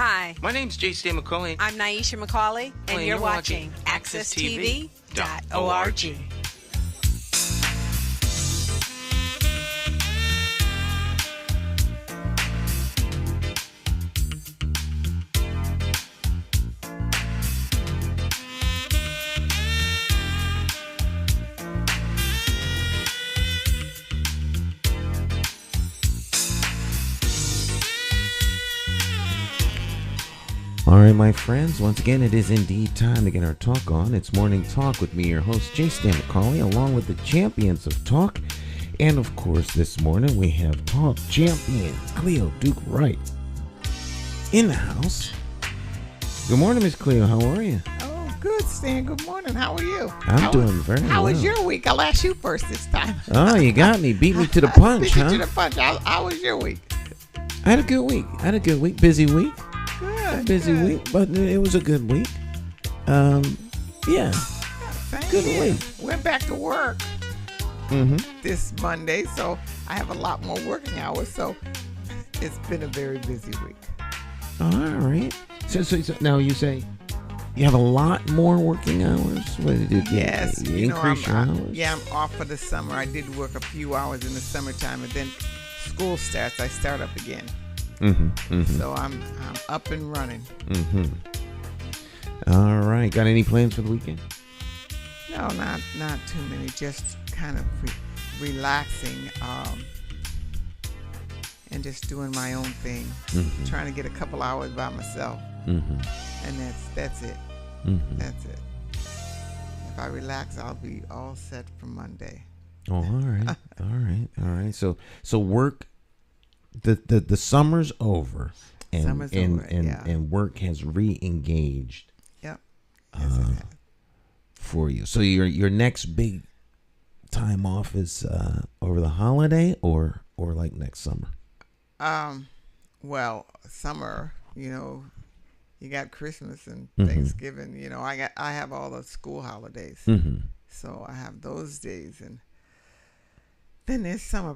Hi. My name's J.C. McCauley. I'm Naisha McCauley, and you're watching AccessTV.org. All right, my friends, once again, it is indeed time to get our talk on. It's Morning Talk with me, your host, J.C. McCauley, along with the champions of talk. And, of course, this morning we have talk champion Cleo Duke-Wright in the house. Good morning, Miss Cleo. How are you? Oh, good, Stan. Good morning. How are you? I'm doing very well. How was your week? I'll ask you first this time. Oh, you got me. Beat me to the punch, Beat huh? you to the punch. How was your week? I had a good week. Busy week. Good. Week, but it was a good week. Yeah. Same Good here. week. Went back to work this Monday, so I have a lot more working hours. So it's been a very busy week. All right. So now you say you have a lot more working hours? What did you do? Yes. You increase your hours? Yeah, I'm off for the summer. I did work a few hours in the summertime, and then school starts. I start up again. So I'm up and running. All right. Got any plans for the weekend? No, not too many. Just kind of relaxing, and just doing my own thing. Trying to get a couple hours by myself, and that's it. That's it. If I relax, I'll be all set for Monday. Oh, all right. All right. So work. The summer's over, and work has re-engaged. Yep. Yes, it has. For you. So your next big time off is over the holiday or like next summer? Well, summer, you got Christmas and Thanksgiving. I have all the school holidays, so I have those days, and then there's summer.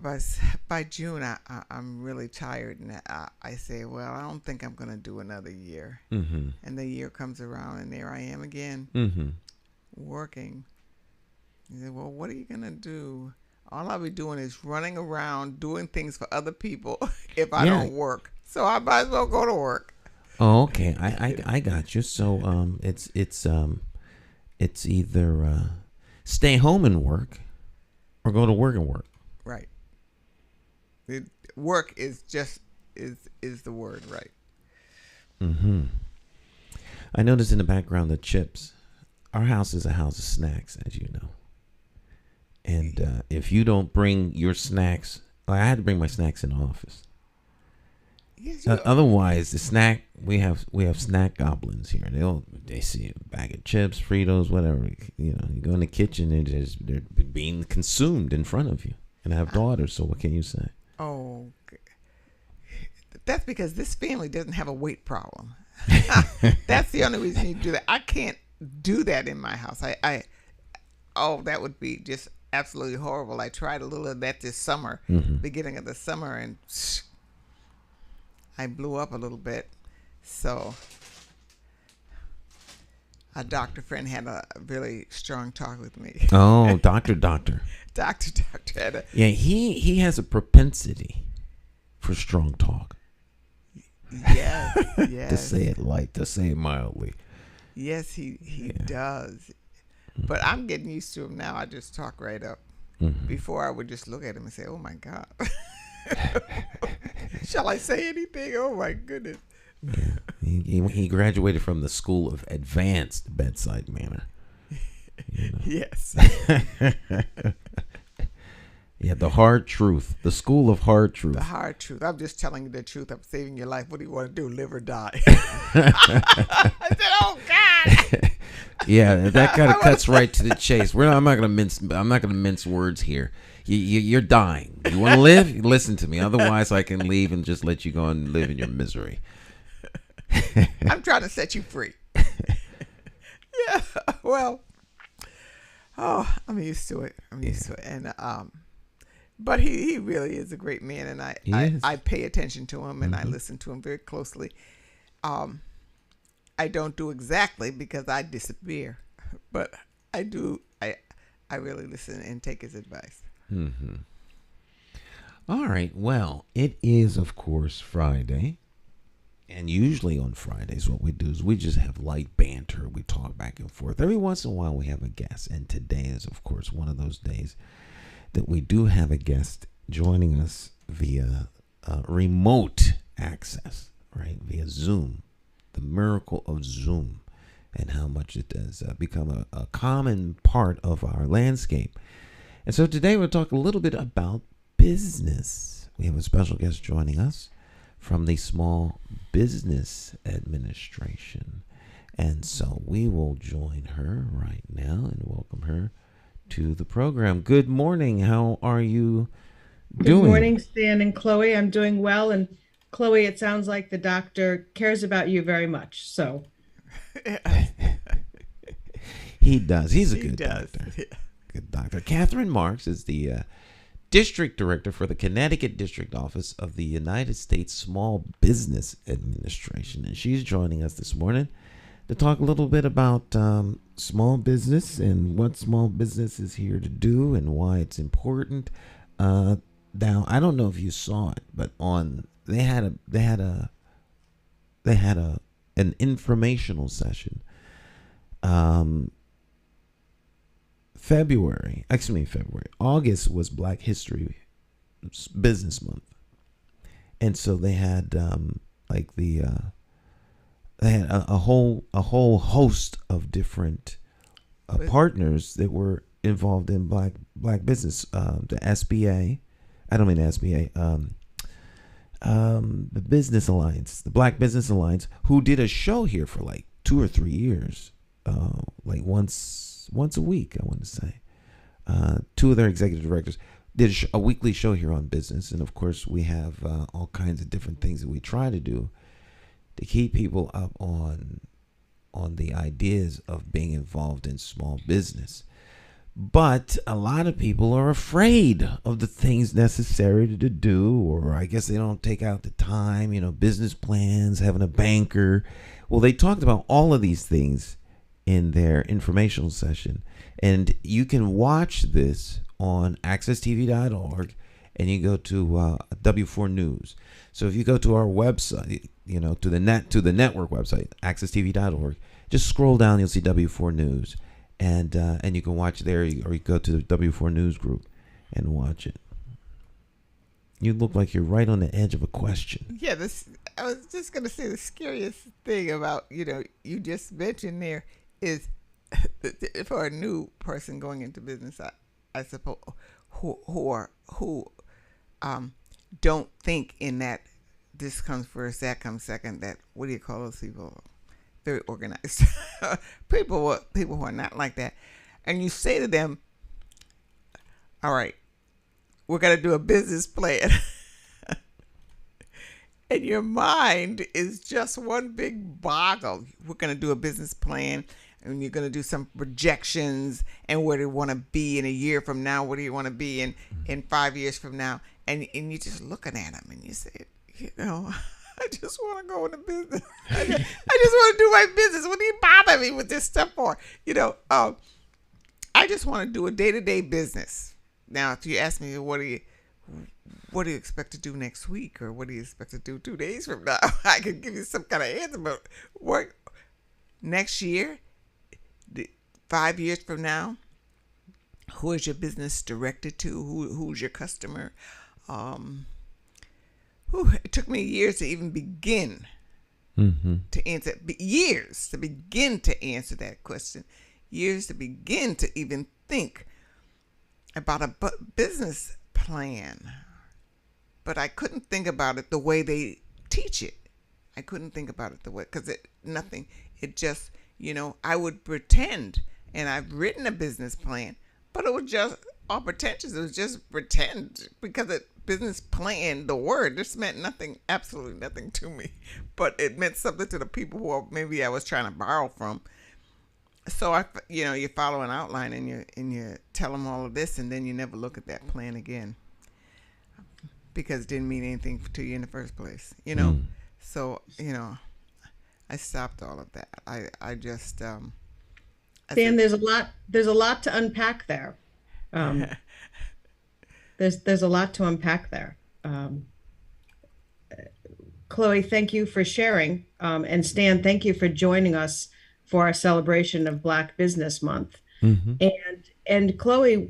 By June, I'm really tired, and I say, well, I don't think I'm going to do another year. And the year comes around, and there I am again, working. You say, well, what are you going to do? All I'll be doing is running around, doing things for other people if I don't work. So I might as well go to work. Oh, okay. I got you. So it's either stay home and work or go to work and work. Right. Work is the word, right? I noticed in the background the chips. Our house is a house of snacks, as you know. And if you don't bring your snacks, I had to bring my snacks in the office. Yes, otherwise, the snack we have snack goblins here. They see a bag of chips, Fritos, whatever. You go in the kitchen and they're being consumed in front of you. And I have daughters, so what can you say? Oh, that's because this family doesn't have a weight problem. That's the only reason you do that. I can't do that in my house. That would be just absolutely horrible. I tried a little of that this summer, beginning of the summer, and I blew up a little bit. So a doctor friend had a really strong talk with me. Oh, doctor. Doctor had a... Yeah, he has a propensity for strong talk. Yes. To say it light, to say it mildly. Yes, he does. But I'm getting used to him now. I just talk right up. Before I would just look at him and say, oh, my God. Shall I say anything? Oh, my goodness. Yeah. He graduated from the School of Advanced Bedside Manner. Yes. Yeah, the hard truth. The School of Hard Truth. The hard truth. I'm just telling you the truth. I'm saving your life. What do you want to do, live or die? I said, oh, God. Yeah, that kind of cuts right to the chase. I'm not gonna mince words here. You're dying. You want to live? Listen to me. Otherwise, I can leave and just let you go and live in your misery. I'm trying to set you free. Yeah. Well. Oh, I'm used to it. And but he really is a great man, and I pay attention to him and I listen to him very closely. I don't do exactly because I disappear, but I do. I really listen and take his advice. Mm-hmm. All right. Well, it is, of course, Friday. And usually on Fridays, what we do is we just have light banter. We talk back and forth. Every once in a while, we have a guest. And today is, of course, one of those days that we do have a guest joining us via remote access, right? Via Zoom. The miracle of Zoom and how much it has become a common part of our landscape. And so today we'll talk a little bit about business. We have a special guest joining us from the Small Business Administration. And so we will join her right now and welcome her to the program. Good morning. How are you doing? Good morning, Stan and Chloe. I'm doing well. And Chloe, it sounds like the doctor cares about you very much. So he does. He's a good doctor. Yeah. Good doctor. Catherine Marx is the District Director for the Connecticut District Office of the United States Small Business Administration. And she's joining us this morning to talk a little bit about small business and what small business is here to do and why it's important. Now, I don't know if you saw it, but they had an informational session. August was Black History Business Month, and so they had they had a whole host of different partners that were involved in black business. The SBA, I don't mean SBA. The Business Alliance, the Black Business Alliance, who did a show here for like 2 or 3 years, like once a week, I want to say. 2 of their executive directors did a weekly show here on business. And of course, we have all kinds of different things that we try to do to keep people up on the ideas of being involved in small business. But a lot of people are afraid of the things necessary to do, or I guess they don't take out the time, business plans, having a banker. Well, they talked about all of these things in their informational session. And you can watch this on accesstv.org, and you go to W4 News. So if you go to our website, to the network website, accesstv.org, just scroll down, you'll see W4 News. And you can watch there, or you go to the W4 News group and watch it. You look like you're right on the edge of a question. Yeah, I was just going to say the scariest thing about, you just mentioned there is for a new person going into business, I suppose, who don't think in that this comes first, that comes second, that, what do you call those people? Very organized people who are not like that. And you say to them, all right, we're going to do a business plan. And your mind is just one big boggle. We're going to do a business plan, and you're going to do some projections and where do you want to be in a year from now? What do you want to be in 5 years from now? And you're just looking at them and you say, I just want to go into business. I just want to do my business. What do you bother me with this stuff for? I just want to do a day-to-day business. Now, if you ask me, what do you expect to do next week, or what do you expect to do 2 days from now? I could give you some kind of answer, but what next year, 5 years from now, who is your business directed to? Who's your customer? It took me years to even begin to answer. Years to begin to answer that question. Years to begin to even think about a business plan. But I couldn't think about it the way they teach it. I couldn't think about it the way, because it just, I would pretend, and I've written a business plan, but it was just all pretentious. It was just pretend, because business plan, the word, this meant nothing, absolutely nothing to me, but it meant something to the people who maybe I was trying to borrow from. So you follow an outline and you tell them all of this, and then you never look at that plan again, because it didn't mean anything to you in the first place. So I stopped all of that. I just I Dan, said, there's a lot to unpack there. Um, there's a lot to unpack there. Chloe, thank you for sharing. And Stan, thank you for joining us for our celebration of Black Business Month. Mm-hmm. And Chloe,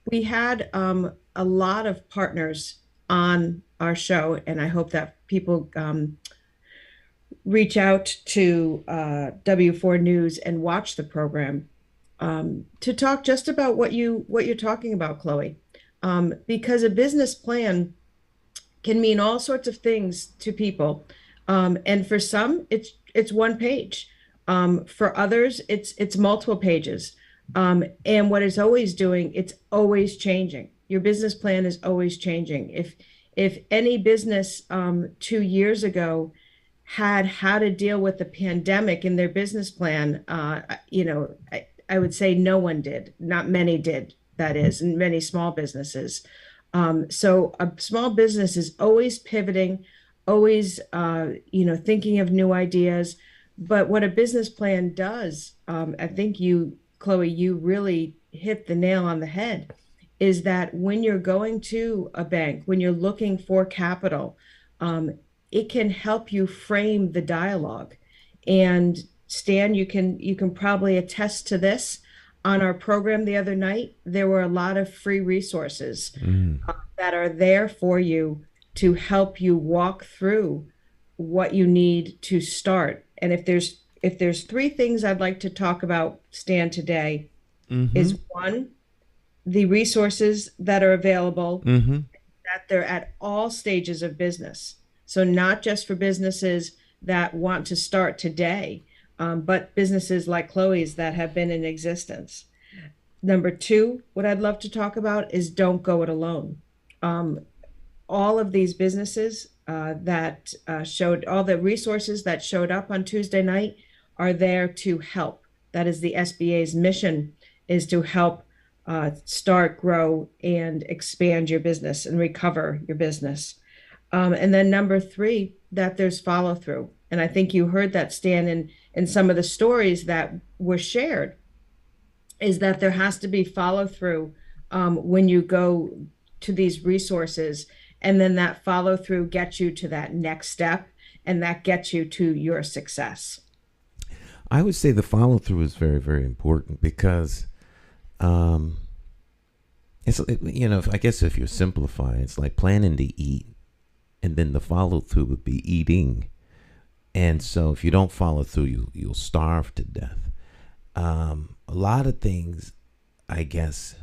we had a lot of partners on our show, and I hope that people reach out to W4 News and watch the program to talk just about what you're talking about, Chloe, because a business plan can mean all sorts of things to people, and for some, it's one page. For others, it's multiple pages. And what it's always doing, it's always changing. Your business plan is always changing. If any business 2 years ago had how to deal with the pandemic in their business plan, I would say no one did. Not many did, that is, and many small businesses. So a small business is always pivoting, always, thinking of new ideas. But what a business plan does, I think you, Chloe, you really hit the nail on the head, is that when you're going to a bank, when you're looking for capital, it can help you frame the dialogue. And Stan, you can probably attest to this. On our program the other night, there were a lot of free resources that are there for you to help you walk through what you need to start. And if there's three things I'd like to talk about, Stan, today, is one, the resources that are available, that they're at all stages of business. So not just for businesses that want to start today, but businesses like Chloe's that have been in existence. Number two, what I'd love to talk about is don't go it alone. All of these businesses that showed, all the resources that showed up on Tuesday night are there to help. That is the SBA's mission, is to help start, grow, and expand your business and recover your business. And then number three, that there's follow through. And I think you heard that, Stan, in some of the stories that were shared, is that there has to be follow through when you go to these resources. And then that follow through gets you to that next step, and that gets you to your success. I would say the follow through is very, very important because I guess if you simplify, it's like planning to eat, and then the follow through would be eating. And so if you don't follow through, you'll starve to death. A lot of things, I guess,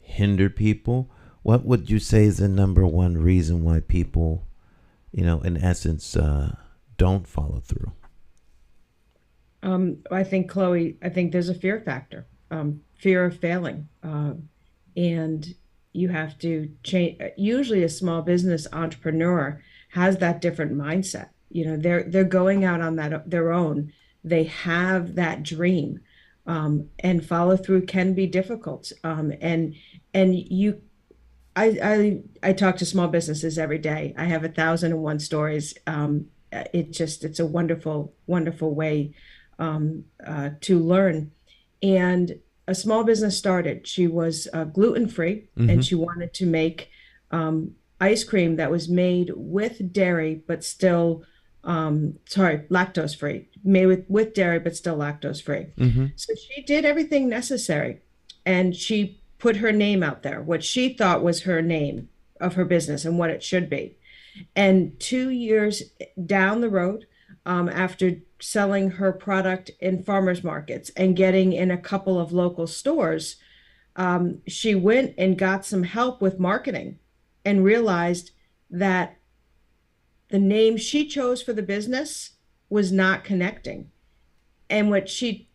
hinder people. What would you say is the number one reason why people, in essence, don't follow through? I think, Chloe, there's a fear factor, fear of failing. And you have to change. Usually a small business entrepreneur has that different mindset. They're going out on their own. They have that dream, and follow through can be difficult. I talk to small businesses every day. I have 1,001 stories. It's a wonderful, wonderful way to learn. And a small business started. She was gluten-free, and she wanted to make ice cream that was made with dairy, but still, lactose-free, made with dairy, but still lactose-free. So she did everything necessary, and she put her name out there, what she thought was her name of her business and what it should be. And 2 years down the road, after selling her product in farmers markets and getting in a couple of local stores, she went and got some help with marketing and realized that the name she chose for the business was not connecting. And when she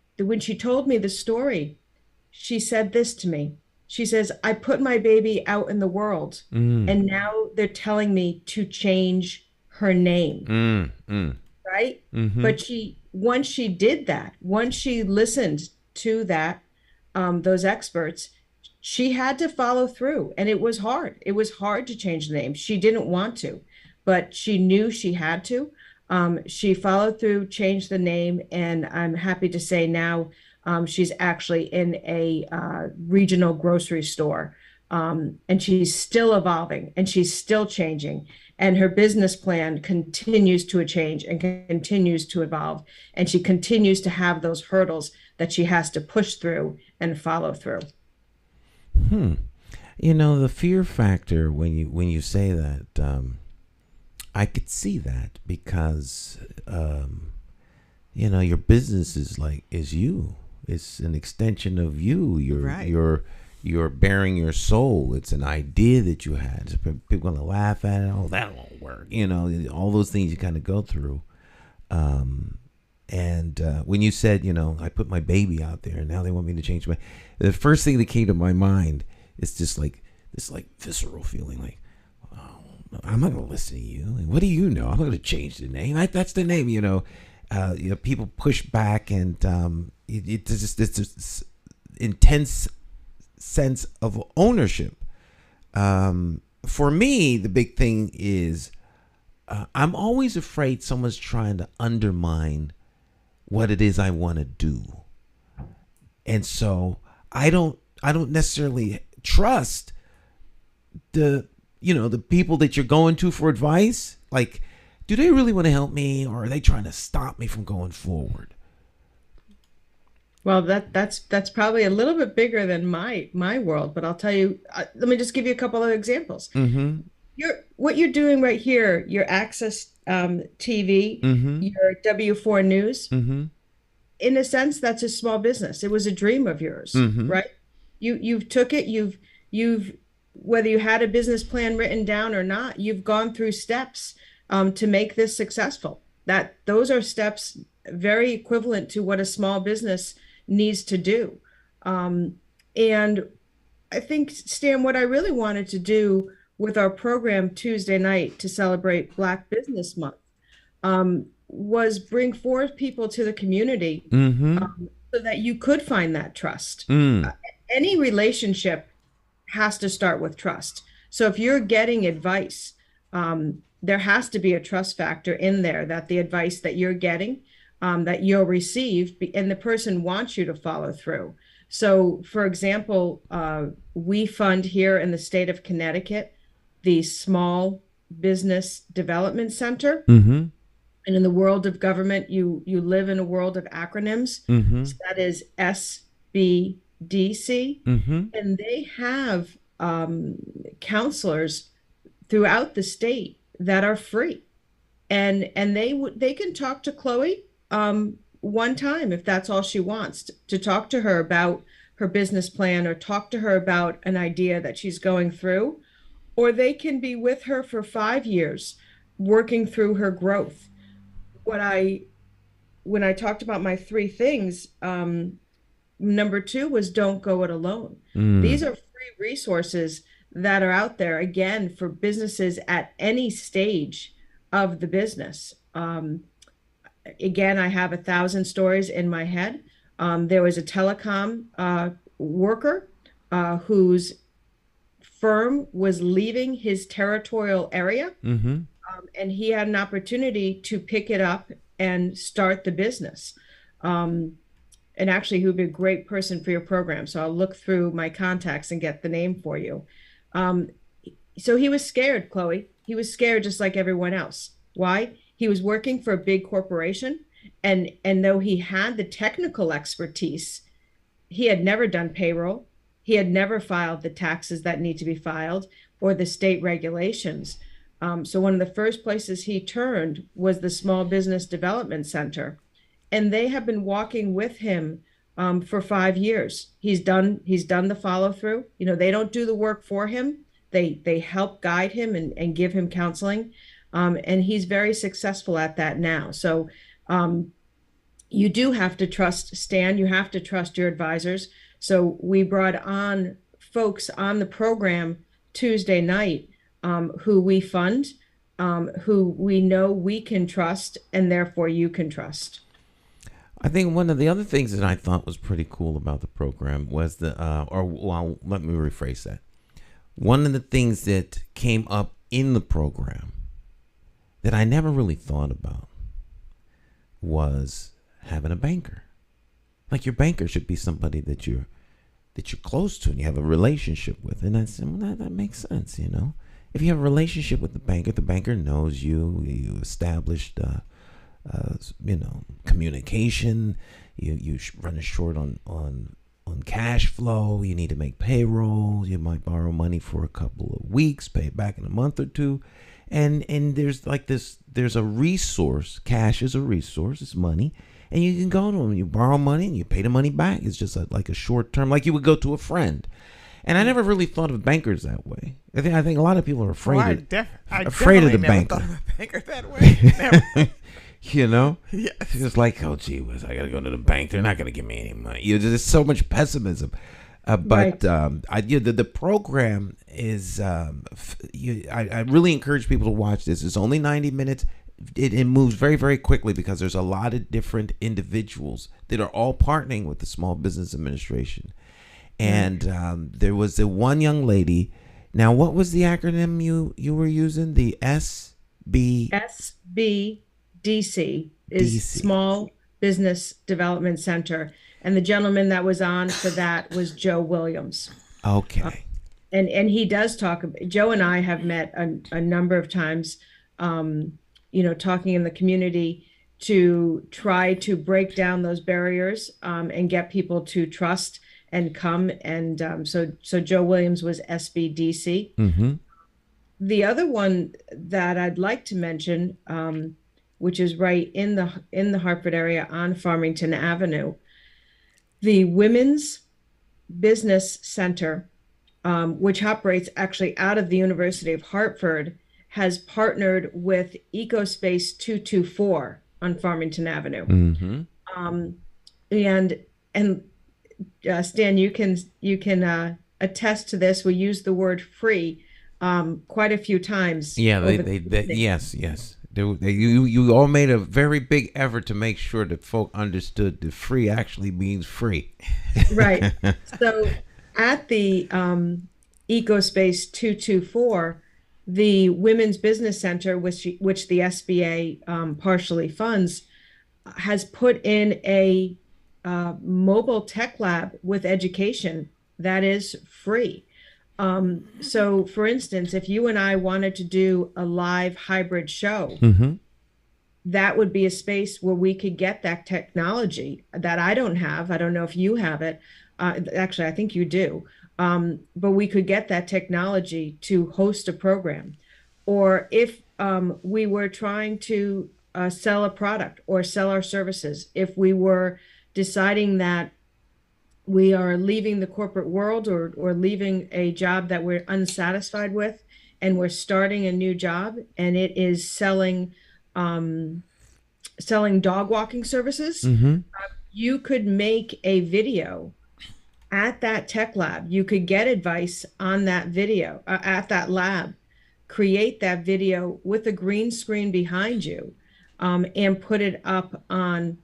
told me the story, she said this to me. She says, I put my baby out in the world, and now they're telling me to change her name. Right? But once she did that, once she listened to that, those experts, she had to follow through. And it was hard. It was hard to change the name. She didn't want to, but she knew she had to. She followed through, changed the name, and I'm happy to say now she's actually in a regional grocery store. And she's still evolving and she's still changing. And her business plan continues to change and continues to evolve. And she continues to have those hurdles that she has to push through and follow through. You know, the fear factor when you say that, I could see that because, you know, your business is you. It's an extension of you. You're bearing your soul. It's an idea that you had. People gonna laugh at it. Oh, that won't work. You know, all those things you kind of go through. And when you said, you know, I put my baby out there and now they want me to change the first thing that came to my mind is just like this, like visceral feeling, like, oh, I'm not gonna listen to you. What do you know? I'm not gonna change the name. That's the name. You know, people push back, and it's just this intense sense of ownership. For me, the big thing is I'm always afraid someone's trying to undermine what it is I want to do, and so I don't necessarily trust the people that you're going to for advice. Like, do they really want to help me, or are they trying to stop me from going forward? Well, that's probably a little bit bigger than my world, but I'll tell you. Let me just give you a couple of examples. Mm-hmm. What you're doing right here, your Access TV, Mm-hmm. your W4 News. Mm-hmm. In a sense, that's a small business. It was a dream of yours, Mm-hmm. right? You've took it. You've whether you had a business plan written down or not, you've gone through steps to make this successful. Those are steps very equivalent to what a small business needs to do. And I think, Stan, what I really wanted to do with our program Tuesday night to celebrate Black Business Month was bring forth people to the community Mm-hmm. so that you could find that trust. Mm. Any relationship has to start with trust. So if you're getting advice, there has to be a trust factor in there that the advice that you're getting, that you'll receive, and the person wants you to follow through. So, for example, we fund here in the state of Connecticut the Small Business Development Center. Mm-hmm. And in the world of government, you live in a world of acronyms. Mm-hmm. So that is SBDC. Mm-hmm. And they have counselors throughout the state that are free. And they can talk to Chloe one time if that's all she wants, to talk to her about her business plan or talk to her about an idea that she's going through. Or they can be with her for 5 years working through her growth. When I talked about my 3 things, number 2 was don't go it alone. These are free resources that are out there, again, for businesses at any stage of the business. Again, I have 1,000 stories in my head. There was a telecom worker whose firm was leaving his territorial area. Mm-hmm. And he had an opportunity to pick it up and start the business. And actually, he would be a great person for your program. So I'll look through my contacts and get the name for you. So he was scared, Chloe. He was scared just like everyone else. Why? He was working for a big corporation. And though he had the technical expertise, he had never done payroll. He had never filed the taxes that need to be filed or the state regulations. So one of the first places he turned was the Small Business Development Center, and they have been walking with him for 5 years. He's done the follow through. You know, they don't do the work for him. They help guide him and give him counseling, and he's very successful at that now. So you do have to trust Stan. You have to trust your advisors. So we brought on folks on the program Tuesday night who we fund, who we know we can trust, and therefore you can trust. I think one of the other things that I thought was pretty cool about the program was let me rephrase that. One of the things that came up in the program that I never really thought about was having a banker. Like, your banker should be somebody that you're close to and you have a relationship with. And I said, well, that makes sense, you know. If you have a relationship with the banker knows you established, communication. You running short on cash flow. You need to make payroll. You might borrow money for a couple of weeks, pay it back in a month or two. And there's like this, there's a resource. Cash is a resource. It's money. And you can go to them. You borrow money and you pay the money back. It's just like a short term, like you would go to a friend. And I never really thought of bankers that way. I think a lot of people are afraid afraid of the banker. Thought of a banker that way. Never. You know? Yes. It's like, oh, gee whiz, I got to go to the bank. They're not going to give me any money. There's so much pessimism. Right. The program is, I really encourage people to watch this. It's only 90 minutes. It moves very, very quickly because there's a lot of different individuals that are all partnering with the Small Business Administration. And there was the one young lady. Now, what was the acronym you were using? The SBDC is Small Business Development Center. And the gentleman that was on for that was Joe Williams. Okay. And he does talk. Joe and I have met a number of times, talking in the community to try to break down those barriers and get people to trust and come. And so Joe Williams was SBDC. Mm-hmm. The other one that I'd like to mention, which is right in the Hartford area on Farmington Avenue, the Women's Business Center, which operates actually out of the University of Hartford, has partnered with EcoSpace 224 on Farmington Avenue. Mm-hmm. And Stan, you can attest to this. We use the word free quite a few times. Yeah, yes. You all made a very big effort to make sure that folk understood that free actually means free. Right. So at the EcoSpace 224, the Women's Business Center, which the SBA partially funds, has put in a mobile tech lab with education that is free. So, for instance, if you and I wanted to do a live hybrid show, mm-hmm. that would be a space where we could get that technology that I don't have. I don't know if you have it. Actually, I think you do. But we could get that technology to host a program. Or if we were trying to sell a product or sell our services, if we were deciding that we are leaving the corporate world or leaving a job that we're unsatisfied with, and we're starting a new job, and it is selling dog walking services, mm-hmm. You could make a video at that tech lab. You could get advice on that video at that lab, create that video with a green screen behind you, and put it up on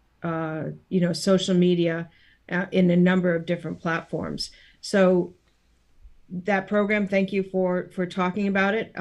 social media in a number of different platforms. So that program, thank you for talking about it.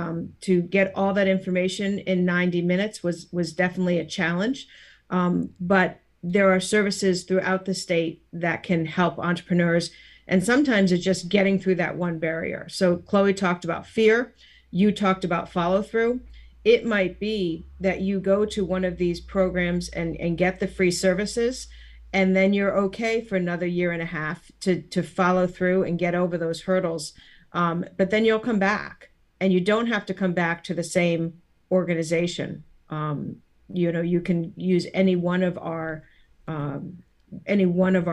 To get all that information in 90 minutes was definitely a challenge. But there are services throughout the state that can help entrepreneurs. And sometimes it's just getting through that one barrier. So Chloe talked about fear. You talked about follow through. It might be that you go to one of these programs and get the free services, and then you're okay for another year and a half to follow through and get over those hurdles. But then you'll come back, and you don't have to come back to the same organization. You can use any one of our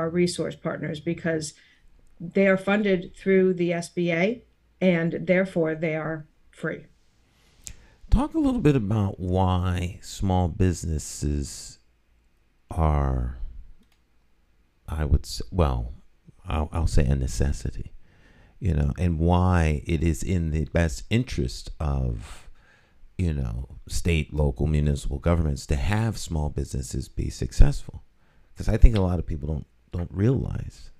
resource partners because they are funded through the SBA, and therefore they are free. Talk a little bit about why small businesses are, I'll say a necessity, and why it is in the best interest of, state, local, municipal governments to have small businesses be successful. Because I think a lot of people don't realize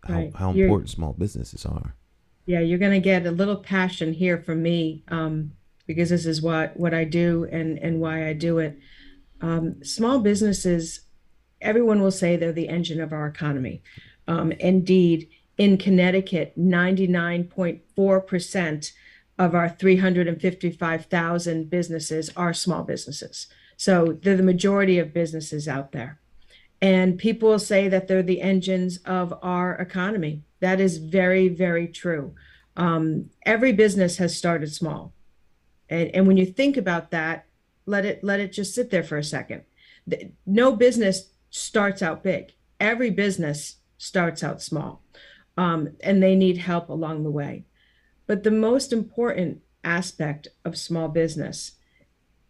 how important small businesses are. Yeah, you're going to get a little passion here from me, because this is what I do and why I do it. Small businesses, everyone will say they're the engine of our economy. Indeed, in Connecticut, 99.4% of our 355,000 businesses are small businesses. So they're the majority of businesses out there. And people will say that they're the engines of our economy. That is very, very true. Every business has started small. And when you think about that, let it just sit there for a second. No business starts out big. Every business starts out small, and they need help along the way. But the most important aspect of small business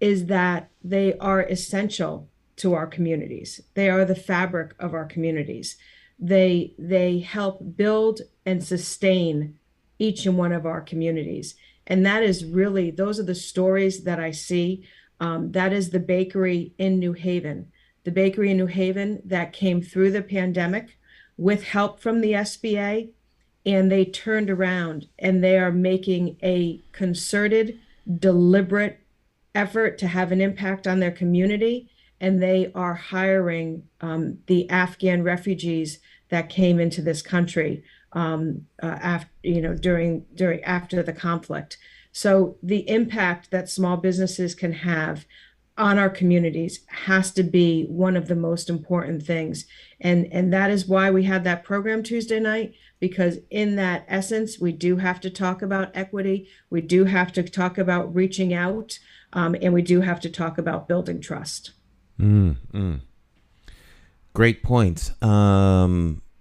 is that they are essential to our communities. They are the fabric of our communities. They help build and sustain each and one of our communities. And that is really, those are the stories that I see. That is the bakery in New Haven. The bakery in New Haven that came through the pandemic with help from the SBA, and they turned around and they are making a concerted, deliberate effort to have an impact on their community. And they are hiring the Afghan refugees that came into this country after the conflict. So the impact that small businesses can have on our communities has to be one of the most important things. And that is why we had that program Tuesday night, because in that essence, we do have to talk about equity. We do have to talk about reaching out, and we do have to talk about building trust. Great points.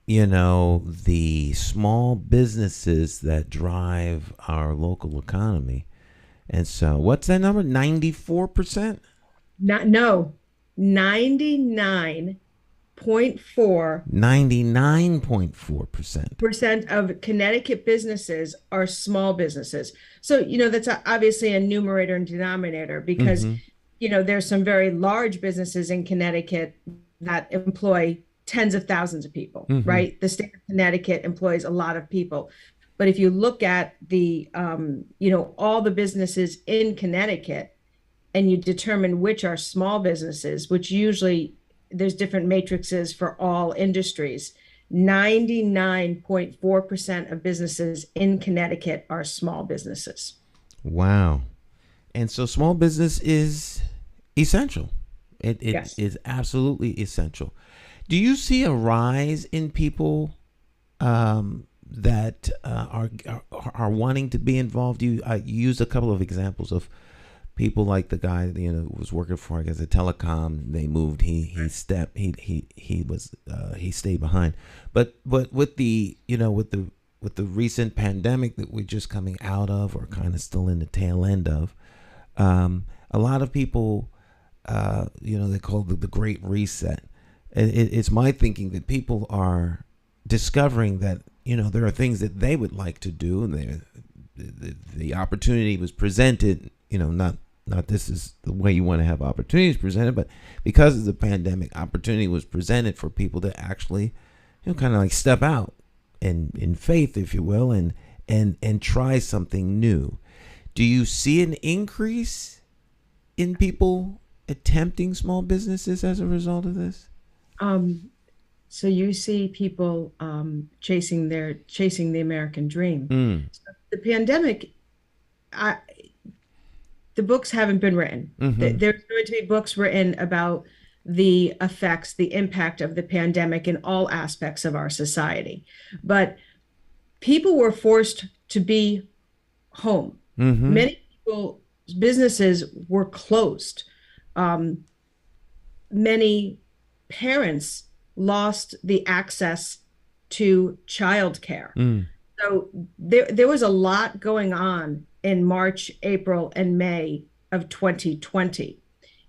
The small businesses that drive our local economy. And so what's that number? 94%? No, 99.4. 99.4% of Connecticut businesses are small businesses. So, that's obviously a numerator and denominator, because, there's some very large businesses in Connecticut that employ tens of thousands of people, right? The state of Connecticut employs a lot of people. But if you look at the, all the businesses in Connecticut, and you determine which are small businesses, which usually there's different matrices for all industries, 99.4% of businesses in Connecticut are small businesses. Wow. And so small business is essential. It Yes. is absolutely essential. Do you see a rise in people that are wanting to be involved? You used a couple of examples of people like the guy was working for, I guess, a telecom. They moved. He stayed behind. But with the with the recent pandemic that we're just coming out of, or kind of still in the tail end of, a lot of people, they call it the Great Reset. It's my thinking that people are discovering that there are things that they would like to do, and the opportunity was presented. Not this is the way you want to have opportunities presented, but because of the pandemic, opportunity was presented for people to actually, kind of like step out in faith, if you will, and try something new. Do you see an increase in people attempting small businesses as a result of this? So you see people chasing the American dream. So the pandemic, the books haven't been written. There's going to be books written about the effects, the impact of the pandemic in all aspects of our society. But people were forced to be home. Many businesses were closed. Many parents lost the access to childcare. So there was a lot going on in March, April, and May of 2020.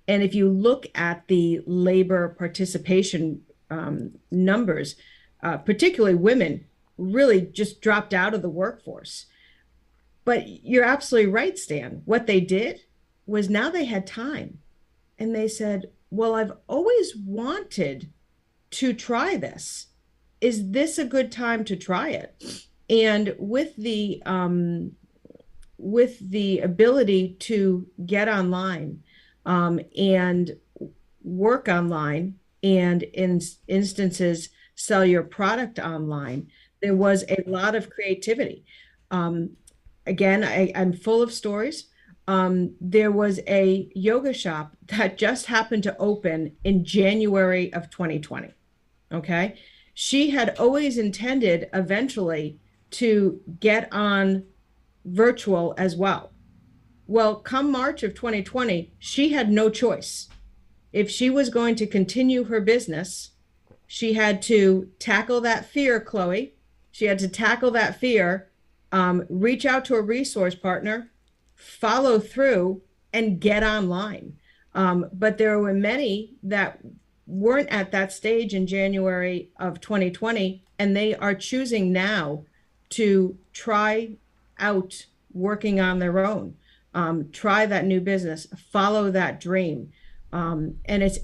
And if you look at the labor participation numbers, particularly women really just dropped out of the workforce. But you're absolutely right, Stan. What they did was, now they had time. And they said, well, I've always wanted to try this. Is this a good time to try it? And with the ability to get online and work online and in instances sell your product online, there was a lot of creativity. Again, I'm full of stories. There was a yoga shop that just happened to open in January of 2020. Okay. She had always intended eventually to get on virtual as well. Well, come March of 2020, she had no choice. If she was going to continue her business, she had to tackle that fear, Chloe. She had to tackle that fear, reach out to a resource partner, follow through, and get online. But there were many that weren't at that stage in January of 2020, and they are choosing now to try out working on their own, try that new business, follow that dream. And it's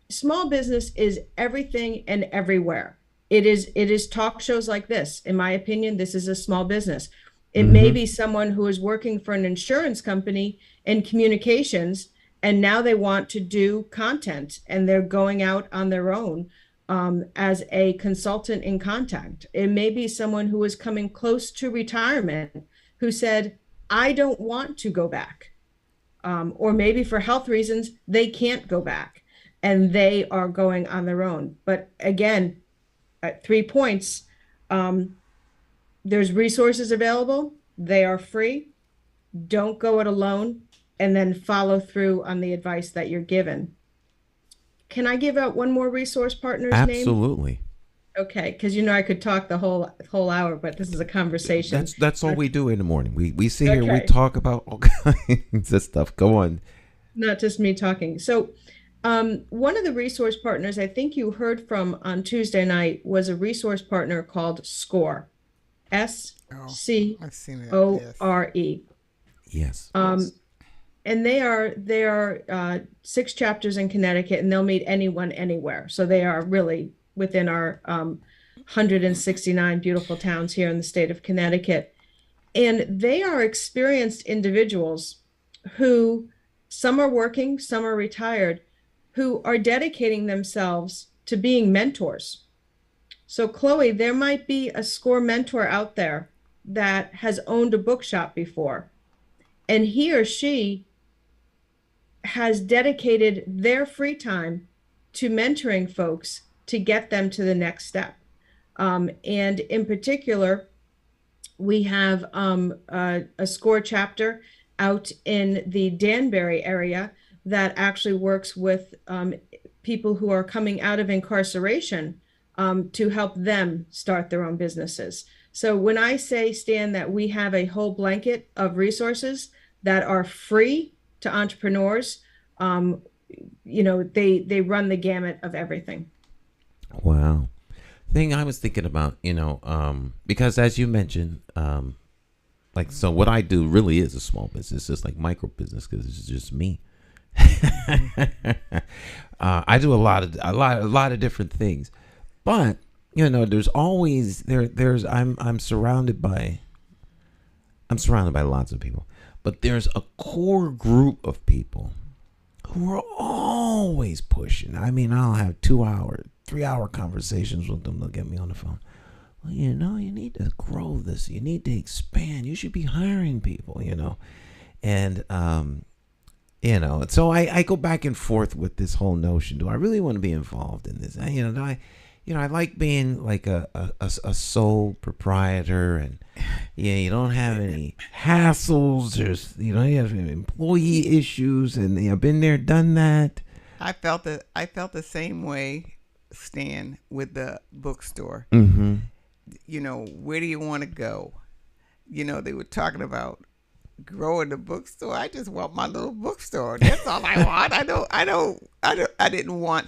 small business is everything and everywhere. It is talk shows like this. In my opinion, this is a small business. It may be someone who is working for an insurance company in communications, and now they want to do content and they're going out on their own as a consultant in contact. It may be someone who is coming close to retirement who said, I don't want to go back. Or maybe for health reasons, they can't go back and they are going on their own. But again, at 3 points, there's resources available. They are free. Don't go it alone, and then follow through on the advice that you're given. Can I give out one more resource partner's name? Absolutely. Okay, because I could talk the whole hour, but this is a conversation. That's all we do in the morning. We sit here, we talk about all kinds of stuff. Go on. Not just me talking. So one of the resource partners I think you heard from on Tuesday night was a resource partner called SCORE. SCORE. Yes. And they are 6 chapters in Connecticut, and they'll meet anyone anywhere. So they are really within our 169 beautiful towns here in the state of Connecticut. And they are experienced individuals who, some are working, some are retired, who are dedicating themselves to being mentors. So Chloe, there might be a SCORE mentor out there that has owned a bookshop before, and he or she has dedicated their free time to mentoring folks to get them to the next step. And in particular, we have a SCORE chapter out in the Danbury area that actually works with people who are coming out of incarceration to help them start their own businesses. So when I say, Stan, that we have a whole blanket of resources that are free to entrepreneurs, they run the gamut of everything. Wow. Thing I was thinking about, because as you mentioned, so what I do really is a small business. It's like micro business because it's just me. I do a lot of different things, but there's always I'm surrounded by lots of people, but there's a core group of people who are always pushing. I mean, I'll have 2-hour, 3-hour conversations with them. They'll get me on the phone. Well, you need to grow this. You need to expand. You should be hiring people, and so I go back and forth with this whole notion. Do I really want to be involved in this? I like being like a sole proprietor, and you don't have any hassles. There's you have employee issues, and I've been there, done that. I felt the same way, Stan, with the bookstore. Mm-hmm. Where do you want to go? They were talking about growing the bookstore. I just want my little bookstore. That's all I want. I didn't want,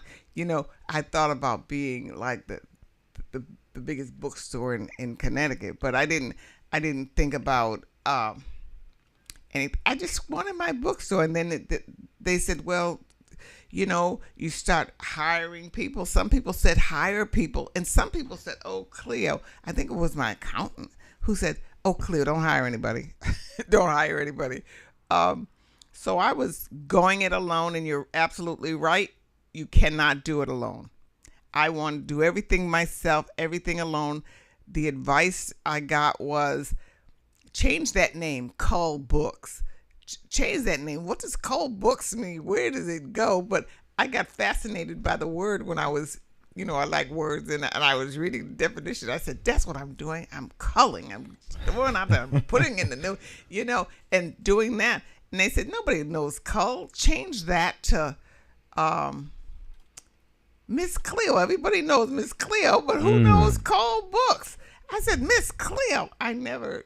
I thought about being like the biggest bookstore in Connecticut, but I didn't think about anything. I just wanted my bookstore. And then they said, well, you start hiring people. Some people said hire people, and some people said, oh, Cleo, I think it was my accountant who said, oh, Cleo, don't hire anybody. Don't hire anybody. So I was going it alone, and you're absolutely right. You cannot do it alone. I want to do everything myself, everything alone. The advice I got was change that name, Cull Books. Change that name. What does Cull Books mean? Where does it go? But I got fascinated by the word when I was, I like words, and I was reading the definition. I said, that's what I'm doing. I'm culling. I'm going out there. I'm putting in the new, and doing that. And they said, nobody knows Cull. Change that to Miss Cleo. Everybody knows Miss Cleo, but who knows Cull Books? I said, Miss Cleo. I never,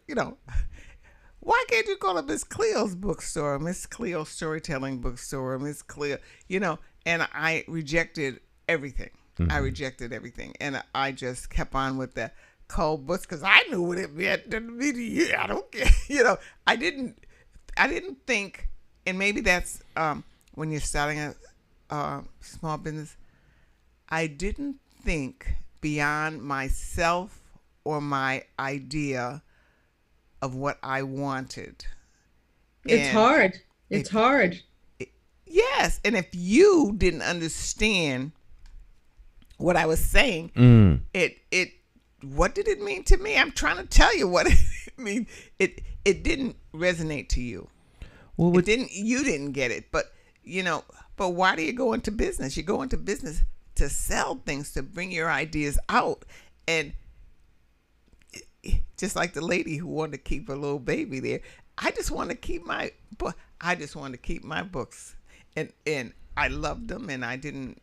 why can't you call it Miss Cleo's bookstore, Miss Cleo's storytelling bookstore, Miss Cleo, and I rejected everything. I rejected everything. And I just kept on with the Cull Books because I knew what it meant. I don't care. I didn't think, and maybe that's when you're starting a small business, I didn't think beyond myself or my idea of what I wanted. It's hard. It's hard. Yes. And if you didn't understand what I was saying, what did it mean to me? I'm trying to tell you what it means. It didn't resonate to you. Well, you didn't get it, but why do you go into business? You go into business to sell things, to bring your ideas out. And just like the lady who wanted to keep her little baby there, I just want to keep my book. I just want to keep my books, and I loved them, and I didn't,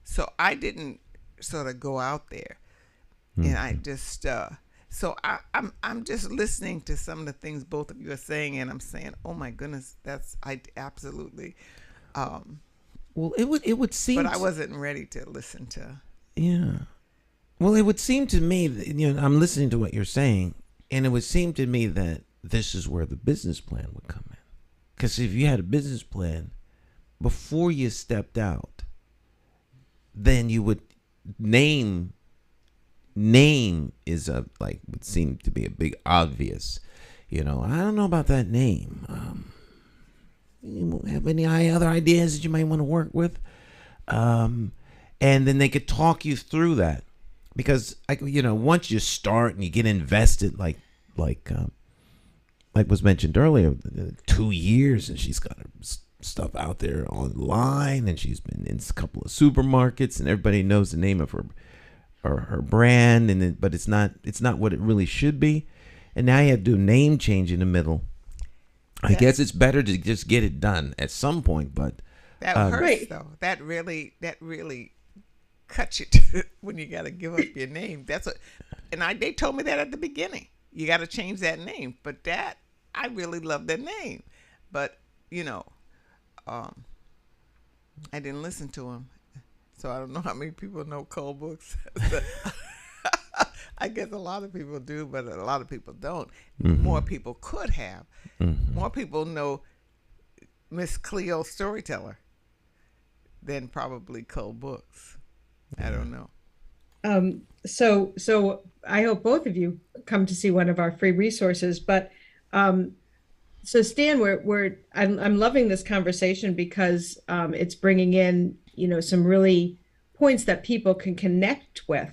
so I didn't sort of go out there, and I just, so I'm just listening to some of the things both of you are saying, and I'm saying, oh my goodness, I absolutely. Well, it would seem, but I wasn't ready to listen to. Yeah. Well, it would seem to me that, I'm listening to what you're saying, and it would seem to me that this is where the business plan would come in. Because if you had a business plan before you stepped out, then you would name is would seem to be a big obvious. I don't know about that name. You have any other ideas that you might want to work with? And then they could talk you through that. Because once you start and you get invested, like was mentioned earlier, 2 years, and she's got her stuff out there online, and she's been in a couple of supermarkets, and everybody knows the name of her brand, but it's not what it really should be, and now you have to do a name change in the middle. I guess it's better to just get it done at some point, but that hurts though. That really cuts you when you got to give up your name. That's what, and they told me that at the beginning. You got to change that name, but I really love that name, but I didn't listen to him, so I don't know how many people know Cull Books. I guess a lot of people do, but a lot of people don't. More people could have. More people know Miss Cleo Storyteller than probably Cull Books. I don't know. So I hope both of you come to see one of our free resources. But so Stan, I'm loving this conversation because it's bringing in some really points that people can connect with.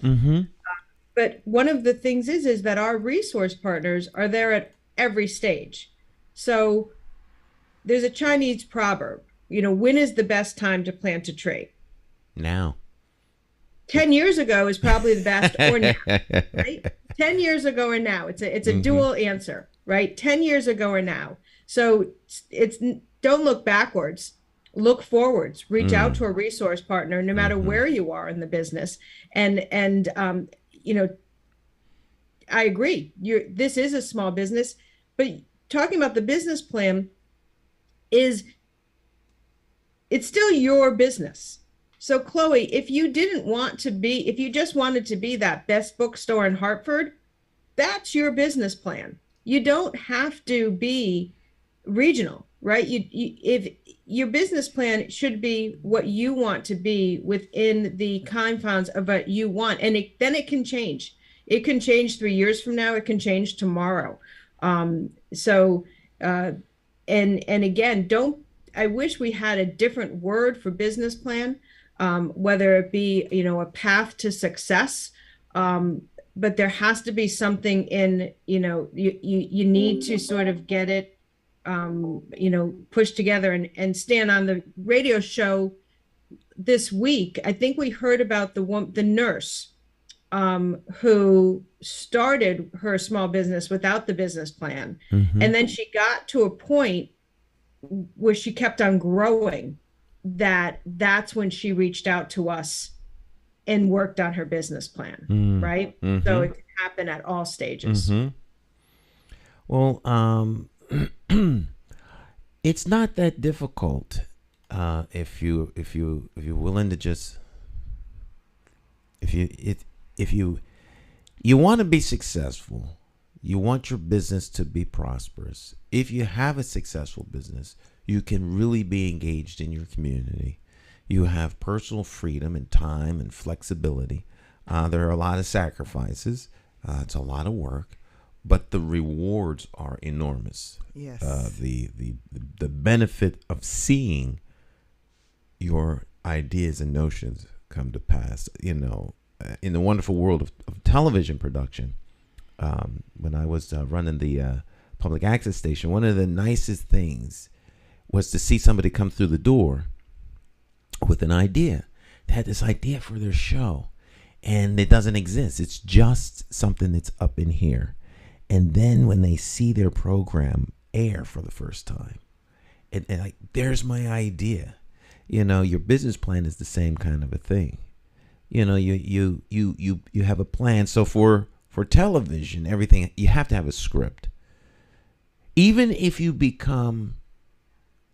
But one of the things is that our resource partners are there at every stage. So there's a Chinese proverb, when is the best time to plant a tree? Now. 10 years ago is probably the best, or now, right? 10 years ago or now. It's a dual answer, right? 10 years ago or now. So don't look backwards, look forwards, reach out to a resource partner, no matter where you are in the business. And I agree. This is a small business, but talking about the business plan it's still your business. So Chloe, if you just wanted to be that best bookstore in Hartford, that's your business plan. You don't have to be regional, right? If your business plan should be what you want to be within the confines of what you want, and then it can change. It can change 3 years from now. It can change tomorrow. and again, I wish we had a different word for business plan, whether it be, a path to success. But there has to be something in, you need to sort of get it, pushed together, and Stan, on the radio show this week, I think we heard about the nurse who started her small business without the business plan. Mm-hmm. And then she got to a point where she kept on growing, that's when she reached out to us and worked on her business plan, right? Mm-hmm. So it can happen at all stages. Mm-hmm. Well, it's not that difficult if you're willing to just if you want to be successful, you want your business to be prosperous. If you have a successful business, you can really be engaged in your community. You have personal freedom and time and flexibility. There are a lot of sacrifices. It's a lot of work, but the rewards are enormous. Yes. The benefit of seeing your ideas and notions come to pass, in the wonderful world of television production. When I was running the public access station, one of the nicest things was to see somebody come through the door with an idea. They had this idea for their show, and it doesn't exist. It's just something that's up in here. And then when they see their program air for the first time, and like, there's my idea. Your business plan is the same kind of a thing. You have a plan. So for television, everything, you have to have a script. Even if you become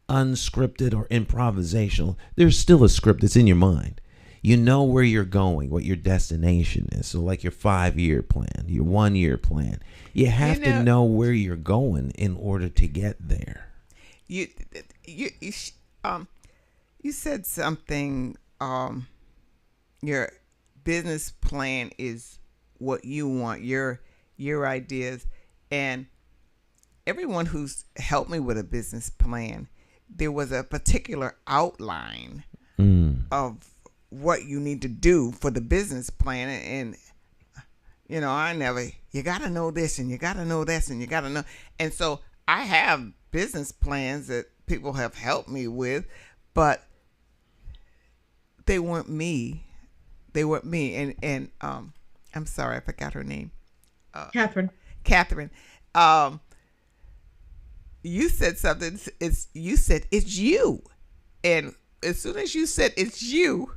unscripted or improvisational, there's still a script that's in your mind. You know where you're going, what your destination is. So like your 5-year plan, your 1-year plan, you have to know where you're going in order to get there. You said something. Your business plan is what you want, your ideas, and everyone who's helped me with a business plan, there was a particular outline of what you need to do for the business plan. And you got to know this, and you got to know this, and you got to know. And so I have business plans that people have helped me with, but they weren't me. And I'm sorry, I forgot her name. Catherine. You said something. You said it's you, and as soon as you said it's you,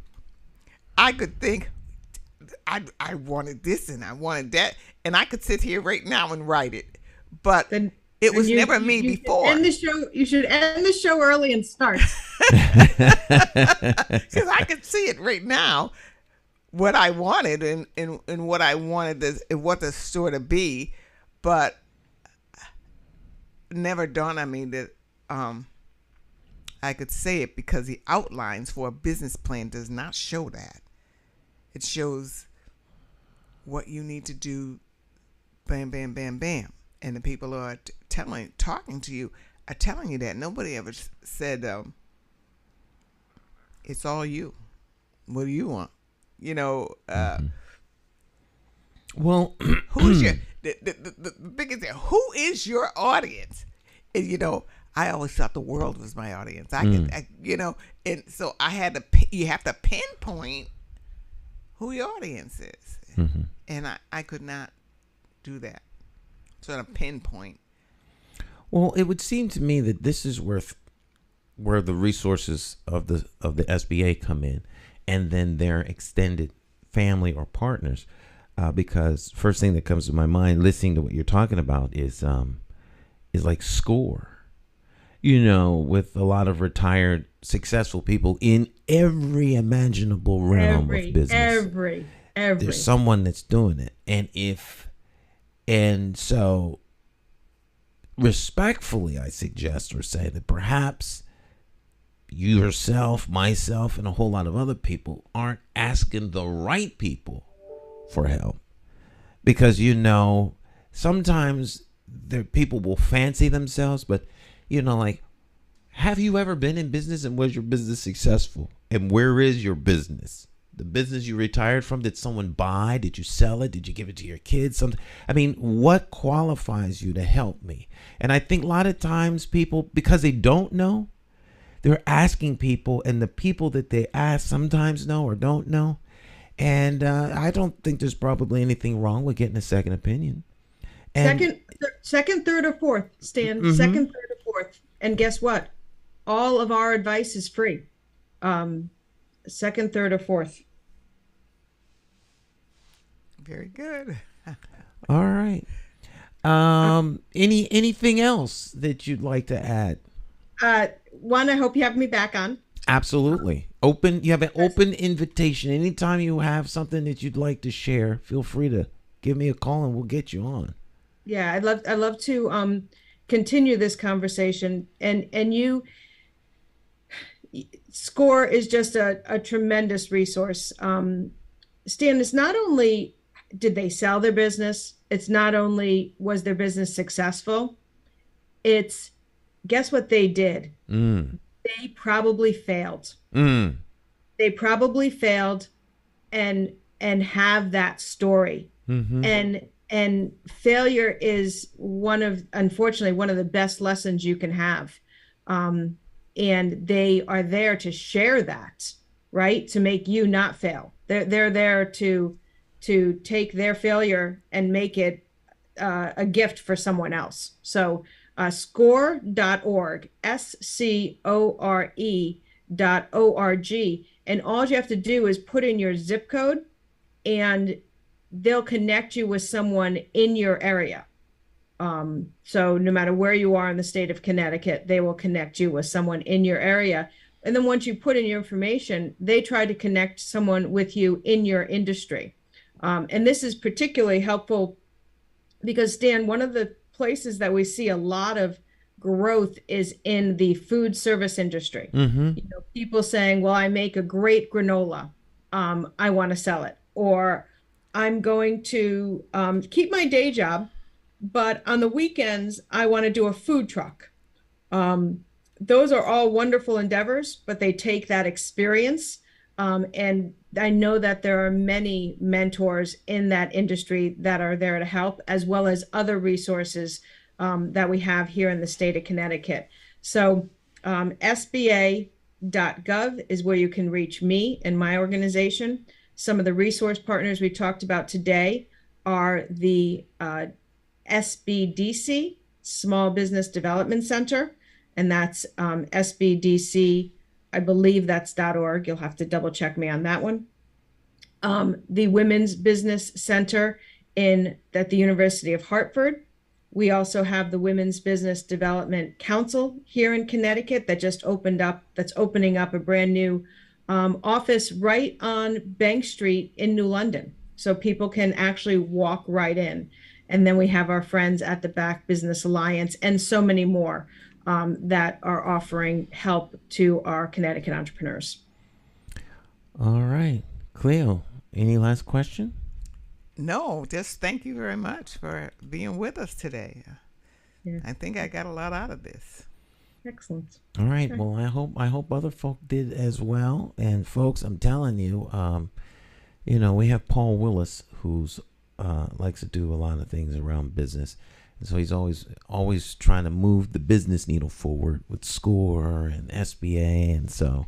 I could think I wanted this and I wanted that, and I could sit here right now and write it, but it was never me before. You should end the show early and start. Because I could see it right now, what I wanted and what I wanted what the store to be, but never dawned on me that I could say it, because the outlines for a business plan does not show that. It shows what you need to do, bam, bam, bam, bam. And the people who are talking to you are telling you that. Nobody ever said, it's all you. What do you want? Well, who's the biggest thing? Who is your audience? And I always thought the world was my audience. And so you have to pinpoint who your audience is. Mm-hmm. And I could not do that. Sort of pinpoint. Well, it would seem to me that this is where the resources of the SBA come in, and then their extended family or partners. Because first thing that comes to my mind, listening to what you're talking about, is like SCORE. With a lot of retired, successful people in every imaginable realm of business. Every. There's someone that's doing it. And so respectfully, I suggest or say that perhaps you yourself, myself, and a whole lot of other people aren't asking the right people for help. Because, sometimes people will fancy themselves, but like, have you ever been in business and was your business successful? And where is your business? The business you retired from, did someone buy? Did you sell it? Did you give it to your kids? Something. I mean, what qualifies you to help me? And I think a lot of times people, because they don't know, they're asking people, and the people that they ask sometimes know or don't know. And I don't think there's probably anything wrong with getting a second opinion. And Second, third, or fourth, Stan. Second, third, or fourth. And guess what? All of our advice is free. Second, third, or fourth. Very good. All right. Anything else that you'd like to add? One, I hope you have me back on. Absolutely. You have an open invitation. Anytime you have something that you'd like to share, feel free to give me a call and we'll get you on. Yeah, I'd love to continue this conversation. And SCORE is just a tremendous resource. Stan, it's not only did they sell their business, it's not only was their business successful, it's guess what they did? They probably failed. They probably failed and have that story. And failure is unfortunately one of the best lessons you can have. And they are there to share that, right? To make you not fail. They're there to take their failure and make it a gift for someone else. So score.org, SCORE.org. And all you have to do is put in your zip code and they'll connect you with someone in your area. So no matter where you are in the state of Connecticut, they will connect you with someone in your area. And then once you put in your information, they try to connect someone with you in your industry. And this is particularly helpful because, Stan, one of the places that we see a lot of growth is in the food service industry. People saying, well, I make a great granola. I want to sell it. Or I'm going to keep my day job, but on the weekends, I want to do a food truck. Those are all wonderful endeavors, but they take that experience. And I know that there are many mentors in that industry that are there to help, as well as other resources that we have here in the state of Connecticut. So SBA.gov is where you can reach me and my organization. Some of the resource partners we talked about today are the SBDC, Small Business Development Center, and that's SBDC, I believe that's .org. You'll have to double check me on that one. The Women's Business Center at the University of Hartford. We also have the Women's Business Development Council here in Connecticut that just opened up, that's opening up a brand new office right on Bank Street in New London. So people can actually walk right in. And then we have our friends at the Back Business Alliance and so many more that are offering help to our Connecticut entrepreneurs. All right. Cleo, any last question? No, just thank you very much for being with us today. Yeah. I think I got a lot out of this. Excellent. All right. Well, I hope other folk did as well. And folks, I'm telling you, we have Paul Willis, who's likes to do a lot of things around business, and so he's always trying to move the business needle forward with SCORE and SBA. And so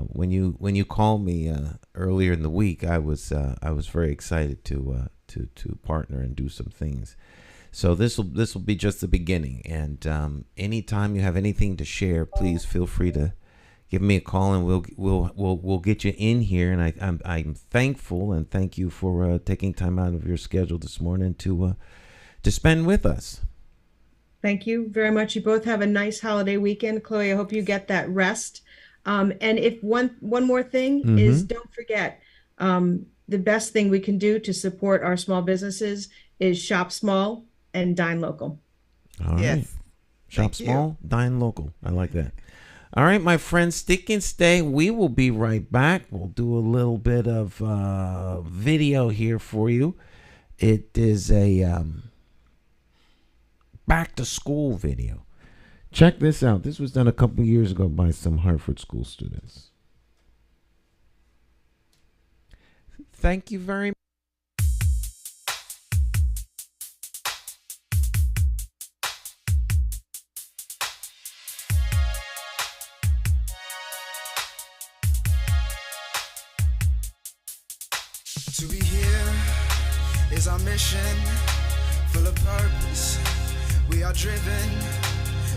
when you called me earlier in the week, I was very excited to partner and do some things. So this will be just the beginning. And anytime you have anything to share, please feel free to give me a call, and we'll get you in here. And I'm thankful and thank you for taking time out of your schedule this morning to spend with us. Thank you very much. You both have a nice holiday weekend. Chloe, I hope you get that rest. And if one more thing is, don't forget, the best thing we can do to support our small businesses is shop small and dine local. All right. Yes. Shop small, dine local. I like that. All right, my friends, stick and stay. We will be right back. We'll do a little bit of video here for you. It is a back to school video. Check this out. This was done a couple years ago by some Hartford school students. Thank you very much. To be here is our mission, full of purpose. We are driven,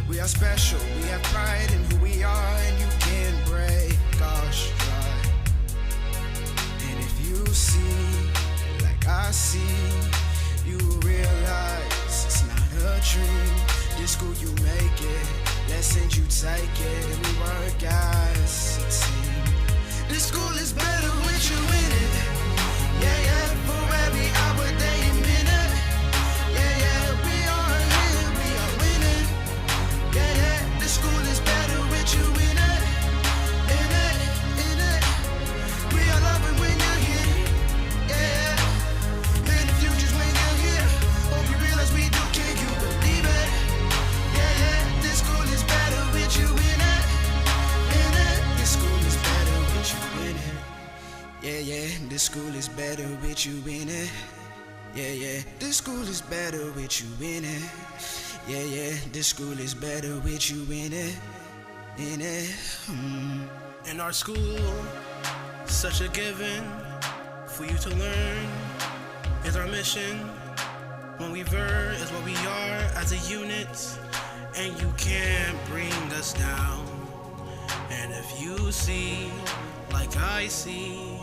we are special, we have pride in who we are, and you can't break our stride. And if you see, like I see, you will realize it's not a dream. This school you make it, lessons you take it, and we work as a team. This school is better with you in it. Yeah, yeah, for every hour, day, and minute. Yeah, yeah, we are here, we are winning. Yeah, yeah, the school is better with you in it. In it, in it. We are loving when you're here. Yeah, man, the future's when you're here. Hope you realize we do, can you believe it? Yeah, yeah, this school is better with you in it. In it, this school is better with you in it. Yeah, yeah, this school is better with you in it. Yeah, yeah, this school is better with you in it. Yeah, yeah, this school is better with you in it. In it. In our school, such a given for you to learn is our mission. When we ver is what we are as a unit, and you can't bring us down. And if you see, like I see,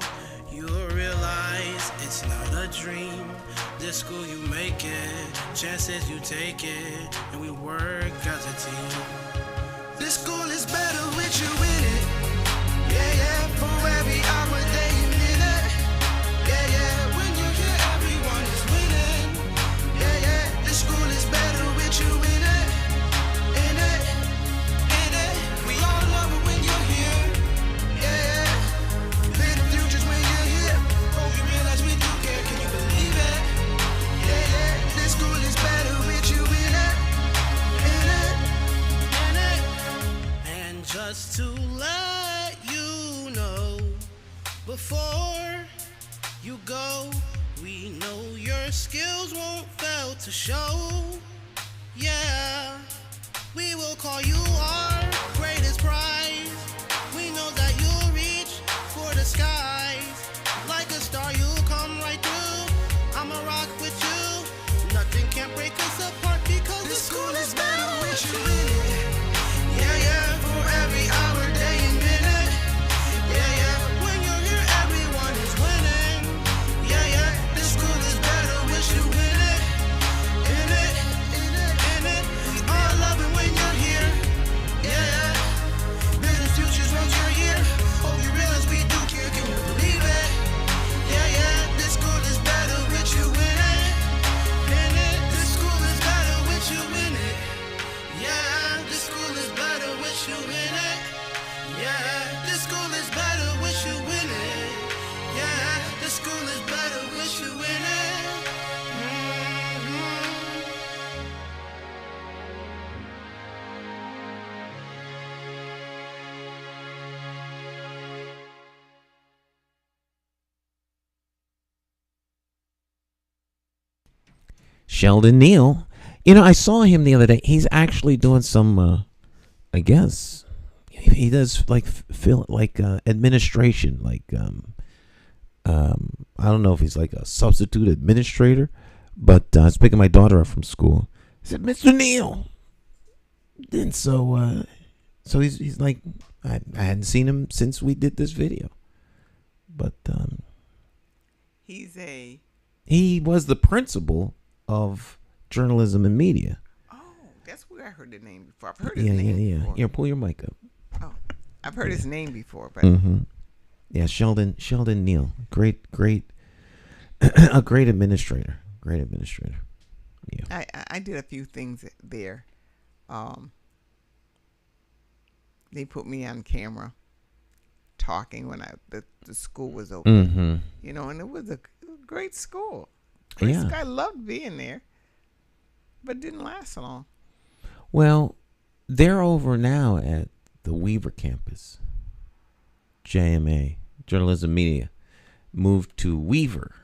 you'll realize it's not a dream. This school you make it, chances you take it, and we work as a team. This school is better with you in it. Yeah, yeah, for every hour, day, and minute. Yeah, yeah, when you're here, everyone is winning. Yeah, yeah, this school is better with you in it. In it, in it. We all love it when you're here. Yeah, yeah. Man, the future's when you're here. Hope you realize we do care. Can you believe it? Yeah, yeah. This school is better with you in it. In it, in it. And just to let you know, before you go, we know your skills won't fail to show. Yeah, we will call you our greatest prize. We know that you'll reach for the skies. Like a star, you'll come right through. I'ma rock with you. Nothing can break us apart because the school is better with you in it. Yeah, yeah, for every hour, day, and minute. Yeah, yeah, when you're here, everyone is winning. Yeah, yeah, this school is better with you in it. In it, in it, in it. We all love it when you're here. Yeah, yeah. Man, the future's once you're here. Hope you realize we do care. Can you believe it? Yeah, yeah, this school is better with you in it. In it, this school is better with you in it. Yeah, this school is better with you in it. Yeah, this school is better with you in it. Yeah, this school is better with you in it. Sheldon Neal. You know, I saw him the other day. He's actually doing some, I guess, he does like administration. Like, I don't know if he's like a substitute administrator, but I was picking my daughter up from school. I said, Mr. Neal. And so he's like, I hadn't seen him since we did this video, but he was the principal of journalism and media. Oh, that's where I heard the name before. I've heard his name before. Yeah, pull your mic up. Oh, I've heard his name before, but yeah, Sheldon Neal, great, a great administrator. Yeah, I did a few things there. They put me on camera talking when the school was open. You know, and it was a great school. I loved being there, but it didn't last long. Well, they're over now at the Weaver campus. JMA, Journalism Media, moved to Weaver,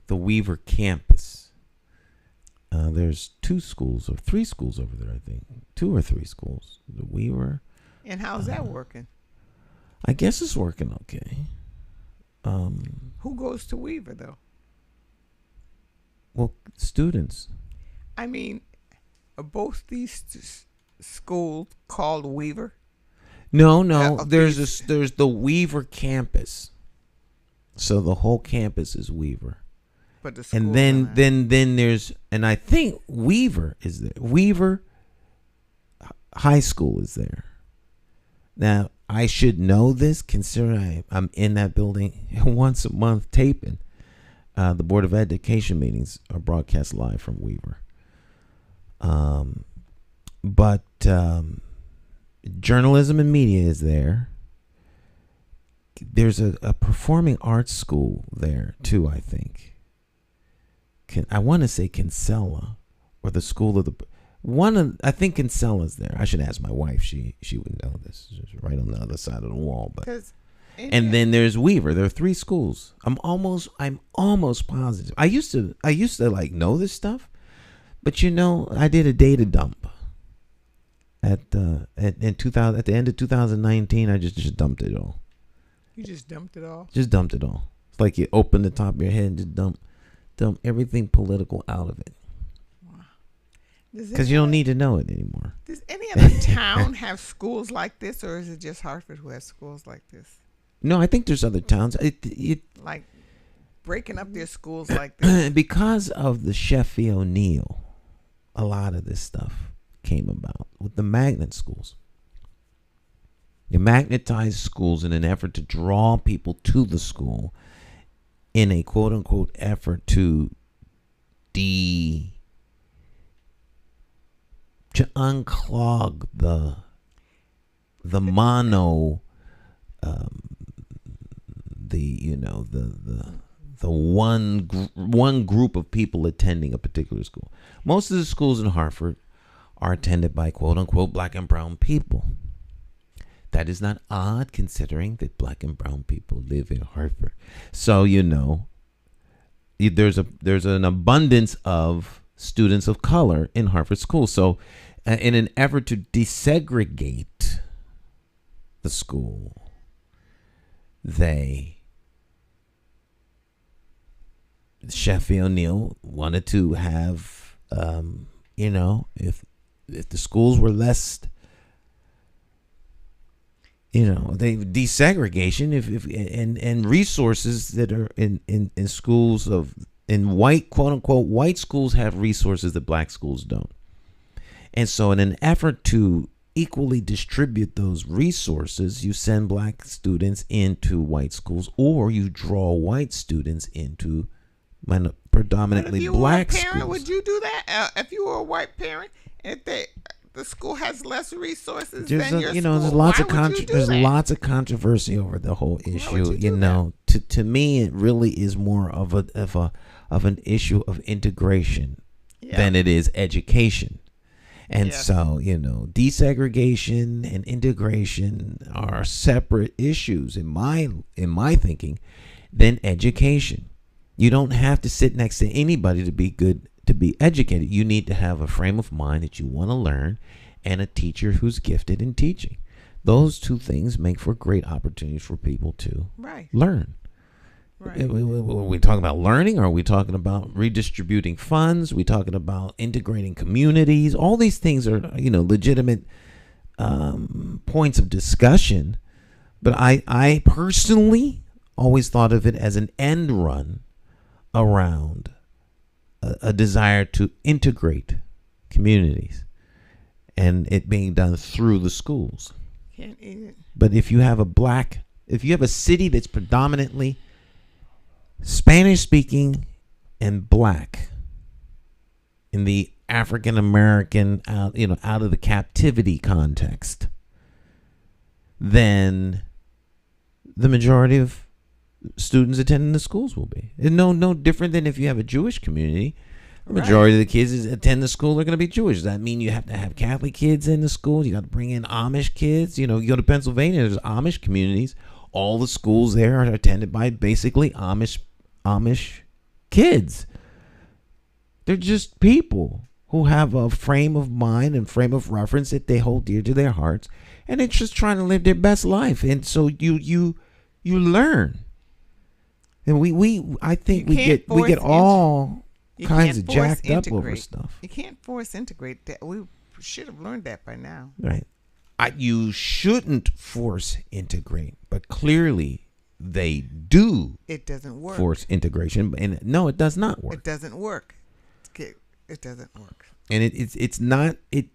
the Weaver campus. There's 2 schools or 3 schools over there, I think. 2 or 3 schools. The Weaver. And how's that working? I guess it's working okay. Who goes to Weaver, though? Well, students. I mean, are both these schools called Weaver? No. There's the Weaver campus. So the whole campus is Weaver. But the school And then there's, and I think Weaver is there. Weaver High School is there. Now, I should know this considering I'm in that building once a month taping. The Board of Education meetings are broadcast live from Weaver. But journalism and media is there. There's a performing arts school there too, I think. I want to say Kinsella or the School of the I think Kinsella's there. I should ask my wife. She would know this. It's just right on the other side of the wall. But and then there's Weaver. There are 3 schools. I'm almost positive. I used to like know this stuff, but I did a data dump at the end of 2019. I just dumped it all. You just dumped it all? Just dumped it all. It's like you open the top of your head and just dump everything political out of it. Because you don't need to know it anymore. Does any other town have schools like this, or is it just Hartford who has schools like this? No, I think there's other towns. Like breaking up their schools like this? Because of the Sheffield O'Neill, a lot of this stuff came about with the magnet schools. You magnetize schools in an effort to draw people to the school in a quote-unquote effort to unclog the mono, the one group of people attending a particular school. Most of the schools in Hartford are attended by quote-unquote black and brown people. That is not odd considering that black and brown people live in Hartford. So, there's an abundance of students of color in Hartford schools. So in an effort to desegregate the school, Sheffield O'Neill wanted to have, if the schools were less, desegregation, and resources that are in schools in white, quote unquote, white schools have resources that black schools don't. And so in an effort to equally distribute those resources, you send black students into white schools, or you draw white students into predominantly black schools. If you were a parent, would you do that? If you were a white parent, if the school has less resources than your school, there's lots of controversy over the whole issue. To me, it really is more of an issue of integration than it is education. And so, desegregation and integration are separate issues in my thinking than education. You don't have to sit next to anybody to be good, to be educated. You need to have a frame of mind that you want to learn and a teacher who's gifted in teaching. Those 2 things make for great opportunities for people to learn. Right. Are we talking about learning, or are we talking about redistributing funds? Are we talking about integrating communities? All these things are, legitimate points of discussion. But I personally always thought of it as an end run around a desire to integrate communities, and it being done through the schools. But if you have a city that's predominantly Spanish speaking and black in the African American out of the captivity context, then the majority of students attending the schools will be. No different than if you have a Jewish community The majority of the kids that attend the school are going to be Jewish. Does that mean you have to have Catholic kids in the school? You got to bring in Amish kids? You know, you go to Pennsylvania, there's Amish communities. All the schools there are attended by basically Amish kids. They're just people who have a frame of mind and frame of reference that they hold dear to their hearts, and they're just trying to live their best life. And so you learn. And I think we get all kinds of jacked up over stuff. You can't force integrate that. We should have learned that by now. Right. You shouldn't force integrate, but clearly they do. It doesn't work. Force integration, and no, it does not work. It doesn't work. It doesn't work. And it's not it.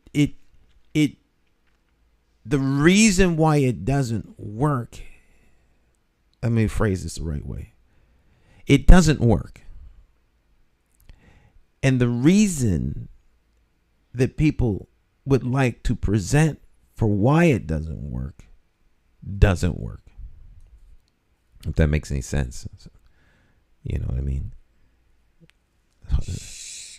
The reason why it doesn't work. Let me phrase this the right way. It doesn't work. And the reason that people would like to present for why it doesn't work. If that makes any sense. You know what I mean?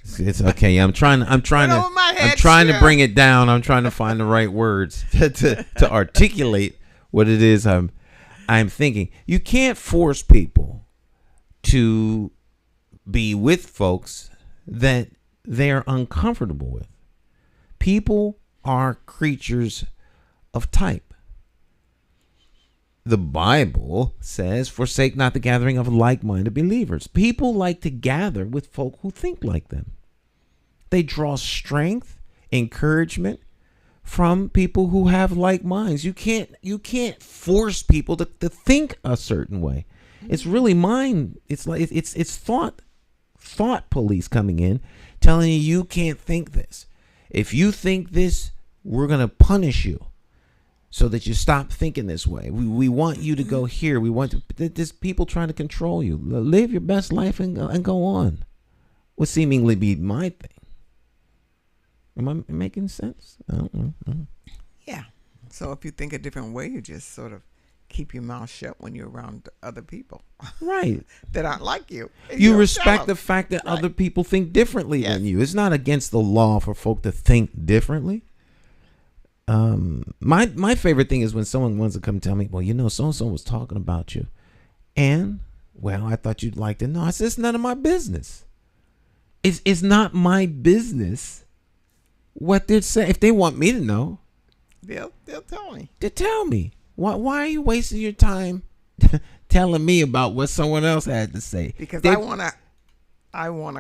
It's okay. I'm trying to bring it down. I'm trying to find the right words to articulate what it is I'm thinking. You can't force people to be with folks that they're uncomfortable with. People are creatures of type. The Bible says, forsake not the gathering of like-minded believers. People like to gather with folk who think like them. They draw strength, encouragement from people who have like minds. You can't force people to think a certain way. It's really mind. It's like it's thought police coming in, telling you can't think this. If you think this, we're gonna punish you, so that you stop thinking this way. We want you to go here. We want there's people trying to control you. Live your best life and go on. Would seemingly be my thing. Am I making sense? I don't know. Yeah. So if you think a different way, you just sort of keep your mouth shut when you're around other people. Right. That aren't like you. You respect the fact that other people think differently than you. It's not against the law for folk to think differently. My favorite thing is when someone wants to come tell me, well, you know, so-and-so was talking about you. And, well, I thought you'd like to know. I said, it's none of my business. It's not my business what they're saying. If they want me to know, they'll tell me. They tell me. Why are you wasting your time telling me about what someone else had to say? Because I wanna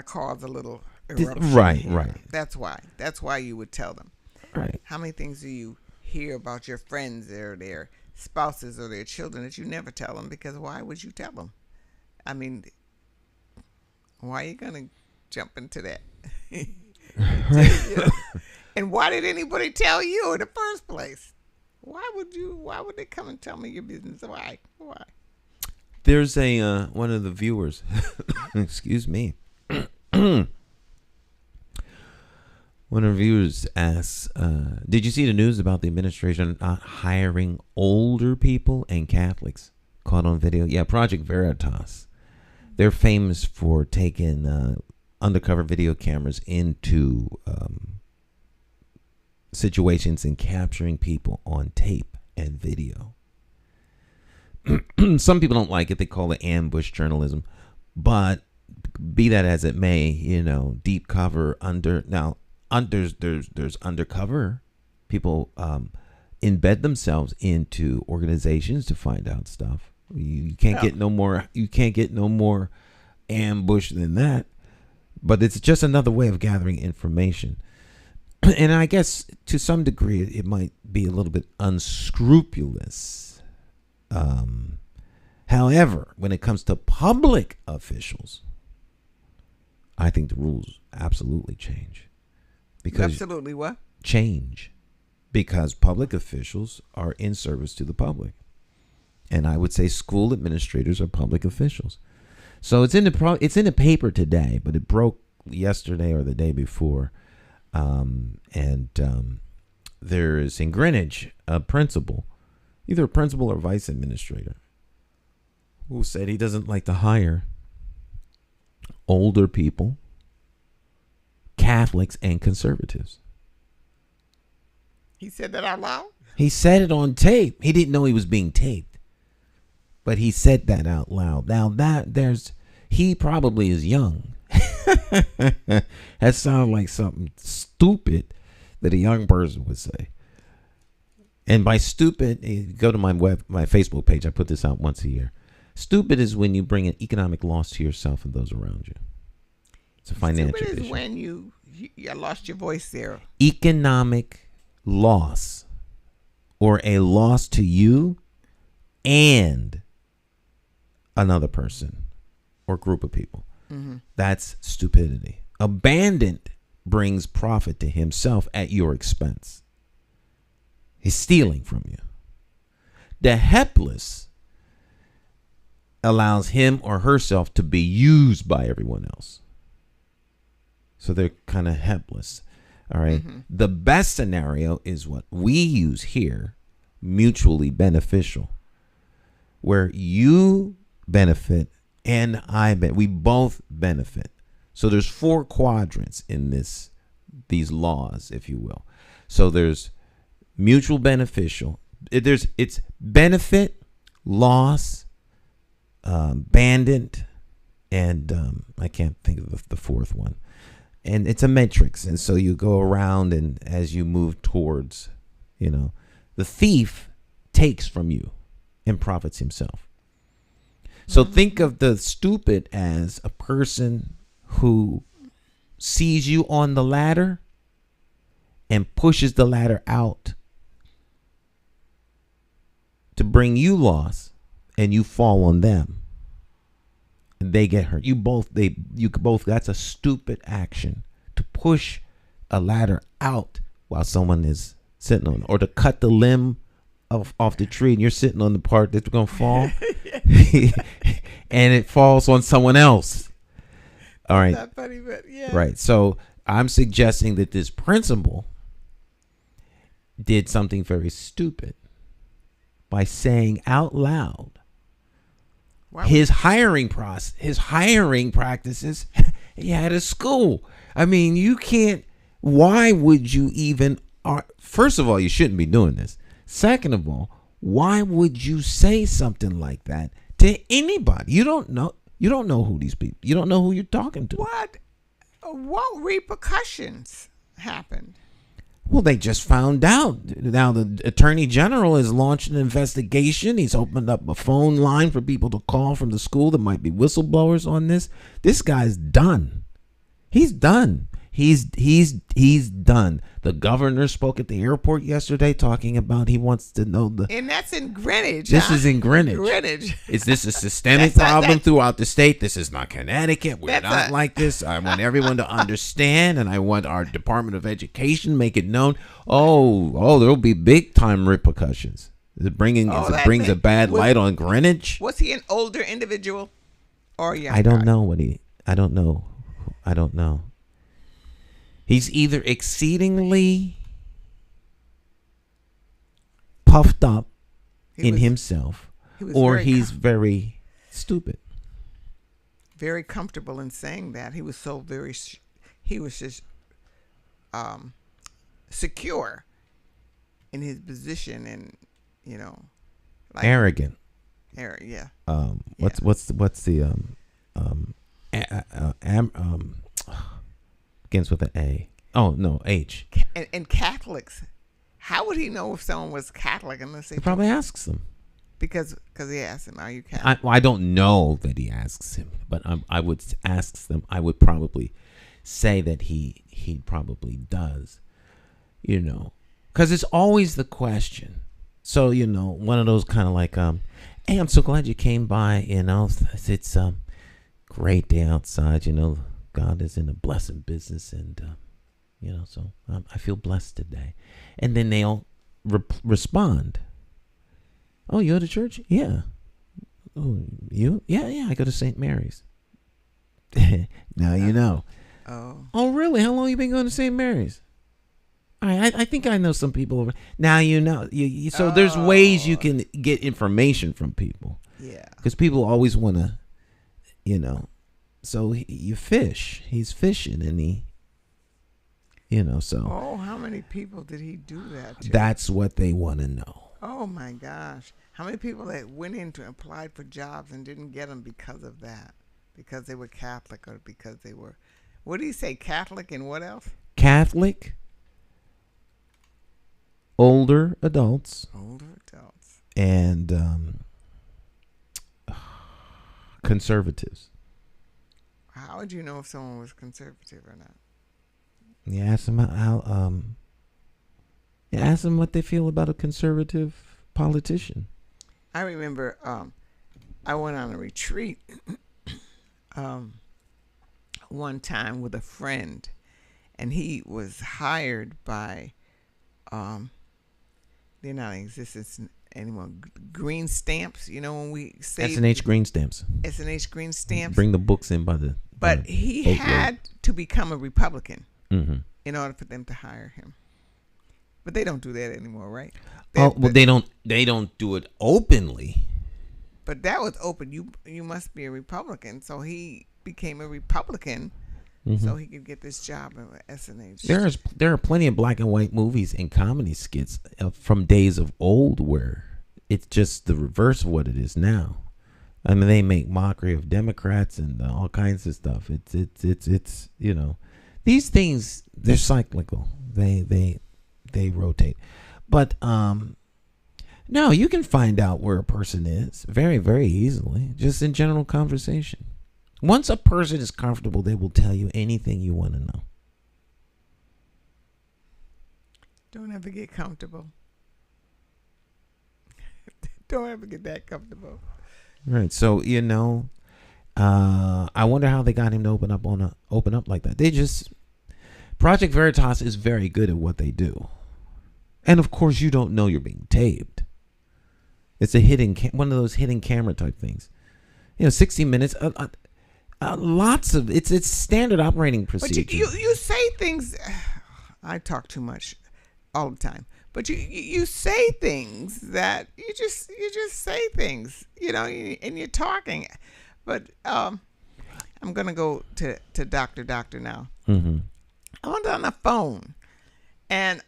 cause a little eruption. Right. That's why you would tell them. Right. How many things do you hear about your friends or their spouses or their children that you never tell them? Because why would you tell them? I mean, why are you gonna jump into that? And why did anybody tell you in the first place? Why would they come and tell me your business? Why? There's a one of the viewers excuse me. One of the viewers asks, did you see the news about the administration not hiring older people and Catholics? Caught on video. Yeah, Project Veritas. They're famous for taking undercover video cameras into situations and capturing people on tape and video. Some people don't like it. They call it ambush journalism. But be that as it may, you know, deep cover there's undercover people embed themselves into organizations to find out stuff. You can't get no more ambush than that. But it's just another way of gathering information. And I guess to some degree it might be a little bit unscrupulous. However, when it comes to public officials, I think the rules absolutely change. Because absolutely what? Change. Because public officials are in service to the public. And I would say school administrators are public officials. So it's in the paper today, but it broke yesterday or the day before. There is in Greenwich a principal, either a principal or vice administrator, who said he doesn't like to hire older people Catholics and conservatives. He said that out loud? He said it on tape. He didn't know he was being taped, but he said that out loud. Now he probably is young. That sounds like something stupid that a young person would say. And by stupid, go to my Facebook page. I put this out once a year. Stupid is when you bring an economic loss to yourself and those around you. It's a financial issue. Stupid is when you lost your voice there. Economic loss, or a loss to you and another person or group of people. Mm-hmm. That's stupidity. Abandoned brings profit to himself at your expense. He's stealing from you. The helpless allows him or herself to be used by everyone else. So they're kind of helpless. All right. Mm-hmm. The best scenario is what we use here, mutually beneficial, where you benefit and we both benefit. So there's 4 quadrants in these laws, if you will. So there's mutual beneficial. It's benefit, loss, abandoned, and I can't think of the fourth one. And it's a matrix, and so you go around, and as you move towards, the thief takes from you and profits himself. So think of the stupid as a person who sees you on the ladder and pushes the ladder out to bring you loss, and you fall on them. And they get hurt. You both, that's a stupid action, to push a ladder out while someone is sitting on it, or to cut the limb off the tree and you're sitting on the part that's going to fall and it falls on someone else. All right. Not funny, but yeah. Right. So I'm suggesting that this principal did something very stupid by saying out loud his hiring practices he had a school. I mean, you can't. Why would you even? First of all, you shouldn't be doing this. Second of all, why would you say something like that to anybody? You don't know. You don't know who these people. You don't know who you're talking to. What repercussions happened? Well, they just found out. Now the Attorney General has launched an investigation. He's opened up a phone line for people to call from the school that might be whistleblowers on this. This guy's done. He's done. He's done. The governor spoke at the airport yesterday talking about he wants to know and that's in Greenwich. This is in Greenwich. Greenwich. Is this a systemic problem throughout the state? This is not Connecticut. We're not like this. I want everyone to understand, and I want our Department of Education make it known. Oh, there'll be big time repercussions. It brings a bad light on Greenwich. Was he an older individual or young? I don't know. He's either exceedingly puffed up in himself, or he's very stupid. Very comfortable in saying that. He was just secure in his position, and like arrogant. Yeah. What's the begins with an A. Oh no, H. And Catholics, how would he know if someone was Catholic unless he probably asks them? Because he asked him, "Are you Catholic?" I don't know that he asks him, but I would ask them. I would probably say that he probably does. Because it's always the question. So one of those kind of like, hey, I'm so glad you came by. It's a great day outside. God is in a blessing business, and so I feel blessed today. And then they'll respond. Oh, you go to church? Yeah. Oh, you? Yeah. I go to St. Mary's. Now you know. Oh, really? How long you been going to St. Mary's? I think I know some people over. Now you know. So there's ways you can get information from people. Yeah. Because people always want to, So you fish. He's fishing, and So. Oh, how many people did he do that to? That's what they want to know. Oh my gosh. How many people that went in to apply for jobs and didn't get them because of that? Because they were Catholic or because they were, what do you say, Catholic and what else? Catholic, older adults, and conservatives. How would you know if someone was conservative or not? You ask them you ask them what they feel about a conservative politician. I remember I went on a retreat one time with a friend, and he was hired by they're not in existence anymore. Green stamps, when we say S&H green stamps. S&H green stamps. Bring the books in by the. But he had to become a Republican in order for them to hire him. But they don't do that anymore, right? They don't do it openly. But that was open. You must be a Republican. So he became a Republican so he could get this job at S&H. There are plenty of black and white movies and comedy skits from days of old where it's just the reverse of what it is now. I mean, they make mockery of Democrats and all kinds of stuff. It's these things, they're cyclical. They rotate. But no, you can find out where a person is very, very easily, just in general conversation. Once a person is comfortable, they will tell you anything you want to know. Don't ever get comfortable. Don't ever get that comfortable. Right. So, I wonder how they got him to open up like that. Project Veritas is very good at what they do. And of course, you don't know you're being taped. It's a one of those hidden camera type things. 60 minutes, lots of, it's standard operating procedure. But you say things, I talk too much all the time. But you say things that you just say things, and you're talking. But I'm gonna go to Doctor now. Mm-hmm. I was on the phone, and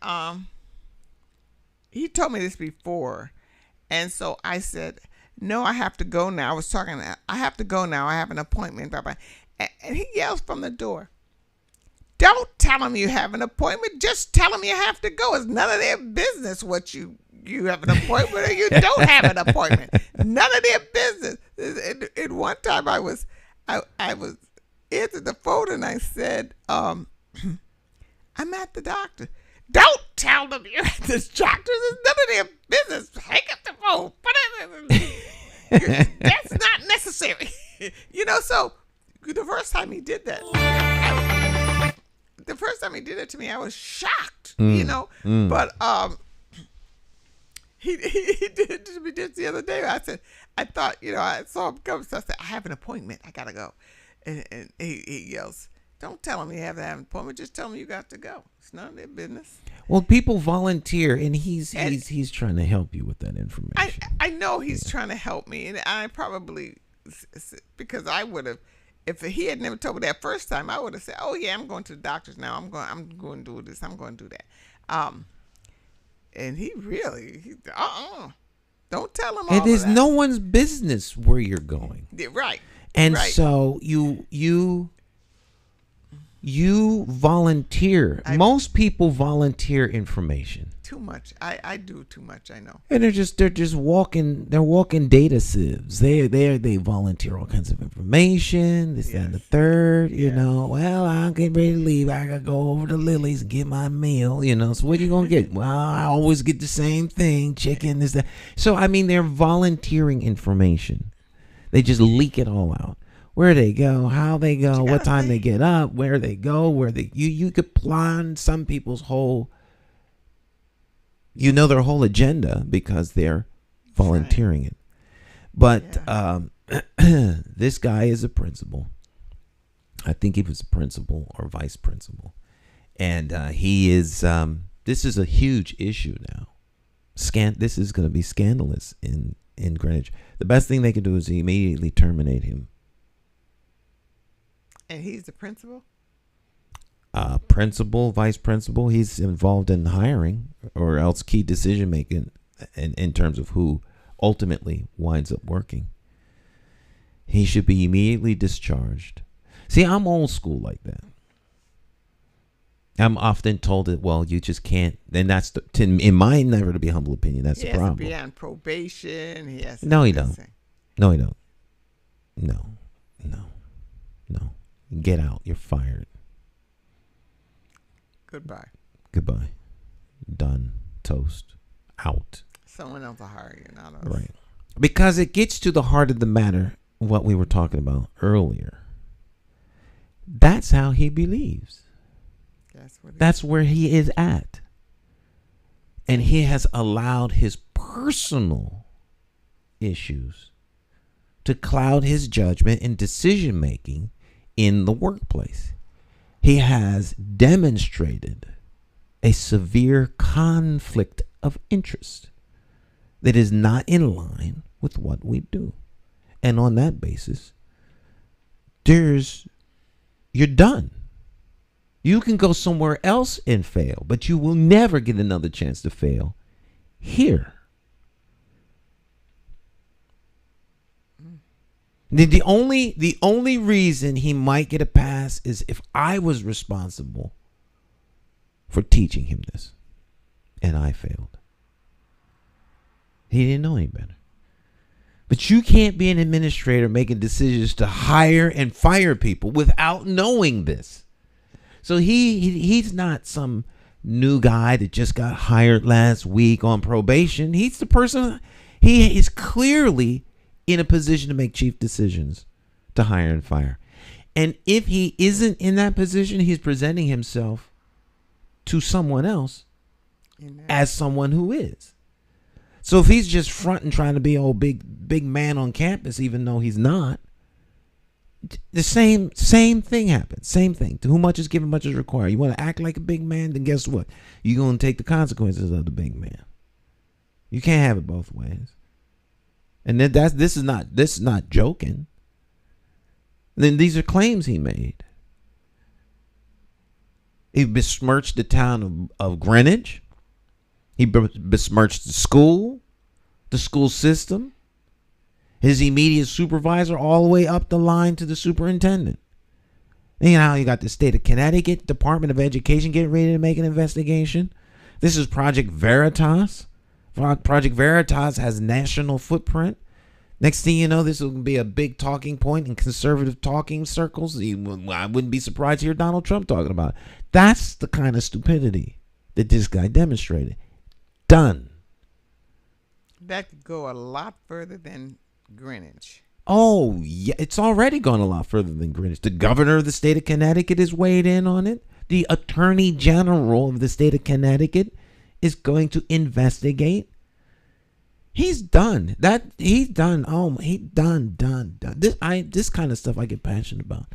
he told me this before, and so I said, "No, I have to go now." I was talking. I have to go now. I have an appointment. Bye bye. And he yells from the door, "Don't tell them you have an appointment. Just tell them you have to go. It's none of their business what you have an appointment or you don't have an appointment. None of their business." At one time, I was answered the phone and I said, "I'm at the doctor." "Don't tell them you're at this doctor. It's none of their business. Hang up the phone. That's not necessary." So the first time he did that, to me, I was shocked, But he did it to me just the other day. I thought, I saw him come, so I said, "I have an appointment. I gotta go." And he yells, "Don't tell him you have to have an appointment. Just tell him you got to go. It's none of their business." Well, people volunteer, and he's trying to help you with that information. I know he's trying to help me, and I probably, because I would have, if he had never told me that first time, I would have said, "Oh yeah, I'm going to the doctor's now. I'm going to do this. I'm going to do that." And he really, don't tell him all It is of that. no one's business where you're going. Yeah, right. And right. so you volunteer. Most people volunteer information. Too much. I do too much. I know. And they're just walking. They're walking data sieves. They volunteer all kinds of information. This and the third. Well, I'm getting ready to leave. I gotta go over to Lily's and get my meal. So what are you gonna get? Well, I always get the same thing: chicken, this, that. So they're volunteering information. They just leak it all out. Where they go, how they go, what time they get up, where they go, you could plan some people's whole. Their whole agenda because they're volunteering it. But this guy is a principal. I think he was a principal or vice principal. And he is, this is a huge issue now. This is going to be scandalous in Greenwich. The best thing they can do is immediately terminate him. And he's the principal? principal, vice principal, he's involved in hiring or else key decision making in terms of who ultimately winds up working. He should be immediately discharged. See, I'm old school like that. I'm often told that, well, you just can't. And that's, in my never to be humble opinion, that's the problem. He has to be on probation. He has to No, he don't. No, he don't. No. Get out. You're fired. Goodbye. Goodbye. Done. Toast. Out. Someone else will hire you, not us. Right. Because it gets to the heart of the matter, what we were talking about earlier. That's how he believes. That's where he is at. And he has allowed his personal issues to cloud his judgment and decision making in the workplace. He has demonstrated a severe conflict of interest that is not in line with what we do. And on that basis, you're done. You can go somewhere else and fail, but you will never get another chance to fail here. The only reason he might get a pass is if I was responsible for teaching him this and I failed. He didn't know any better. But you can't be an administrator making decisions to hire and fire people without knowing this. So he's not some new guy that just got hired last week on probation. He's the person, he is clearly in a position to make chief decisions to hire and fire. And if he isn't in that position, he's presenting himself to someone else as someone who is. So if he's just fronting trying to be old big man on campus, even though he's not, the same thing happens. Same thing. To whom much is given, much is required. You want to act like a big man, then guess what? You're going to take the consequences of the big man. You can't have it both ways. And then this is not joking. Then these are claims he made. He besmirched the town of Greenwich. He besmirched the school system, his immediate supervisor, all the way up the line to the superintendent. And you know how you got the state of Connecticut Department of Education getting ready to make an investigation. This is Project Veritas. Project Veritas has national footprint. Next thing you know, this will be a big talking point in conservative talking circles. I wouldn't be surprised to hear Donald Trump talking about it. That's the kind of stupidity that this guy demonstrated. Done. That could go a lot further than Greenwich. Oh, yeah. It's already gone a lot further than Greenwich. The governor of the state of Connecticut has weighed in on it. The attorney general of the state of Connecticut is going to investigate. He's done. He's done. Oh, he done. This kind of stuff I get passionate about.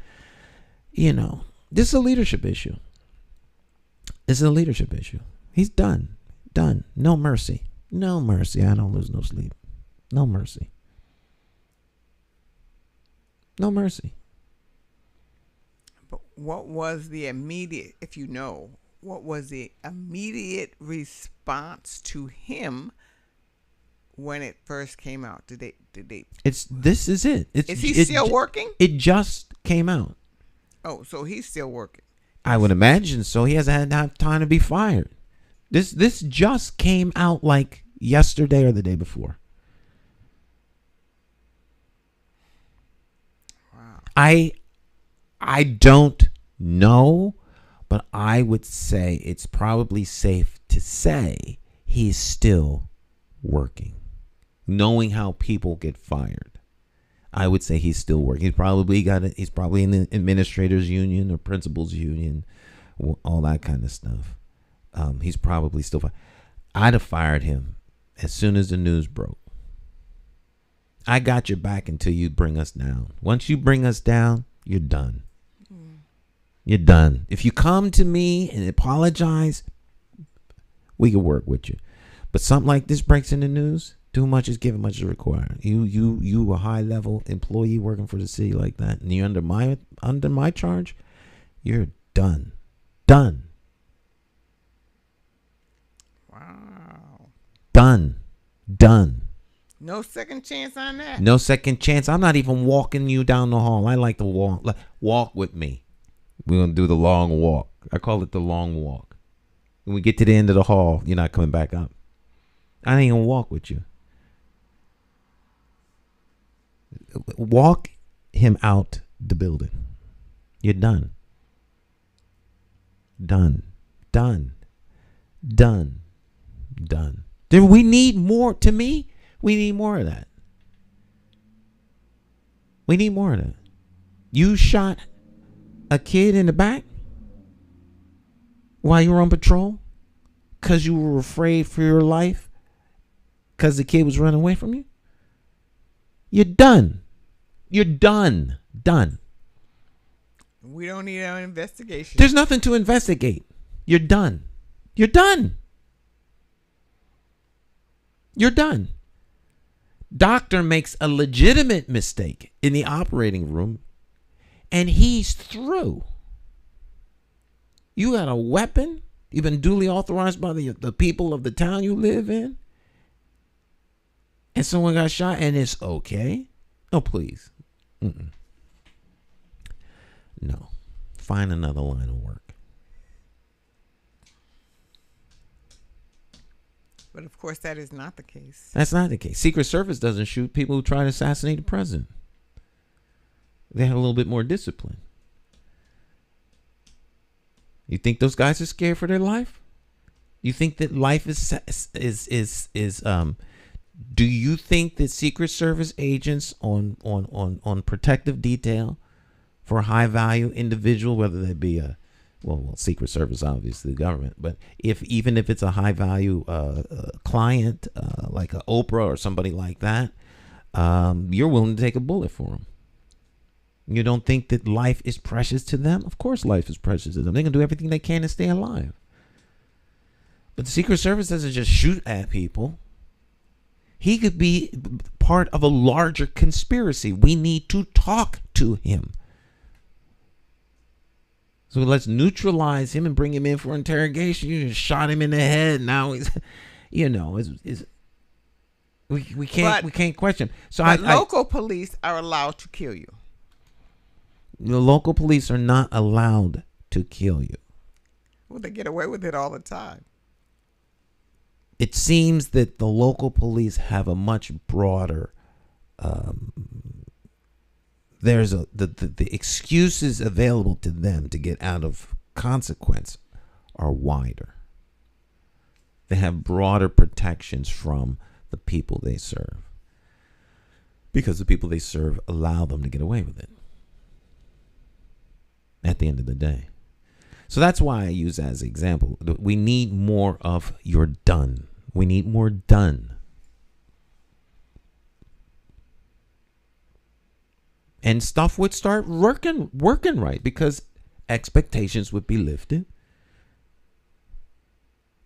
You know, this is a leadership issue. He's done. Done. No mercy. No mercy. I don't lose no sleep. No mercy. No mercy. But what was the immediate, if you know, what was the immediate response to him when it first came out? Did they? This is it. Is he still working? It just came out. Oh, so he's still working. I would imagine so. He hasn't had time to be fired. This just came out like yesterday or the day before. Wow. I don't know, but I would say it's probably safe to say he's still working. Knowing how people get fired, I would say he's still working. He's probably in the administrators union or principals union, all that kind of stuff. He's probably still fired. I'd have fired him as soon as the news broke. I got your back until you bring us down. Once you bring us down, you're done. You're done. If you come to me and apologize, we can work with you. But something like this breaks in the news, too much is given, much is required. You a high level employee working for the city like that, and you're under my charge, you're done. Done. Wow. Done. No second chance on that. No second chance. I'm not even walking you down the hall. I like to walk. Walk with me. We're going to do the long walk. I call it the long walk. When we get to the end of the hall, you're not coming back up. I ain't going to walk with you. Walk him out the building. You're done. Done. We need more. To me, we need more of that. You shot a kid in the back while you were on patrol because you were afraid for your life because the kid was running away from you. You're done. Done. We don't need an investigation. There's nothing to investigate. You're done. Doctor makes a legitimate mistake in the operating room and he's through. You got a weapon. You've been duly authorized by the people of the town you live in. And someone got shot and it's okay. Oh, please. No. Find another line of work. But of course, that is not the case. That's not the case. Secret Service doesn't shoot people who try to assassinate the president. They have a little bit more discipline. You think those guys are scared for their life? You think that life is do you think that Secret Service agents on protective detail for a high value individual, whether they be a Secret Service, obviously the government, but even if it's a high value client like a Oprah or somebody like that, you're willing to take a bullet for them? You don't think that life is precious to them? Of course life is precious to them. They're going to do everything they can to stay alive. But the Secret Service doesn't just shoot at people. He could be part of a larger conspiracy. We need to talk to him. So let's neutralize him and bring him in for interrogation. You just shot him in the head. Now he's, we can't question him. So local police are allowed to kill you. The local police are not allowed to kill you. Well, they get away with it all the time. It seems that the local police have a much broader. The excuses available to them to get out of consequence are wider. They have broader protections from the people they serve because the people they serve allow them to get away with it at the end of the day. So that's why I use that as an example. We need more of you're done. We need more done. And stuff would start working right because expectations would be lifted.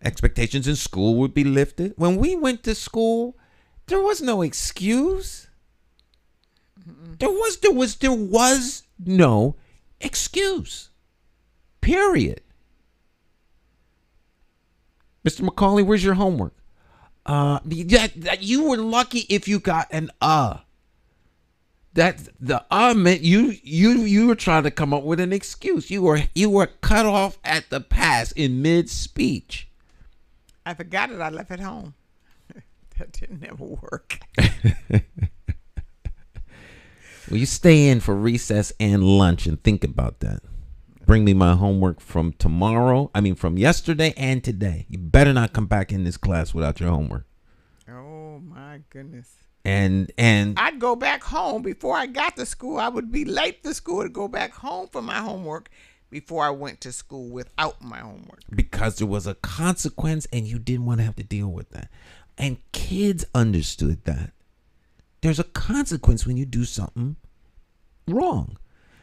Expectations in school would be lifted. When we went to school, there was no excuse. There was no excuse. Period. Mr. McCauley, where's your homework? You were lucky if you got an That the meant you were trying to come up with an excuse. You were cut off at the pass in mid-speech. I forgot it. I left it home. That didn't ever work. Well, you stay in for recess and lunch and think about that. Bring me my homework from yesterday and today. You better not come back in this class without your homework. Oh my goodness. And I'd go back home before I got to school. I would be late to school to go back home for my homework before I went to school without my homework. Because there was a consequence and you didn't want to have to deal with that. And kids understood that. There's a consequence when you do something wrong.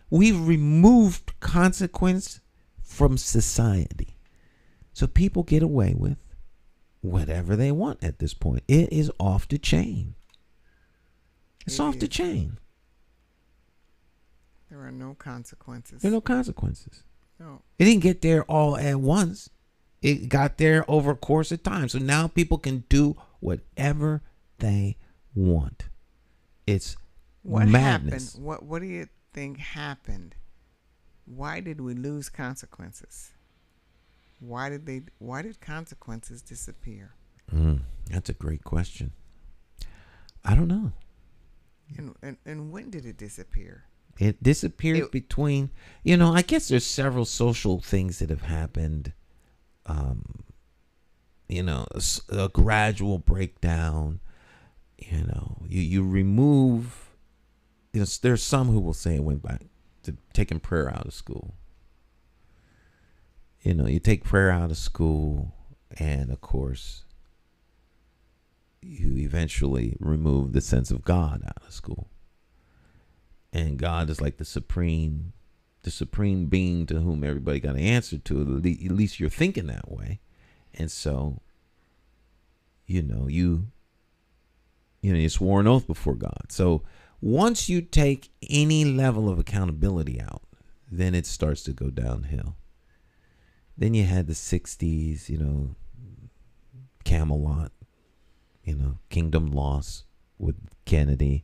We've removed consequence from society. So people get away with whatever they want at this point. It is off the chain. It's off the chain. There are no consequences. There are no consequences. Oh. It didn't get there all at once. It got there over a course of time. So now people can do whatever they want. It's What madness. happened? What do you think happened? Why did we lose consequences? Why did consequences disappear? That's a great question. I don't know. And when did it disappear? It disappeared between, I guess there's several social things that have happened. A gradual breakdown. You remove. There's some who will say it went back to taking prayer out of school. You take prayer out of school, and of course, you eventually remove the sense of God out of school. And God is like the supreme being to whom everybody got to answer to. At least you're thinking that way. And so, you swore an oath before God. So once you take any level of accountability out, then it starts to go downhill. Then you had the 60s, Camelot, Kingdom Lost with Kennedy.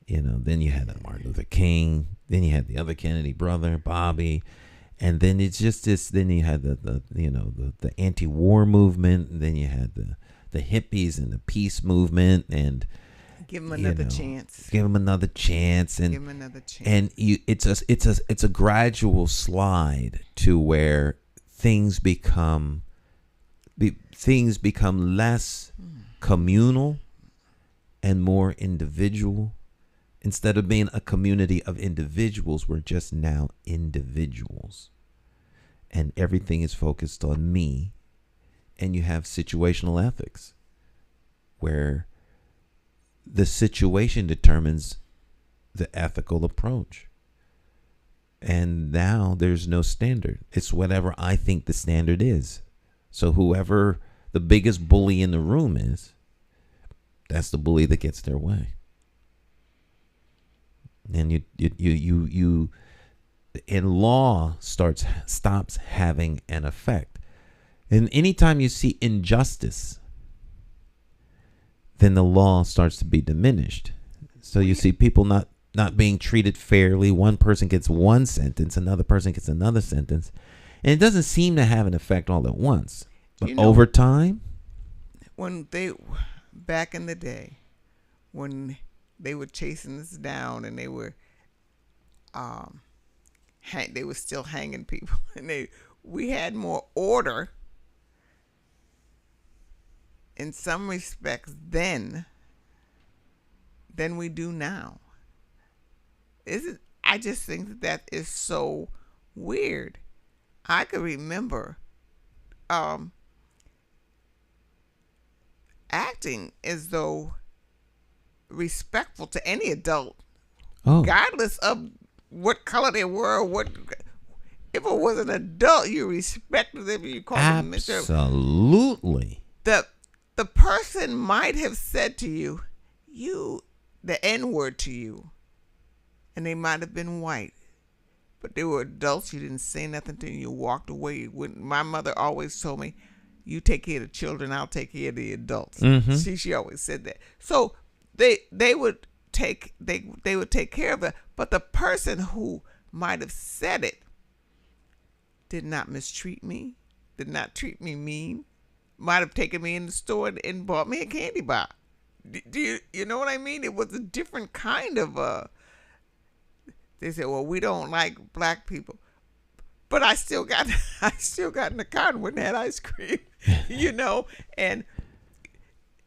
Then you had Martin Luther King. Then you had the other Kennedy brother, Bobby. And then it's just this. Then you had the anti-war movement. And then you had the hippies and the peace movement. And give them another chance. Give them another chance. And give them another chance. And it's a gradual slide to where things become less communal and more individual. Instead of being a community of individuals, we're just now individuals. And everything is focused on me. And you have situational ethics, where the situation determines the ethical approach. And now there's no standard. It's whatever I think the standard is. So whoever the biggest bully in the room is, that's the bully that gets their way. And you in law stops having an effect. And anytime you see injustice, then the law starts to be diminished. So you see people not being treated fairly. One person gets one sentence, another person gets another sentence. And it doesn't seem to have an effect all at once. But over time, back in the day, when they were chasing us down and they were still hanging people, and we had more order in some respects then than we do now. I just think that is so weird. I could remember acting as though respectful to any adult, regardless of what color they were, if it was an adult, you respected them. You called them Mr. Absolutely. The person might have said to you the N-word to you, and they might have been white, but they were adults. You didn't say nothing to them. You walked away. My mother always told me, "You take care of the children, I'll take care of the adults." Mm-hmm. She always said that. So they would take care of it. But the person who might have said it did not mistreat me, did not treat me mean, might have taken me in the store and bought me a candy bar. Do you know what I mean? It was a different kind of they said, "Well, we don't like black people." But I still got in the car and went and had ice cream, and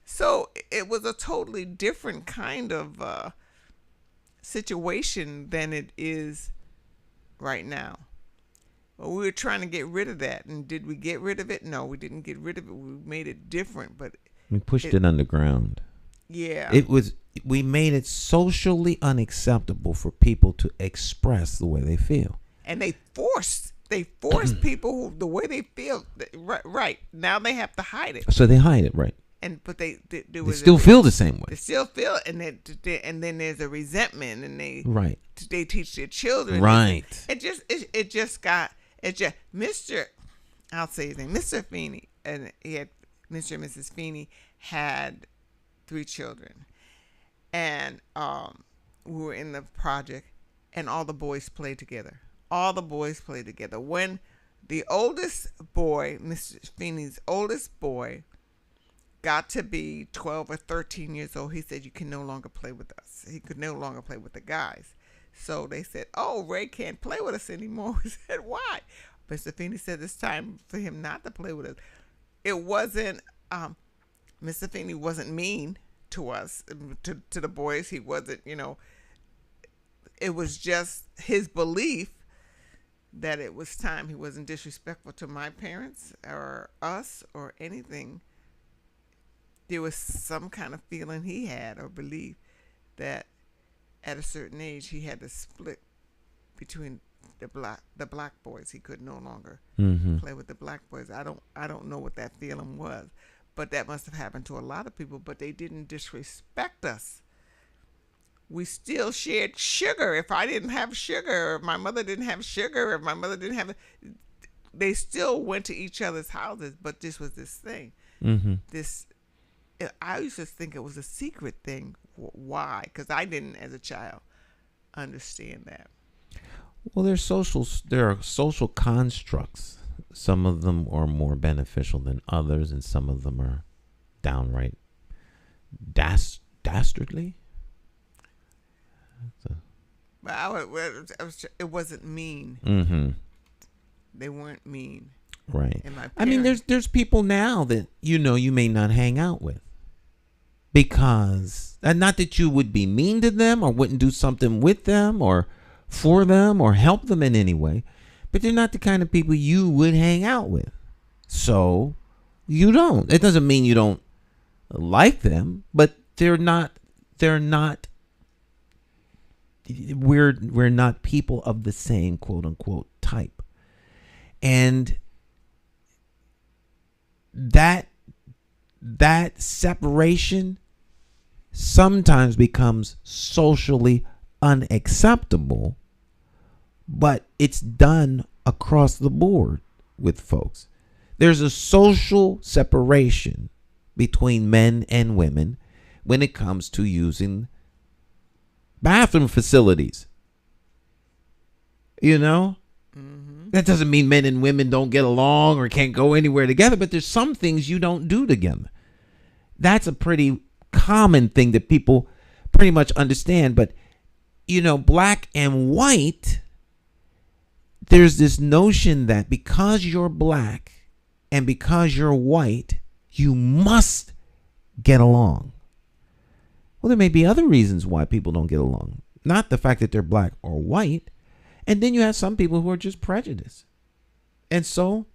so it was a totally different kind of situation than it is right now. Well, we were trying to get rid of that, and did we get rid of it? No, we didn't get rid of it. We made it different, but we pushed it underground. Yeah, we made it socially unacceptable for people to express the way they feel, and they forced people the way they feel. Right now, they have to hide it. So they hide it, right? but they still feel the same way. They still feel, and then there's a resentment, and they teach their children. Right. I'll say his name, Mr. Feeney, and he had Mr. and Mrs. Feeney had 3 children, and we were in the project, and all the boys played together. When the oldest boy, Mr. Feeney's oldest boy, got to be 12 or 13 years old, he said, "You can no longer play with us." He could no longer play with the guys. So they said, "Oh, Ray can't play with us anymore." We said, "Why?" Mr. Feeney said it's time for him not to play with us. It wasn't, Mr. Feeney wasn't mean to us, to the boys. He wasn't, it was just his belief that it was time. He wasn't disrespectful to my parents or us or anything. There was some kind of feeling he had or belief that at a certain age he had to split between the black boys. He could no longer play with the black boys. I don't know what that feeling was, but that must have happened to a lot of people. But they didn't disrespect us. We still shared sugar. If I didn't have sugar, or my mother didn't have sugar, or my mother didn't have it, they still went to each other's houses. But this was this thing. I used to think it was a secret thing. Why? Because I didn't, as a child, understand that. Well, there are social constructs. Some of them are more beneficial than others, and some of them are downright dastardly. But it wasn't mean. They weren't mean. Right. I mean, there's people now that you may not hang out with, because, and not that you would be mean to them or wouldn't do something with them or for them or help them in any way, but they're not the kind of people you would hang out with. So you don't. It doesn't mean you don't like them, but we're not people of the same quote unquote type. And that separation sometimes becomes socially unacceptable, but it's done across the board with folks. There's a social separation between men and women when it comes to using bathroom facilities. That doesn't mean men and women don't get along or can't go anywhere together, but there's some things you don't do together. That's a pretty common thing that people pretty much understand. But, black and white, there's this notion that because you're black and because you're white, you must get along. Well, there may be other reasons why people don't get along. Not the fact that they're black or white. And then you have some people who are just prejudiced. And so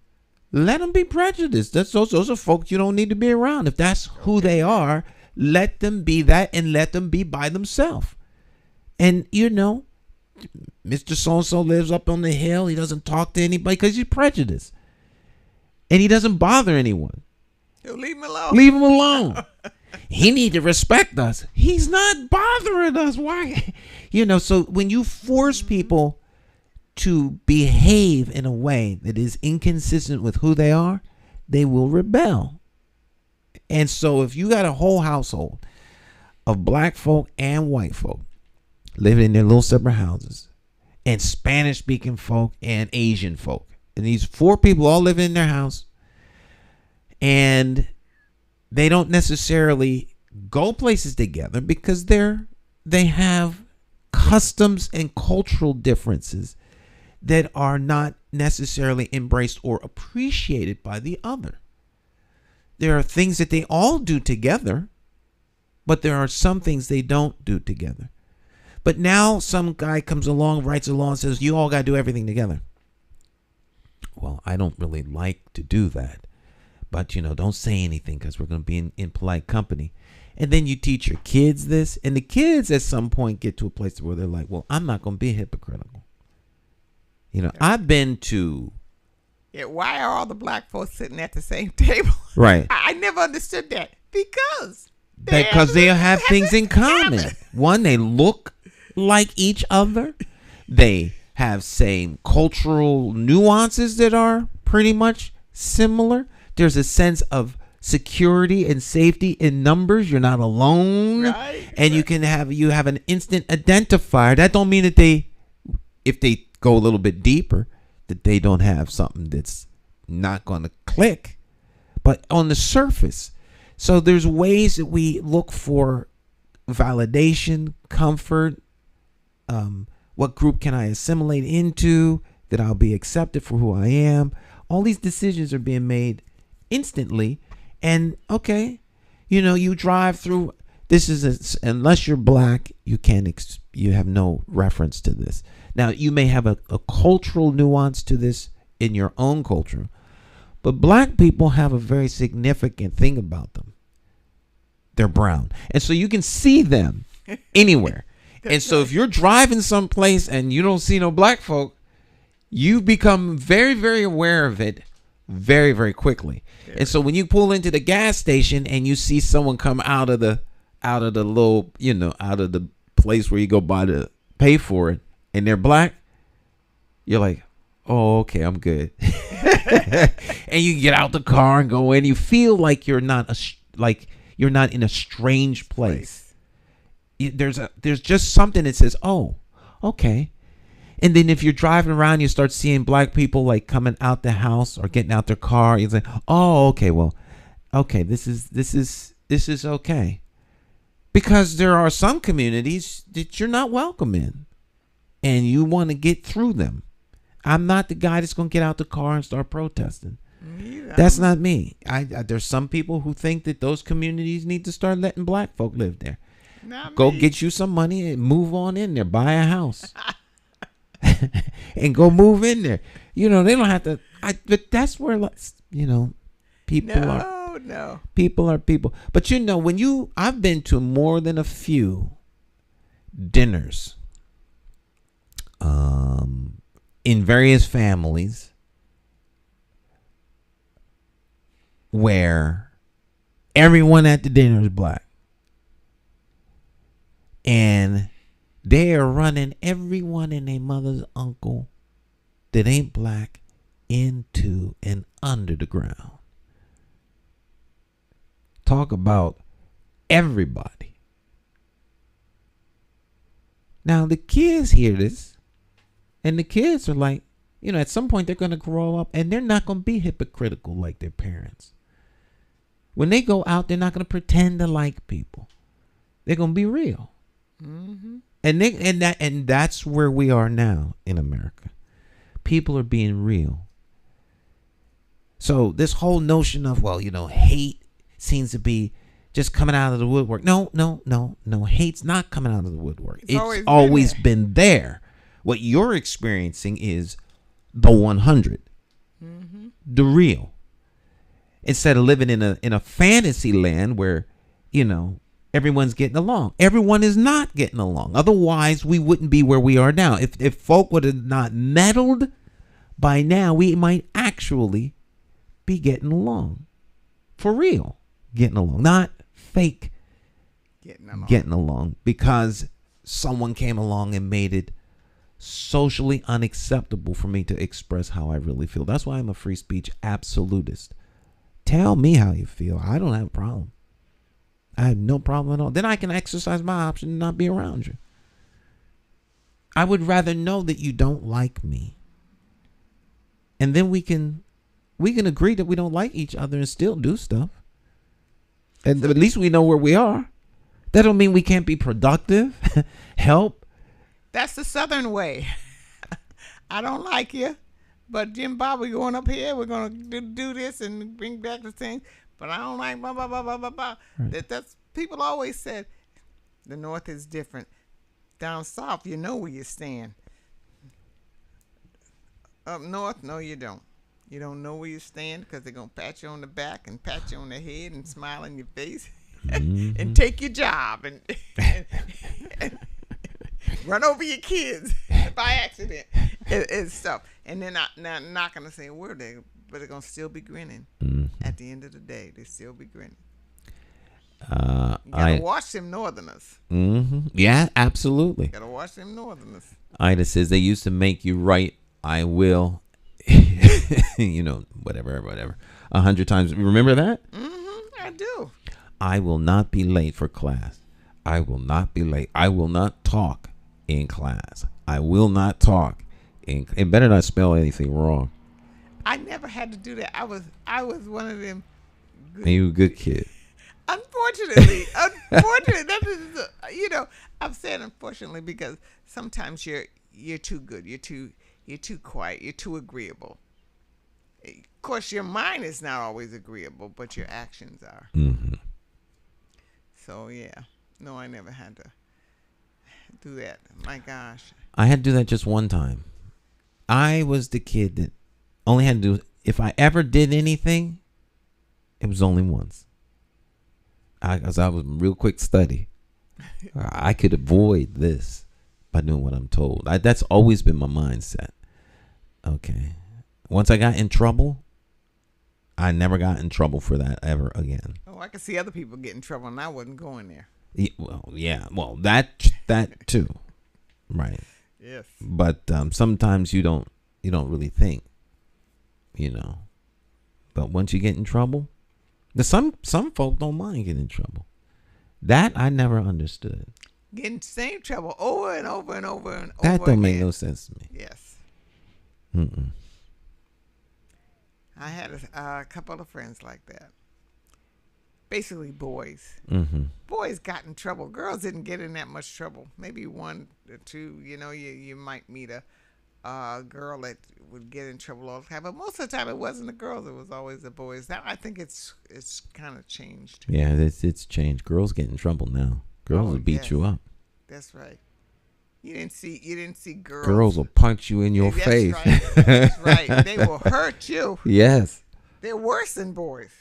let them be prejudiced. Those are folks you don't need to be around. If that's who they are, let them be that and let them be by themselves. And, Mr. So-and-so lives up on the hill. He doesn't talk to anybody because he's prejudiced. And he doesn't bother anyone. Leave him alone. Leave him alone. He need to respect us. He's not bothering us. Why? So when you force people to behave in a way that is inconsistent with who they are, they will rebel. And so if you got a whole household of black folk and white folk living in their little separate houses, and Spanish speaking folk and Asian folk, and these 4 people all living in their house, and they don't necessarily go places together because they have customs and cultural differences that are not necessarily embraced or appreciated by the other. There are things that they all do together, but there are some things they don't do together. But now some guy comes along, writes a law and says, you all got to do everything together. Well, I don't really like to do that. But, don't say anything because we're going to be in polite company. And then you teach your kids this. And the kids at some point get to a place where they're like, well, I'm not going to be hypocritical. I've been to... Yeah, why are all the black folks sitting at the same table? Right. I never understood that because They have things in common. One, they look like each other. They have same cultural nuances that are pretty much similar. There's a sense of security and safety in numbers. You're not alone, Right. And you have an instant identifier. That don't mean that if they go a little bit deeper, that they don't have something that's not going to click. But on the surface, so there's ways that we look for validation, comfort. What group can I assimilate into that I'll be accepted for who I am? All these decisions are being made instantly. And okay, you drive through. This is unless you're black, you have no reference to this. Now you may have a cultural nuance to this in your own culture, but black people have a very significant thing about them. They're brown, and so you can see them anywhere. And so if you're driving someplace and you don't see no black folk, you become very, very aware of it very, very quickly. Yeah. And so when you pull into the gas station and you see someone come out of the little, out of the place where you go buy to pay for it, and they're black, you're like, oh, okay, I'm good. And you get out the car and go in. You feel like you're not in a strange place. There's just something that says, oh, okay. And then if you're driving around, you start seeing black people like coming out the house or getting out their car. You say, oh, okay, well, okay, this is okay. Because there are some communities that you're not welcome in, and you want to get through them. I'm not the guy that's going to get out the car and start protesting. Yeah. That's not me. There's some people who think that those communities need to start letting black folk live there. Go get you some money and move on in there. Buy a house. And go move in there. They don't have to. But that's where, people are. No. People are people. But I've been to more than a few dinners in various families where everyone at the dinner is black. And they are running everyone and their mother's uncle that ain't black into and under the ground. Talk about everybody. Now the kids hear this, and the kids are like, at some point they're going to grow up and they're not going to be hypocritical like their parents. When they go out, they're not going to pretend to like people. They're going to be real. Mm-hmm. And that's where we are now in America. People are being real. So this whole notion of, hate seems to be just coming out of the woodwork. No. Hate's not coming out of the woodwork. It's always been there. What you're experiencing is the 100, the real. Instead of living in a fantasy land where, everyone's getting along. Everyone is not getting along. Otherwise, we wouldn't be where we are now. If folk would have not meddled, by now we might actually be getting along. For real. Getting along. Not fake getting along. Because someone came along and made it socially unacceptable for me to express how I really feel. That's why I'm a free speech absolutist. Tell me how you feel. I don't have a problem. I have no problem at all. Then I can exercise my option and not be around you. I would rather know that you don't like me. And then we can agree that we don't like each other and still do stuff. And at least we know where we are. That don't mean we can't be productive, help. That's the Southern way. I don't like you, but Jim Bob, we're going up here. We're going to do this and bring back the thing. But I don't like blah, blah, blah, blah, blah, blah. Right. That's people always said the North is different. Down South, you know where you stand. Up North, no, you don't. You don't know where you stand because they're going to pat you on the back and pat you on the head and smile in your face and take your job and run over your kids by accident and stuff. And they're not going to say a word. They're but they're gonna still be grinning. At the end of the day, they still be grinning. You gotta watch them Northerners. Yeah, absolutely. You gotta watch them Northerners. Ida says they used to make you write "I will," whatever, 100 times. Remember that? I do. I will not be late for class. I will not be late. I will not talk in class. I will not talk. It better not spell anything wrong. I never had to do that. I was one of them. You a good kid. Unfortunately, that is, I'm saying unfortunately because sometimes you're too good. You're too quiet. You're too agreeable. Of course, your mind is not always agreeable, but your actions are. So yeah, no, I never had to do that. My gosh, I had to do that just one time. I was the kid that only had to do. If I ever did anything, it was only once. Because I was a real quick study. I could avoid this by doing what I'm told. That's always been my mindset. Okay. Once I got in trouble, I never got in trouble for that ever again. Oh, I could see other people get in trouble, and I wasn't going there. Well, that too, right? Yes. But sometimes you don't really think, But once you get in trouble, some folk don't mind getting in trouble. That I never understood. Getting same trouble over and over and over and over. That don't make no sense to me. Yes. I had a couple of friends like that. Basically boys. Boys got in trouble. Girls didn't get in that much trouble. Maybe one or two, you might meet a girl that would get in trouble all the time. But most of the time it wasn't the girls. It was always the boys. Now I think it's kind of changed. Yeah, it's changed. Girls get in trouble now. Girls will beat you up. That's right. You didn't see girls. Girls will punch you in your face. Right. That's right. They will hurt you. Yes. They're worse than boys.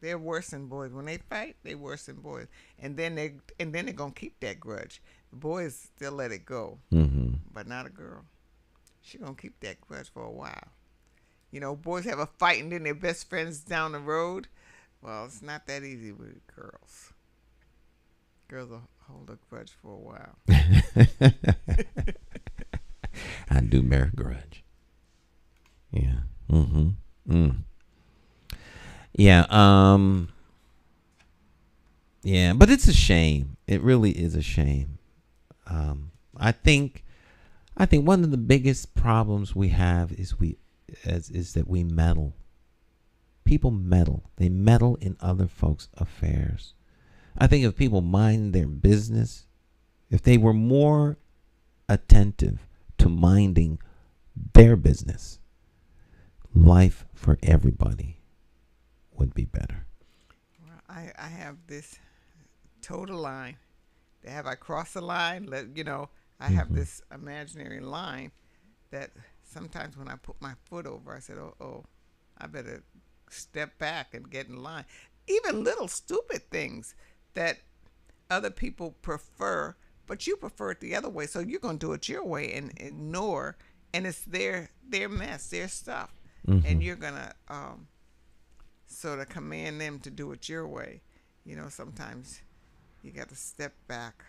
They're worse than boys. When they fight, they're worse than boys. And then they're gonna keep that grudge. The boys still let it go. But not a girl. She's gonna keep that grudge for a while. Boys have a fight and then they're best friends down the road. Well, it's not that easy with girls. Girls will hold a grudge for a while. I do bear a grudge. Yeah. Yeah. Yeah, but it's a shame. It really is a shame. I think one of the biggest problems we have is that we meddle. People meddle. They meddle in other folks' affairs. I think if people mind their business, if they were more attentive to minding their business, life for everybody would be better. Well, I have this total line. I cross the line, I have this imaginary line that sometimes when I put my foot over, I said, oh, I better step back and get in line. Even little stupid things that other people prefer, but you prefer it the other way, so you're going to do it your way and ignore, and it's their mess, their stuff, and you're going to sort of command them to do it your way. Sometimes you got to step back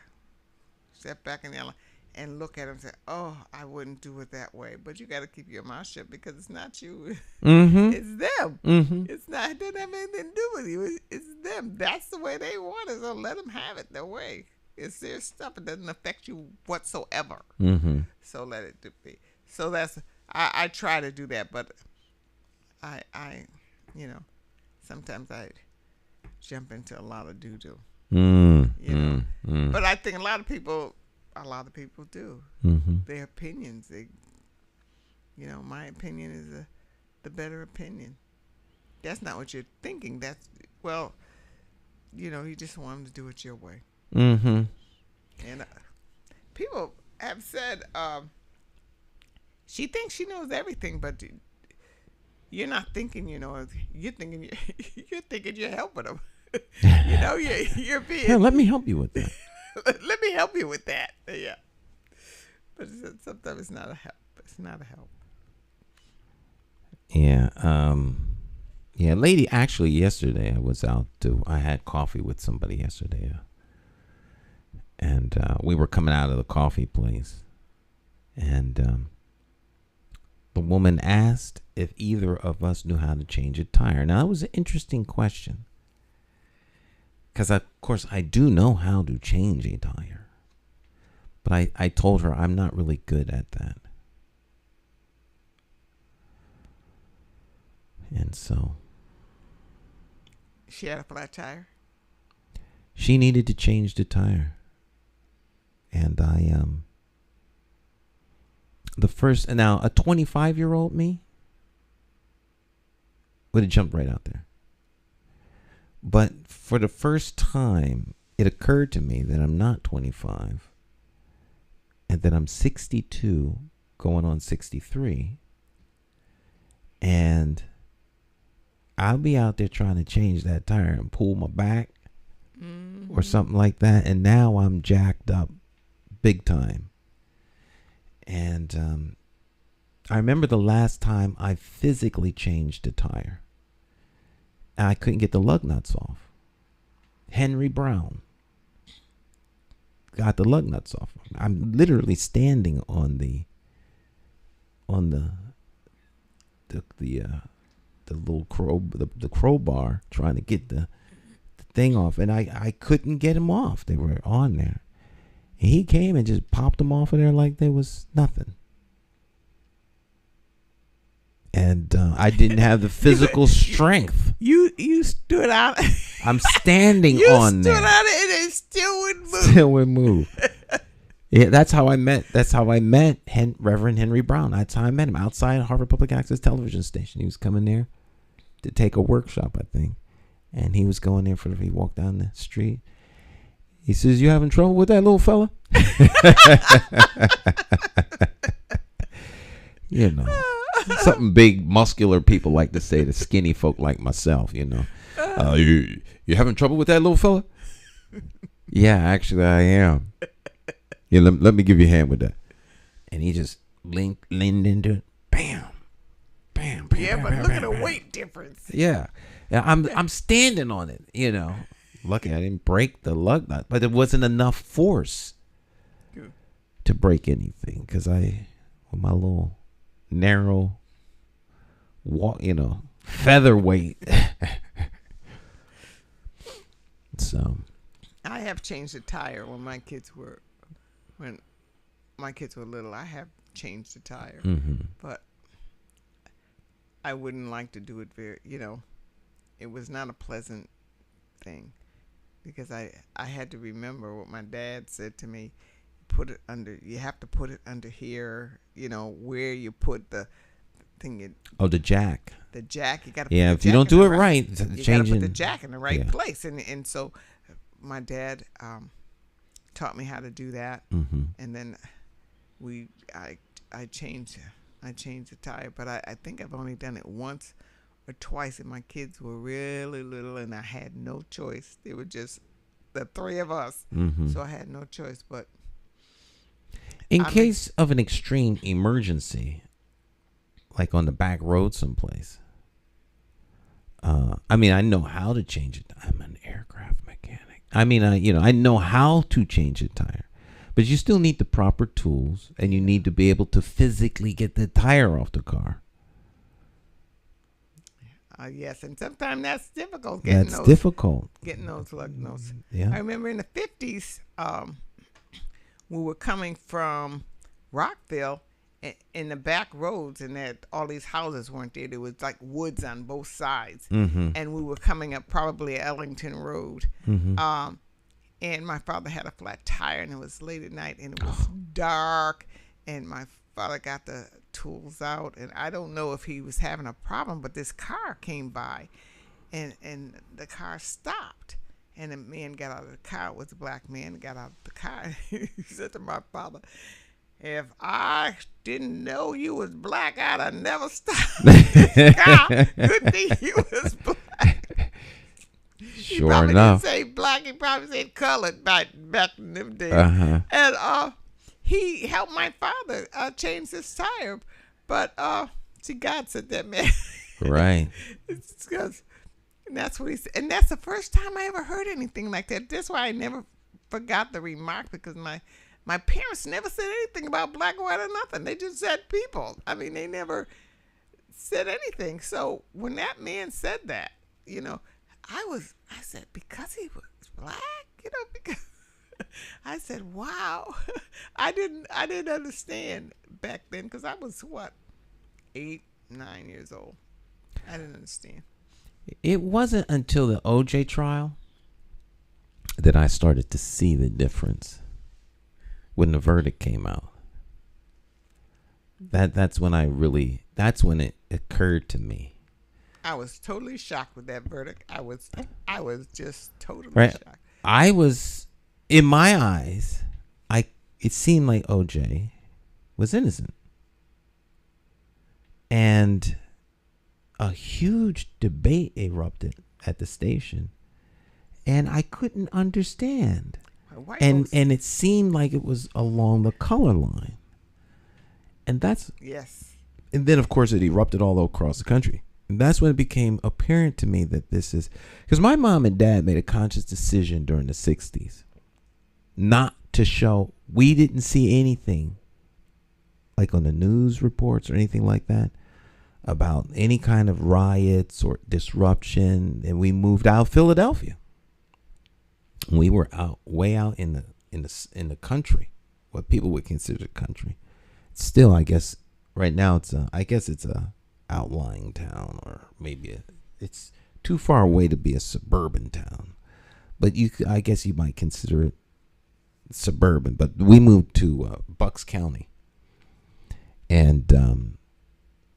in the line and look at them and say, oh, I wouldn't do it that way. But you got to keep your mouth shut because it's not you. It's them. It's not, it doesn't have anything to do with you. It's them. That's the way they want it. So let them have it their way. It's their stuff. It doesn't affect you whatsoever. So let it be. So I try to do that. But I sometimes I jump into a lot of doo-doo. But I think a lot of people do. Their opinions, my opinion is the better opinion. That's not what you're thinking. You just want them to do it your way. And people have said, she thinks she knows everything, but you're not thinking, you're thinking you're helping them. You're being. Yeah, let me help you with that. Let me help you with that. Yeah. But sometimes it's not a help. It's not a help. Yeah. Yeah, lady, actually yesterday I had coffee with somebody yesterday. And we were coming out of the coffee place. And the woman asked if either of us knew how to change a tire. Now, that was an interesting question. Because, of course, I do know how to change a tire. But I told her I'm not really good at that. And so She had a flat tire. she needed to change the tire. And now a 25-year-old me would have jumped right out there. But for the first time, it occurred to me that I'm not 25 and that I'm 62 going on 63. And I'll be out there trying to change that tire and pull my back or something like that. And now I'm jacked up big time. And I remember the last time I physically changed a tire. And I couldn't get the lug nuts off. Henry Brown got the lug nuts off. I'm literally standing on the little crowbar trying to get the thing off, and I couldn't get them off. They were on there. And he came and just popped them off of there like there was nothing. And I didn't have the physical strength. You stood out. I'm standing on there. You stood out and it still wouldn't move. Still would move. Yeah, that's how I met Reverend Henry Brown. That's how I met him outside Harvard Public Access Television Station. He was coming there to take a workshop, I think. And he was going there he walked down the street. He says, "You having trouble with that little fella?" You know, something big, muscular people like to say to skinny folk like myself, you know. You having trouble with that little fella? Yeah, actually I am. Yeah, let me give you a hand with that. And he just leaned into it. Bam. Bam. Bam. Yeah, bam, but bam, look bam, at the bam. weight difference. Yeah. I'm standing on it, you know. Lucky I didn't break the lug nut, but it wasn't enough force to break anything because with my little narrow walk, you know, featherweight. So I have changed the tire when my kids were little. I have changed the tire, but I wouldn't like to do it it was not a pleasant thing because I had to remember what my dad said to me. You have to put it under here, where you put the thing. the jack. The jack, you got to. Yeah, if you don't do it right, you got to put the jack in the right place, and so my dad taught me how to do that, and then I changed the tire, but I think I've only done it once or twice, and my kids were really little, and I had no choice. They were just the three of us, so I had no choice. But in case of an extreme emergency, like on the back road someplace, I know how to change it. I'm an aircraft mechanic. I know how to change a tire. But you still need the proper tools, and you need to be able to physically get the tire off the car. Yes, and sometimes that's difficult. Getting those lug nuts. Yeah. I remember in the 50s, we were coming from Rockville in the back roads, and that all these houses weren't there. There was like woods on both sides, and we were coming up probably Ellington Road. And my father had a flat tire, and it was late at night, and it was dark, and my father got the tools out, and I don't know if he was having a problem, but this car came by, and the car stopped, and a man got out of the car. It was a black man, got out of the car. He said to my father, "If I didn't know you was black, I'd have never stopped this car. Good thing you was black." He probably didn't say black. He probably said colored back in them days. And he helped my father change his tire. But see, God said that man Right. It's because, and that's what he said. And that's the first time I ever heard anything like that. That's why I never forgot the remark, because my parents never said anything about black or white or nothing. They just said people. I mean, they never said anything. So when that man said that, I said, because he was black, because I said, wow. I didn't understand back then, because I was 8, 9 years old. I didn't understand. It wasn't until the OJ trial that I started to see the difference. When the verdict came out, that's when it occurred to me. I was totally shocked with that verdict. I was just totally shocked. I was, in my eyes, it seemed like OJ was innocent. And a huge debate erupted at the station, and I couldn't understand. And it seemed like it was along the color line. And that's... Yes. And then, of course, it erupted all across the country. And that's when it became apparent to me that this is... Because my mom and dad made a conscious decision during the 60s not to show... We didn't see anything, like on the news reports or anything like that, about any kind of riots or disruption. And we moved out of Philadelphia. We were way out in the country, what people would consider country. Still, I guess right now it's a outlying town, or maybe it's too far away to be a suburban town. But I guess you might consider it suburban. But we moved to Bucks County, and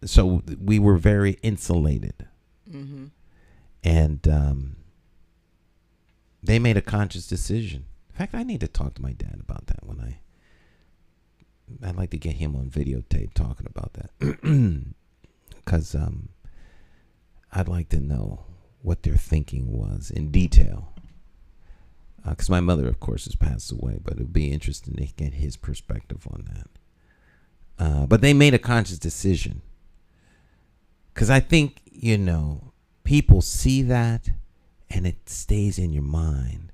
so we were very insulated. Mm-hmm. And they made a conscious decision. In fact, I need to talk to my dad about that I'd like to get him on videotape talking about that. Because I'd like to know what their thinking was in detail. Because my mother, of course, has passed away, but it would be interesting to get his perspective on that. But they made a conscious decision. Because I think, people see that, and it stays in your mind,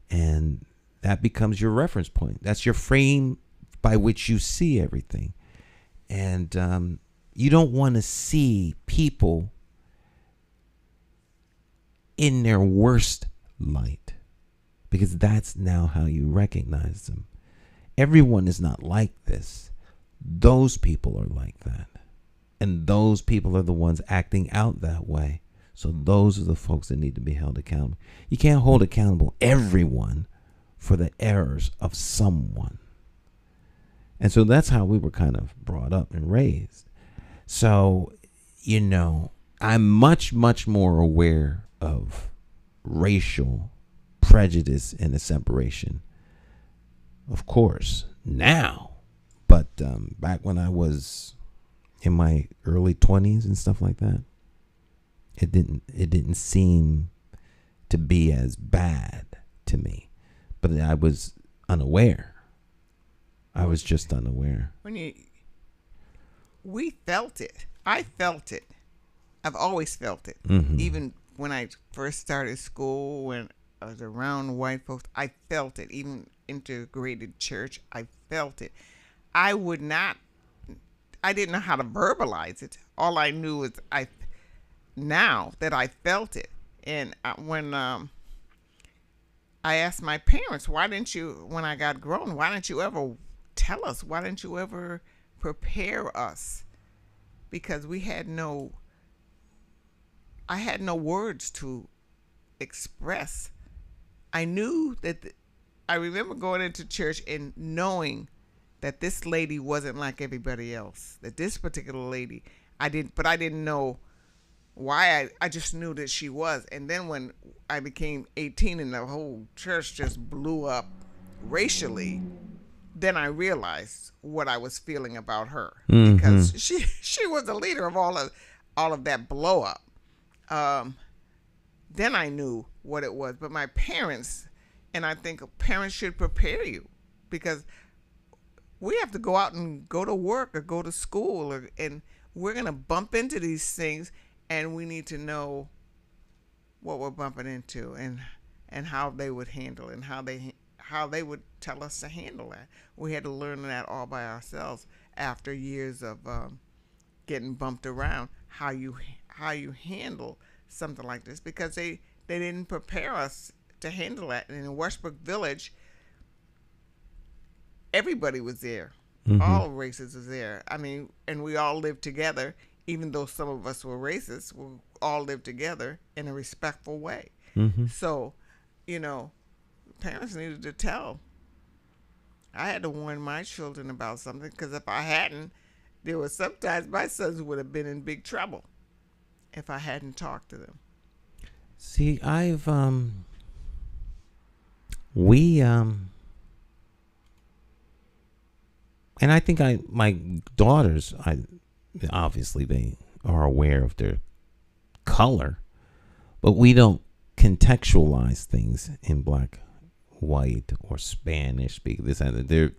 and that becomes your reference point. That's your frame by which you see everything. And you don't want to see people in their worst light, because that's now how you recognize them. Everyone is not like this. Those people are like that. And those people are the ones acting out that way. So those are the folks that need to be held accountable. You can't hold accountable everyone for the errors of someone. And so that's how we were kind of brought up and raised. So, I'm much, much more aware of racial prejudice and a separation, of course, now. But back when I was in my early 20s and stuff like that, it didn't seem to be as bad to me. But I was unaware. I was just unaware. We felt it. I felt it. I've always felt it. Mm-hmm. Even when I first started school, when I was around white folks, I felt it. Even integrated church, I felt it. I didn't know how to verbalize it. All I knew is now that I felt it. And when I asked my parents, when I got grown, why didn't you ever tell us? Why didn't you ever prepare us? Because I had no words to express. I knew that I remember going into church and knowing that this lady wasn't like everybody else. That this particular lady, I didn't know why. I just knew that she was. And then when I became 18 and the whole church just blew up racially, then I realized what I was feeling about her. Mm-hmm. Because she was the leader of all of that blow up. Then I knew what it was. But my parents, and I think parents should prepare you, because we have to go out and go to work or go to school, and we're going to bump into these things, and we need to know what we're bumping into, and how they would handle it, and how they would tell us to handle that. We had to learn that all by ourselves after years of getting bumped around. How you handle something like this, because they didn't prepare us to handle that. And in Westbrook Village, everybody was there. Mm-hmm. All races was there. I mean, and we all lived together. Even though some of us were racist, we all lived together in a respectful way. Mm-hmm. So, parents needed to tell. I had to warn my children about something, because if I hadn't, there were sometimes my sons would have been in big trouble if I hadn't talked to them. See, I've and I think my daughters, obviously they are aware of their color, but we don't contextualize things in black, white, or Spanish speak. This and that.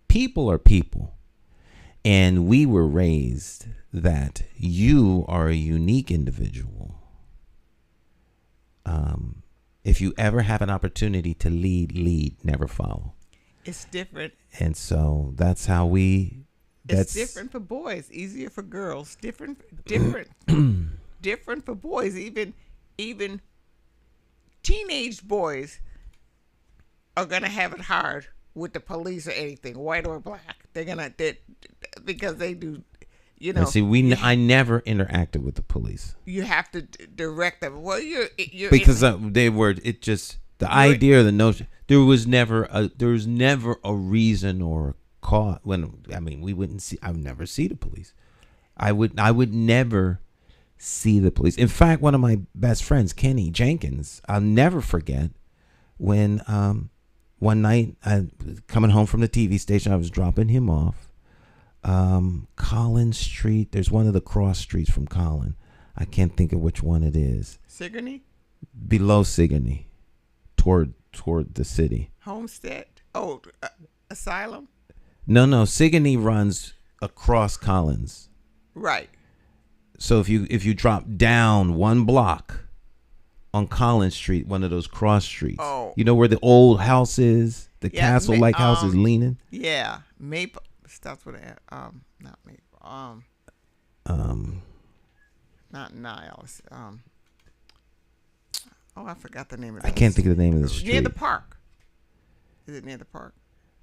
People are people, and we were raised that you are a unique individual. If you ever have an opportunity to lead, never follow. It's different. And so that's how it's different for boys, easier for girls. Different for boys. Even teenage boys are gonna have it hard with the police or anything, white or black. Because they do. See, I never interacted with the police. You have to direct them. Well, you're because they were. It just the idea, the notion. There was never a reason or a cause. We wouldn't see. I would never see the police. I would never see the police. In fact, one of my best friends, Kenny Jenkins, I'll never forget when one night coming home from the TV station, I was dropping him off. Collins Street. There's one of the cross streets from Collin. I can't think of which one it is. Sigourney? Below Sigourney, toward the city. Homestead? Asylum? No. Sigourney runs across Collins. Right. So if you drop down one block on Collins Street, one of those cross streets, you know where the old house is, the castle-like house is leaning. Yeah, Maple. Starts with not Maple. Not Niles. I forgot the name of it. I can't think of the name of the street. Near the park. Is it near the park?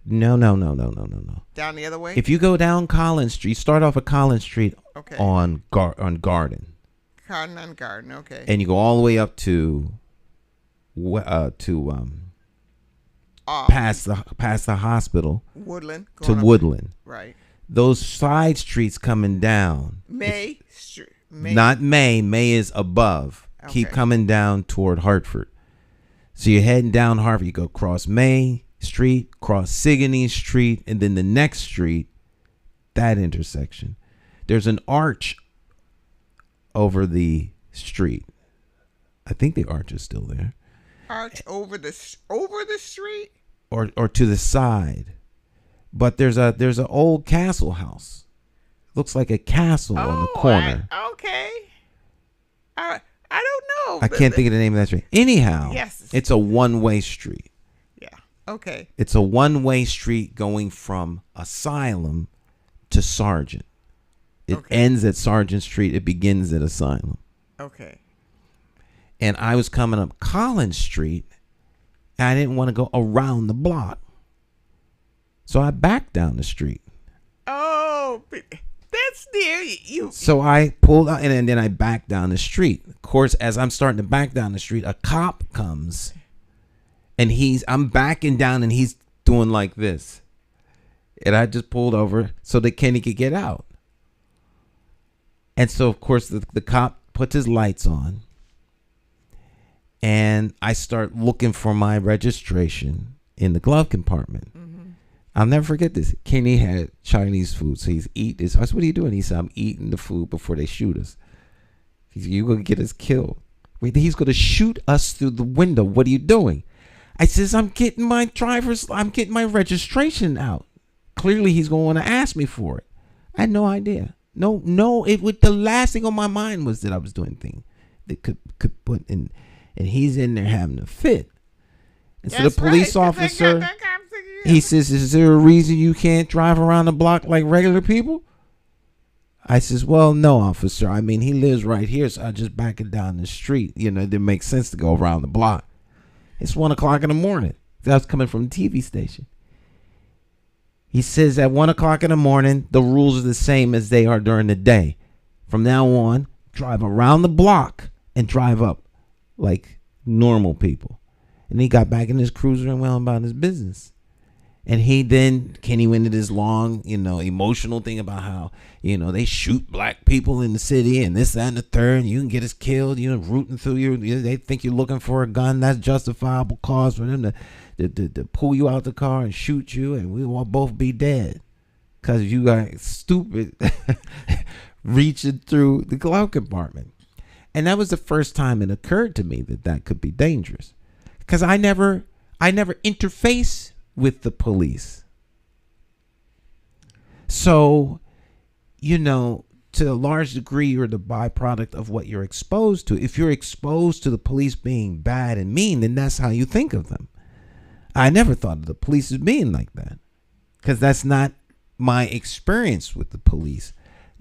No. Down the other way? If you go down Collins Street, start off at Collins Street on Garden. Garden, okay. And you go all the way up to past the hospital. Woodland. Woodland. Right. Those side streets coming down. May Street. Not May. May is above. Okay. Keep coming down toward Hartford. So you're heading down Hartford. You go cross May Street, cross Sigourney Street, and then the next street, that intersection. There's an arch over the street. I think the arch is still there. Arch over the street? Or to the side. But there's an old castle house. Looks like a castle on the corner. Okay. I don't know. I can't think of the name of that street. Anyhow, yes. It's a one-way street. Yeah. Okay. It's a one-way street going from Asylum to Sargent. It ends at Sargent Street. It begins at Asylum. Okay. And I was coming up Collins Street, and I didn't want to go around the block. So I backed down the street. Oh, that's near you. So I pulled out, and then I backed down the street. Of course, as I'm starting to back down the street, a cop comes, and I'm backing down, and he's doing like this. And I just pulled over so that Kenny could get out. And so, of course, the cop puts his lights on. And I start looking for my registration in the glove compartment. Mm-hmm. I'll never forget this. Kenny had Chinese food, so he's eating this. I said, "What are you doing?" He said, "I'm eating the food before they shoot us." He said, "You're going to get us killed." Wait, he's going to shoot us through the window. What are you doing? I says, I'm getting my registration out. Clearly, he's going to ask me for it. I had no idea. No. It would. The last thing on my mind was that I was doing things that could put in, and he's in there having a fit. And so the police officer, he says, "Is there a reason you can't drive around the block like regular people?" I says, "Well, no, officer. I mean, he lives right here, so I just back it down the street. You know, it didn't make sense to go around the block. It's 1:00 in the morning. I was coming from the TV station." He says at 1:00 in the morning, the rules are the same as they are during the day. From now on, drive around the block and drive up like normal people. And he got back in his cruiser and went about his business. And Kenny went into this long, emotional thing about how, they shoot black people in the city and this, that, and the third. And you can get us killed, rooting through you. They think you're looking for a gun. That's justifiable cause for them to pull you out the car and shoot you. And we will both be dead because you got stupid reaching through the glove compartment. And that was the first time it occurred to me that could be dangerous, because I never interface with the police. So, to a large degree, you're the byproduct of what you're exposed to. If you're exposed to the police being bad and mean, then that's how you think of them. I never thought of the police as being like that, because that's not my experience with the police.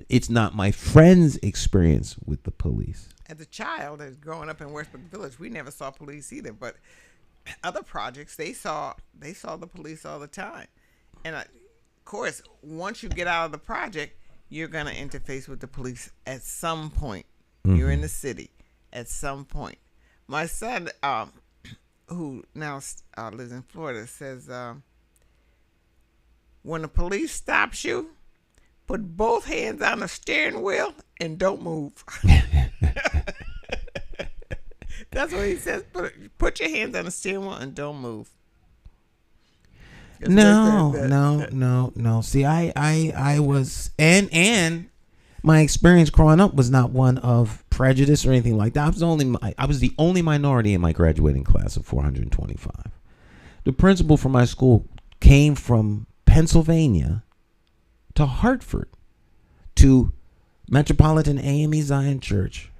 It's not my friend's experience with the police. As a child, as growing up in Westbrook Village, we never saw police either. But other projects, they saw the police all the time. And of course, once you get out of the project, you're gonna interface with the police at some point. Mm-hmm. You're in the city at some point. My son, who now lives in Florida, says when the police stops you, put both hands on the steering wheel and don't move. That's what he says. Put your hands on the steering wheel and don't move. No. See, I was, and my experience growing up was not one of prejudice or anything like that. I was the only minority in my graduating class of 425. The principal for my school came from Pennsylvania to Hartford to Metropolitan AME Zion Church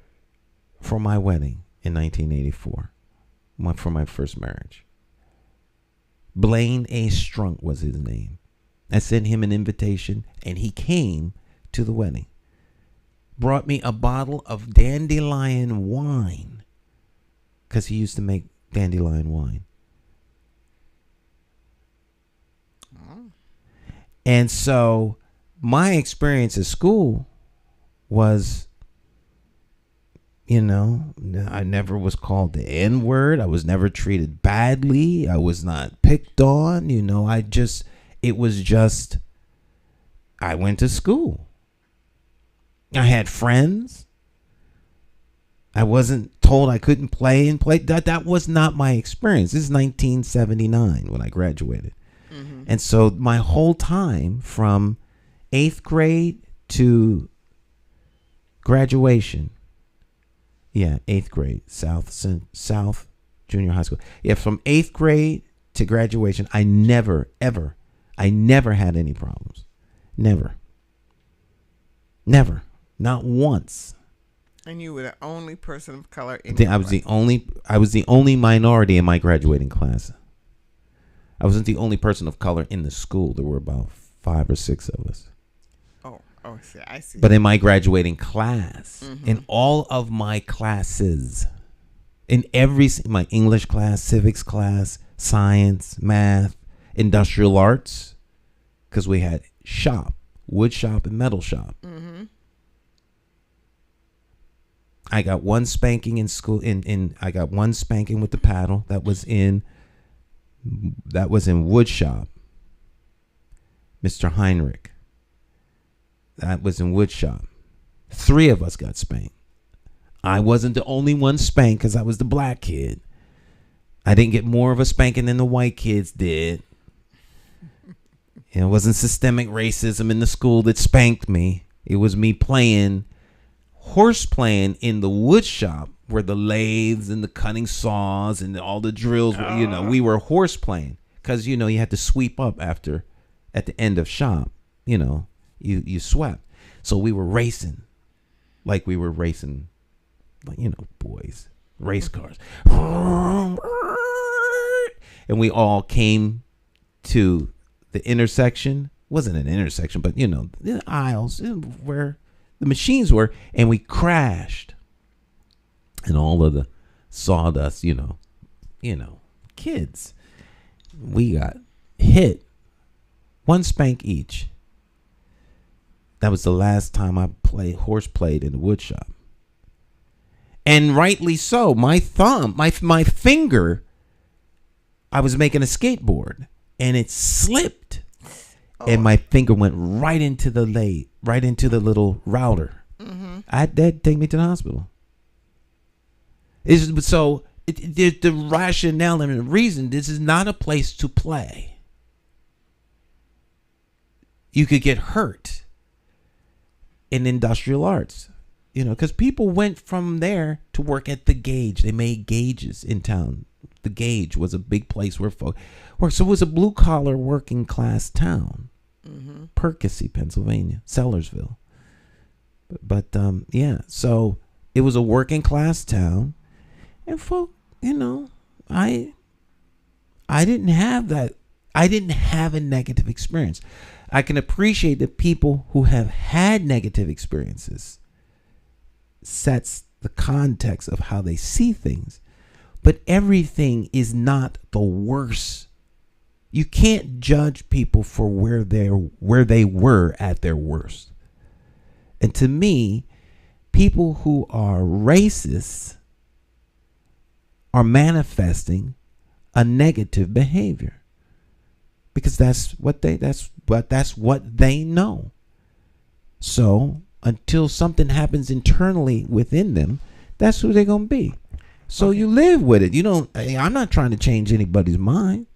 for my wedding in 1984, for my first marriage. Blaine A. Strunk was his name. I sent him an invitation, and he came to the wedding. Brought me a bottle of dandelion wine, because he used to make dandelion wine. And so my experience at school was, I never was called the N-word. I was never treated badly. I was not picked on. I went to school. I had friends. I wasn't told I couldn't play. That was not my experience. This is 1979 when I graduated. Mm-hmm. And so my whole time from 8th grade to graduation, 8th grade, South Junior High School. From 8th grade to graduation, I never had any problems. Never. Not once. And you were the only person of color in your I was the only minority in my graduating class. I wasn't the only person of color in the school. There were about 5 or 6 of us. Oh, I see. But in my graduating class, mm-hmm. in all of my classes, in my English class, civics class, science, math, industrial arts, because we had wood shop and metal shop. Mm-hmm. I got one spanking in school. I got one spanking with the paddle. That was in wood shop. Mr. Heinrich. That was in wood shop. 3 of us got spanked. I wasn't the only one spanked because I was the black kid. I didn't get more of a spanking than the white kids did. It wasn't systemic racism in the school that spanked me. It was me horse playing in the wood shop where the lathes and the cutting saws and all the drills were, we were horse playing because, you had to sweep up at the end of shop, you swept. So we were racing, like we were racing, like, boys, race cars. And we all came to the intersection. It wasn't an intersection, but the aisles where the machines were, and we crashed. And all of the sawdust, kids, we got hit. One spank each. That was the last time I played in the wood shop. And rightly so. My thumb, my finger, I was making a skateboard and it slipped. Oh. And my finger went right into the little router. Mm-hmm. That'd take me to the hospital. So the rationale and the reason, this is not a place to play. You could get hurt in industrial arts, because people went from there to work at the Gauge. They made gauges in town. The Gauge was a big place where folk worked. So it was a blue collar working class town. Mm-hmm. Percy, Pennsylvania, Sellersville. But so it was a working class town. And folk, I didn't have that. I didn't have a negative experience. I can appreciate that people who have had negative experiences sets the context of how they see things. But everything is not the worst. You can't judge people for where they were at their worst. And to me, people who are racist are manifesting a negative behavior, because that's what they know. So until something happens internally within them, that's who they're gonna be. So okay. You live with it. I'm not trying to change anybody's mind.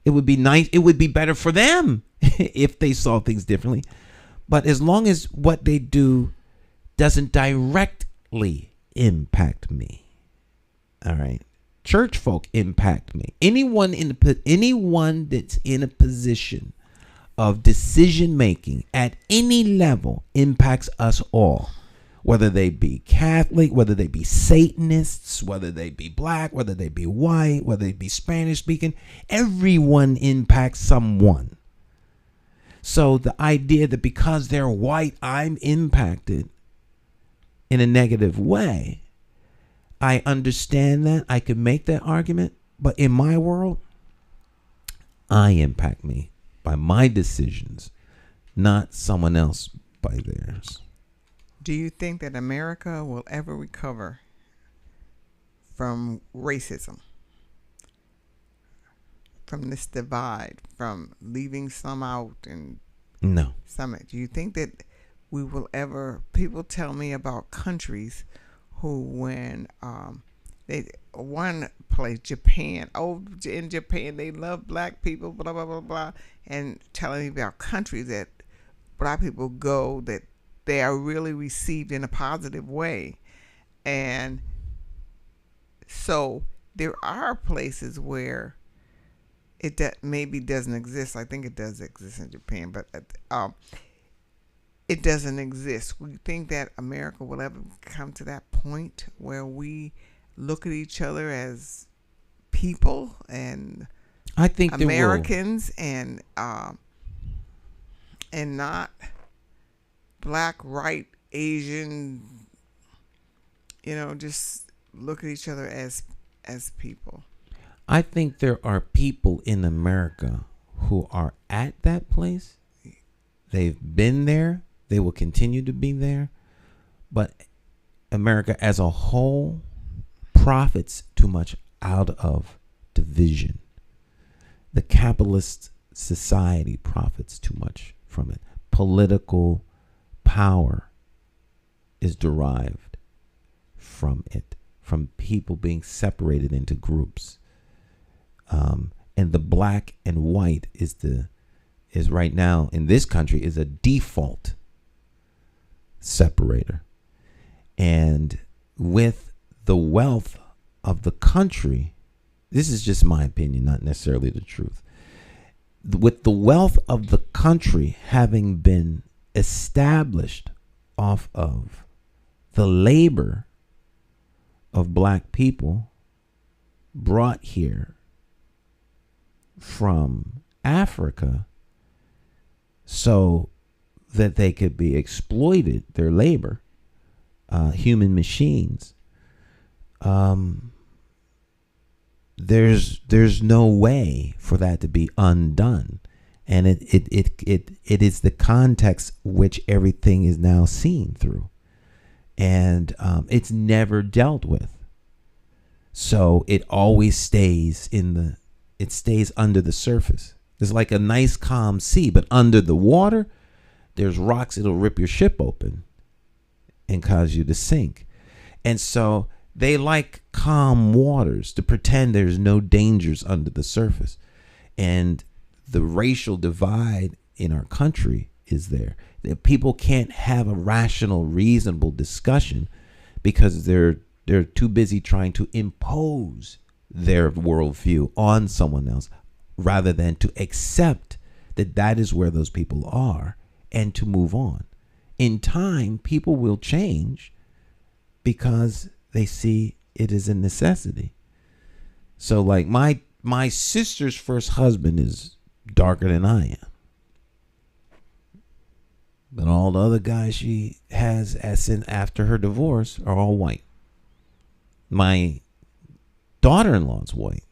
It would be nice. It would be better for them if they saw things differently. But as long as what they do doesn't directly impact me. All right. Church folk impact me. Anyone that's in a position of decision making at any level impacts us all. Whether they be Catholic, whether they be Satanists, whether they be black, whether they be white, whether they be Spanish speaking, everyone impacts someone. So the idea that because they're white, I'm impacted in a negative way, I understand that. I could make that argument. But in my world, I impact me by my decisions, not someone else by theirs. Do you think that America will ever recover from racism? From this divide, from leaving some out and no. Some? Do you think that we will ever? People tell me about countries who, when one place, Japan, in Japan they love black people, blah blah blah blah, and telling me about countries that black people go that they are really received in a positive way. And so there are places where it maybe doesn't exist. I think it does exist in Japan, but it doesn't exist. We think that America will ever come to that point where we look at each other as people and I think Americans and not black, white, Asian, just look at each other as people. I think there are people in America who are at that place. They've been there. They will continue to be there. But America as a whole profits too much out of division. The capitalist society profits too much from it. Political power is derived from it, from people being separated into groups. And the black and white is right now in this country is a default separator. And with the wealth of the country, this is just my opinion, not necessarily the truth. With the wealth of the country having been established off of the labor of black people brought here from Africa so that they could be exploited, their labor, human machines. There's no way for that to be undone. And it is the context which everything is now seen through. And it's never dealt with. So it always stays it stays under the surface. It's like a nice calm sea, but under the water, there's rocks that'll rip your ship open and cause you to sink. And so they like calm waters to pretend there's no dangers under the surface. And the racial divide in our country is there. That people can't have a rational, reasonable discussion because they're too busy trying to impose their worldview on someone else rather than to accept that that is where those people are and to move on. In time, people will change because they see it as a necessity. So like my sister's first husband is darker than I am. But all the other guys she has after her divorce are all white. My daughter-in-law's white.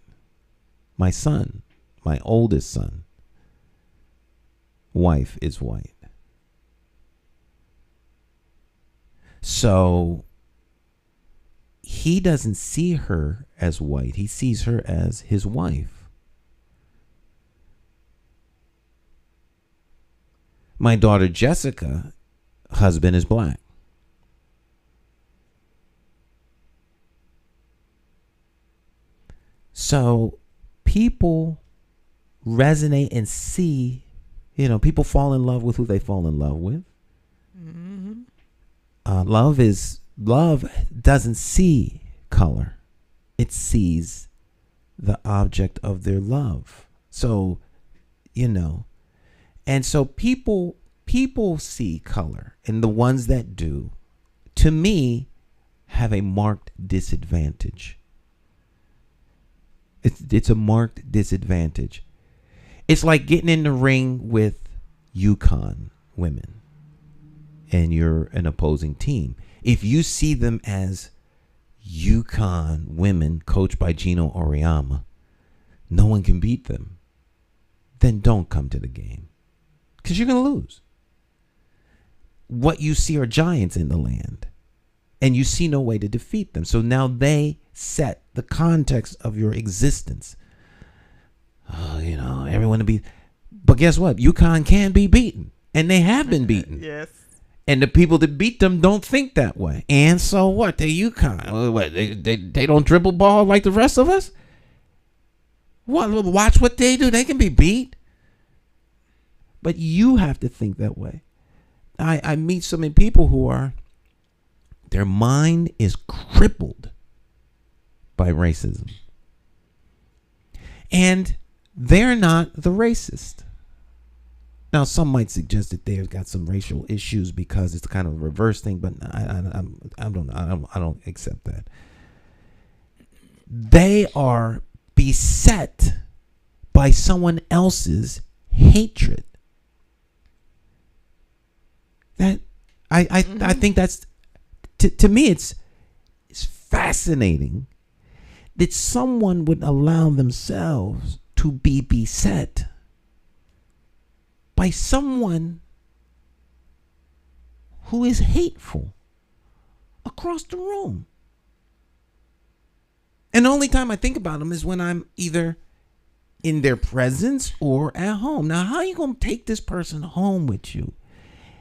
My son, my oldest son, wife is white. So he doesn't see her as white. He sees her as his wife. My daughter Jessica, husband is black. So people resonate and see, people fall in love with who they fall in love with. Mm-hmm. Love doesn't see color. It sees the object of their love. So, and so people see color, and the ones that do, to me, have a marked disadvantage. It's a marked disadvantage. It's like getting in the ring with Yukon women and you're an opposing team. If you see them as Yukon women coached by Gino Auriemma, no one can beat them, then don't come to the game because you're going to lose. What you see are giants in the land and you see no way to defeat them. So now they set the context of your existence. Everyone to be, but guess what? UConn can be beaten, and they have been beaten. Yes. And the people that beat them don't think that way. And so what? They're UConn. What, they don't dribble ball like the rest of us? What? Watch what they do. They can be beat. But you have to think that way. I meet so many people who their mind is crippled by racism. And they're not the racist. Now, some might suggest that they've got some racial issues because it's kind of a reverse thing, but I don't accept that. They are beset by someone else's hatred. That I think that's to me it's fascinating that someone would allow themselves to be beset by someone who is hateful across the room. And the only time I think about them is when I'm either in their presence or at home. Now, how are you going to take this person home with you?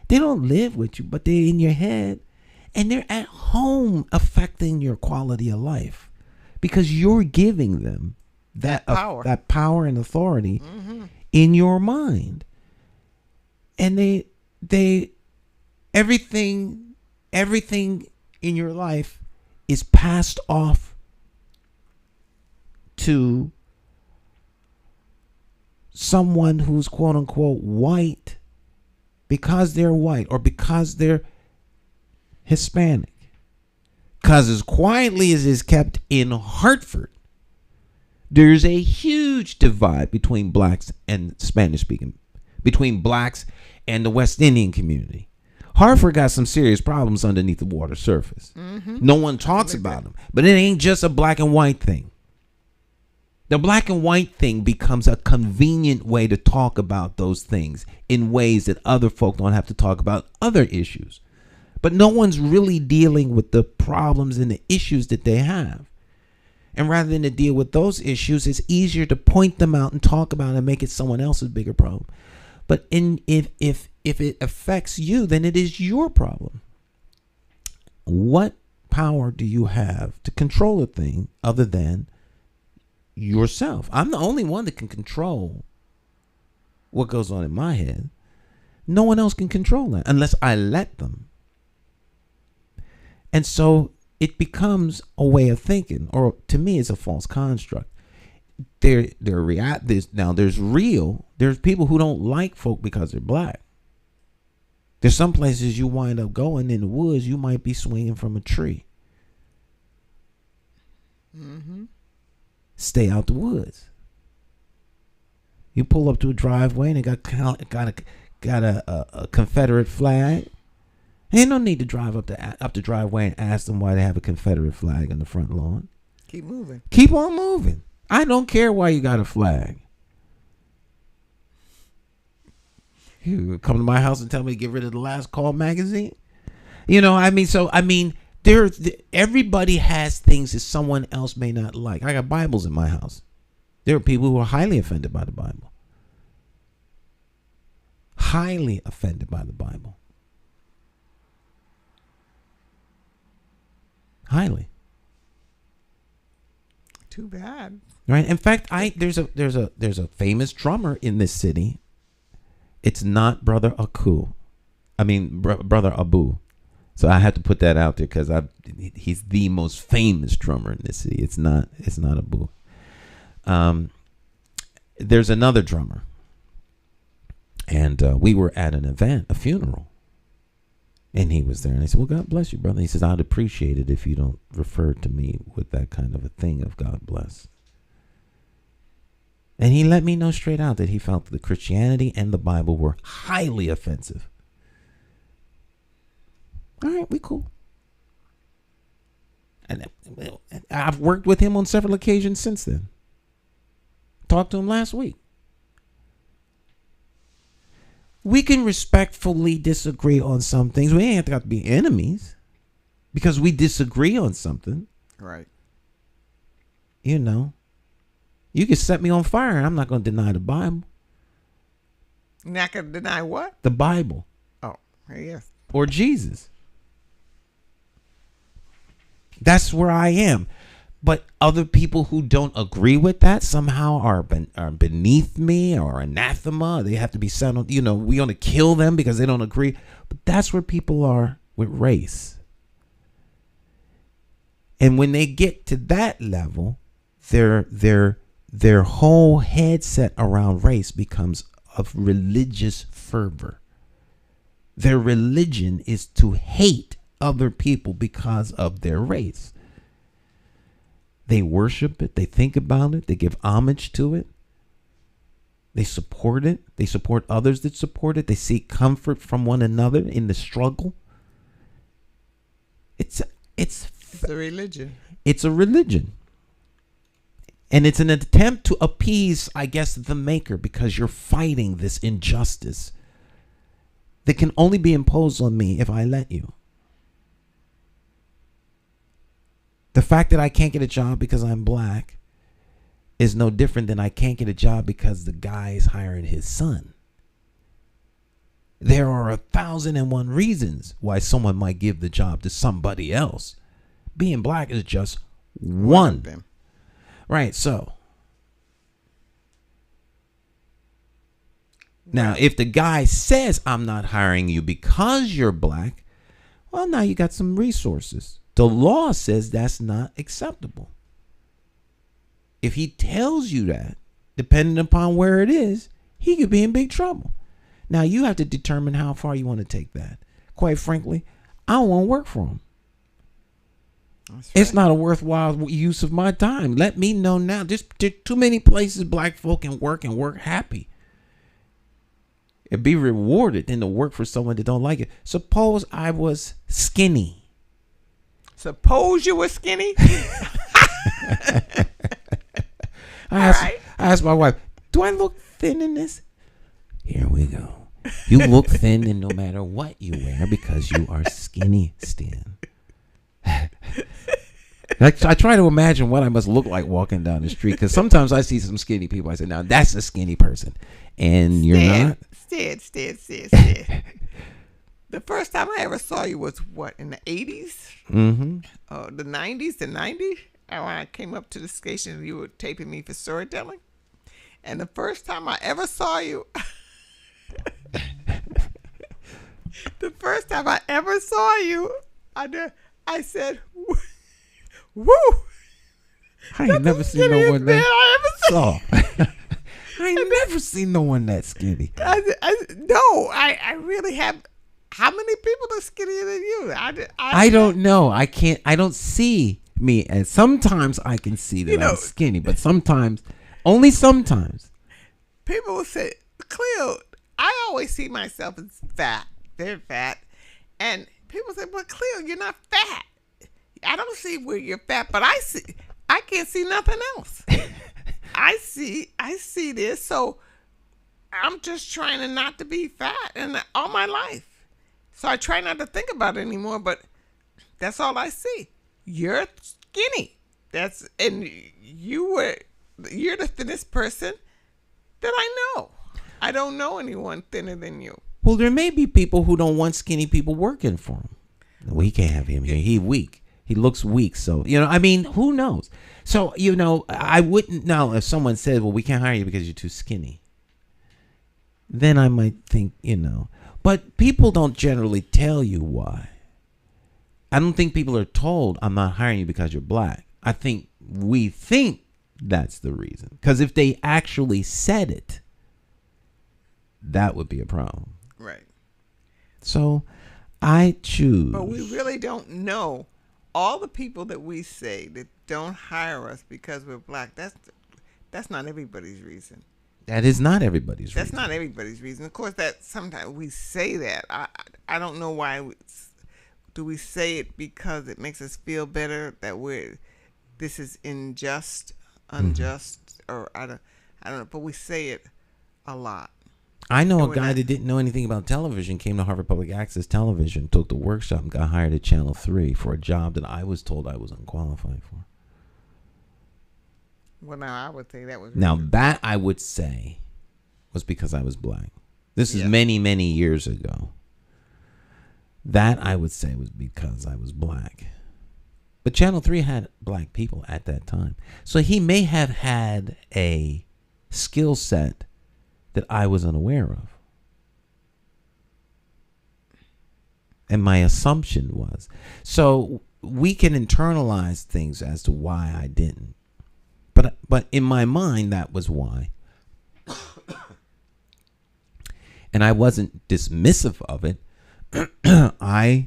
They don't live with you, but they're in your head. And they're at home affecting your quality of life because you're giving them that power and authority in your mind. And they everything in your life is passed off to someone who's quote unquote white because they're white or because they're Hispanic. Because as quietly as is kept in Hartford, there's a huge divide between blacks and Spanish speaking, between blacks and the West Indian community. Hartford got some serious problems underneath the water surface. No one talks about them, but it ain't just a black and white thing. The black and white thing becomes a convenient way to talk about those things in ways that other folk don't have to talk about other issues. But no one's really dealing with the problems and the issues that they have. And rather than to deal with those issues, it's easier to point them out and talk about it and make it someone else's bigger problem. But if it affects you, then it is your problem. What power do you have to control a thing other than yourself? I'm the only one that can control what goes on in my head. No one else can control that unless I let them. And so it becomes a way of thinking, or to me, it's a false construct. There's people who don't like folk because they're black. There's some places you wind up going in the woods, you might be swinging from a tree. Stay out the woods. You pull up to a driveway and it got a Confederate flag. Ain't no need to drive up the driveway and ask them why they have a Confederate flag on the front lawn. Keep moving. Keep on moving. I don't care why you got a flag. You come to my house and tell me to get rid of the Last Call magazine? Everybody has things that someone else may not like. I got Bibles in my house. There are people who are highly offended by the Bible. Highly offended by the Bible. Highly. Too bad. Right. In fact, there's a famous drummer in this city. It's not Brother Aku. Brother Abu. So I have to put that out there because he's the most famous drummer in this city. It's not Abu. There's another drummer, and we were at an event, a funeral, and he was there, and I said, "Well, God bless you, brother." He says, "I'd appreciate it if you don't refer to me with that kind of a thing of God bless." And he let me know straight out that he felt that Christianity and the Bible were highly offensive. All right, we cool. And I've worked with him on several occasions since then. Talked to him last week. We can respectfully disagree on some things. We ain't got to be enemies because we disagree on something. Right. You know. You can set me on fire and I'm not going to deny the Bible. Not going to deny what? The Bible. Oh, yes. Or Jesus. That's where I am. But other people who don't agree with that somehow are beneath me or anathema. They have to be sent on, we want to kill them because they don't agree. But that's where people are with race. And when they get to that level, their whole headset around race becomes of religious fervor. Their religion is to hate other people because of their race. They worship it. They think about it. They give homage to it. They support it. They support others that support it. They seek comfort from one another in the struggle. It's a religion. It's a religion. And it's an attempt to appease, I guess, the maker because you're fighting this injustice that can only be imposed on me if I let you. The fact that I can't get a job because I'm black is no different than I can't get a job because the guy is hiring his son. There are 1,001 reasons why someone might give the job to somebody else. Being black is just one of them. Right, so. Now, if the guy says, I'm not hiring you because you're black, well, now you got some resources. The law says that's not acceptable. If he tells you that, depending upon where it is, he could be in big trouble. Now you have to determine how far you want to take that. Quite frankly, I don't want to work for them. It's not a worthwhile use of my time. Let me know now. Just too many places black folk can work happy. It'd be rewarded than to work for someone that don't like it. Suppose I was skinny. Suppose you were skinny? I asked my wife, do I look thin in this? Here we go. You look thin in no matter what you wear because you are skinny, Stan. I try to imagine what I must look like walking down the street, because sometimes I see some skinny people. I say, now that's a skinny person. And you're not? Stan. The first time I ever saw you was what, in the 80s? Mm-hmm. The 90s, the 90s? When I came up to the station, you were taping me for storytelling. And the first time I ever saw you, I said, woo! I ain't never seen no one that I ever saw. I ain't never seen no one that skinny. I really have. How many people are skinnier than you? I don't know. I don't see me. And sometimes I can see that I'm skinny, but sometimes, only sometimes. People will say, Cleo, I always see myself as fat, very fat. And people say, well, Cleo, you're not fat. I don't see where you're fat, but I can't see nothing else. I see this, so I'm just trying to not to be fat and all my life. So I try not to think about it anymore, but that's all I see. You're skinny. You're the thinnest person that I know. I don't know anyone thinner than you. Well, there may be people who don't want skinny people working for him. Well, he can't have him here. He's weak. He looks weak. So, I mean, who knows? So, I wouldn't know if someone said, well, we can't hire you because you're too skinny. Then I might think, But people don't generally tell you why. I don't think people are told, I'm not hiring you because you're black. I think we think that's the reason. Because if they actually said it, that would be a problem. Right. So I choose. But we really don't know all the people that we say that don't hire us because we're black. That's not everybody's reason. That is not everybody's reason. That's not everybody's reason. Of course, that sometimes we say that. I don't know why. Do we say it because it makes us feel better that this is unjust, or I don't know. But we say it a lot. I know a guy that didn't know anything about television, came to Harvard Public Access Television, took the workshop, and got hired at Channel 3 for a job that I was told I was unqualified for. Well, now I would say that was... Now, that I would say was because I was black. This is many, many years ago. That I would say was because I was black. But Channel 3 had black people at that time. So he may have had a skill set that I was unaware of. And my assumption was. So we can internalize things as to why I didn't. But in my mind, that was why. And I wasn't dismissive of it. Well,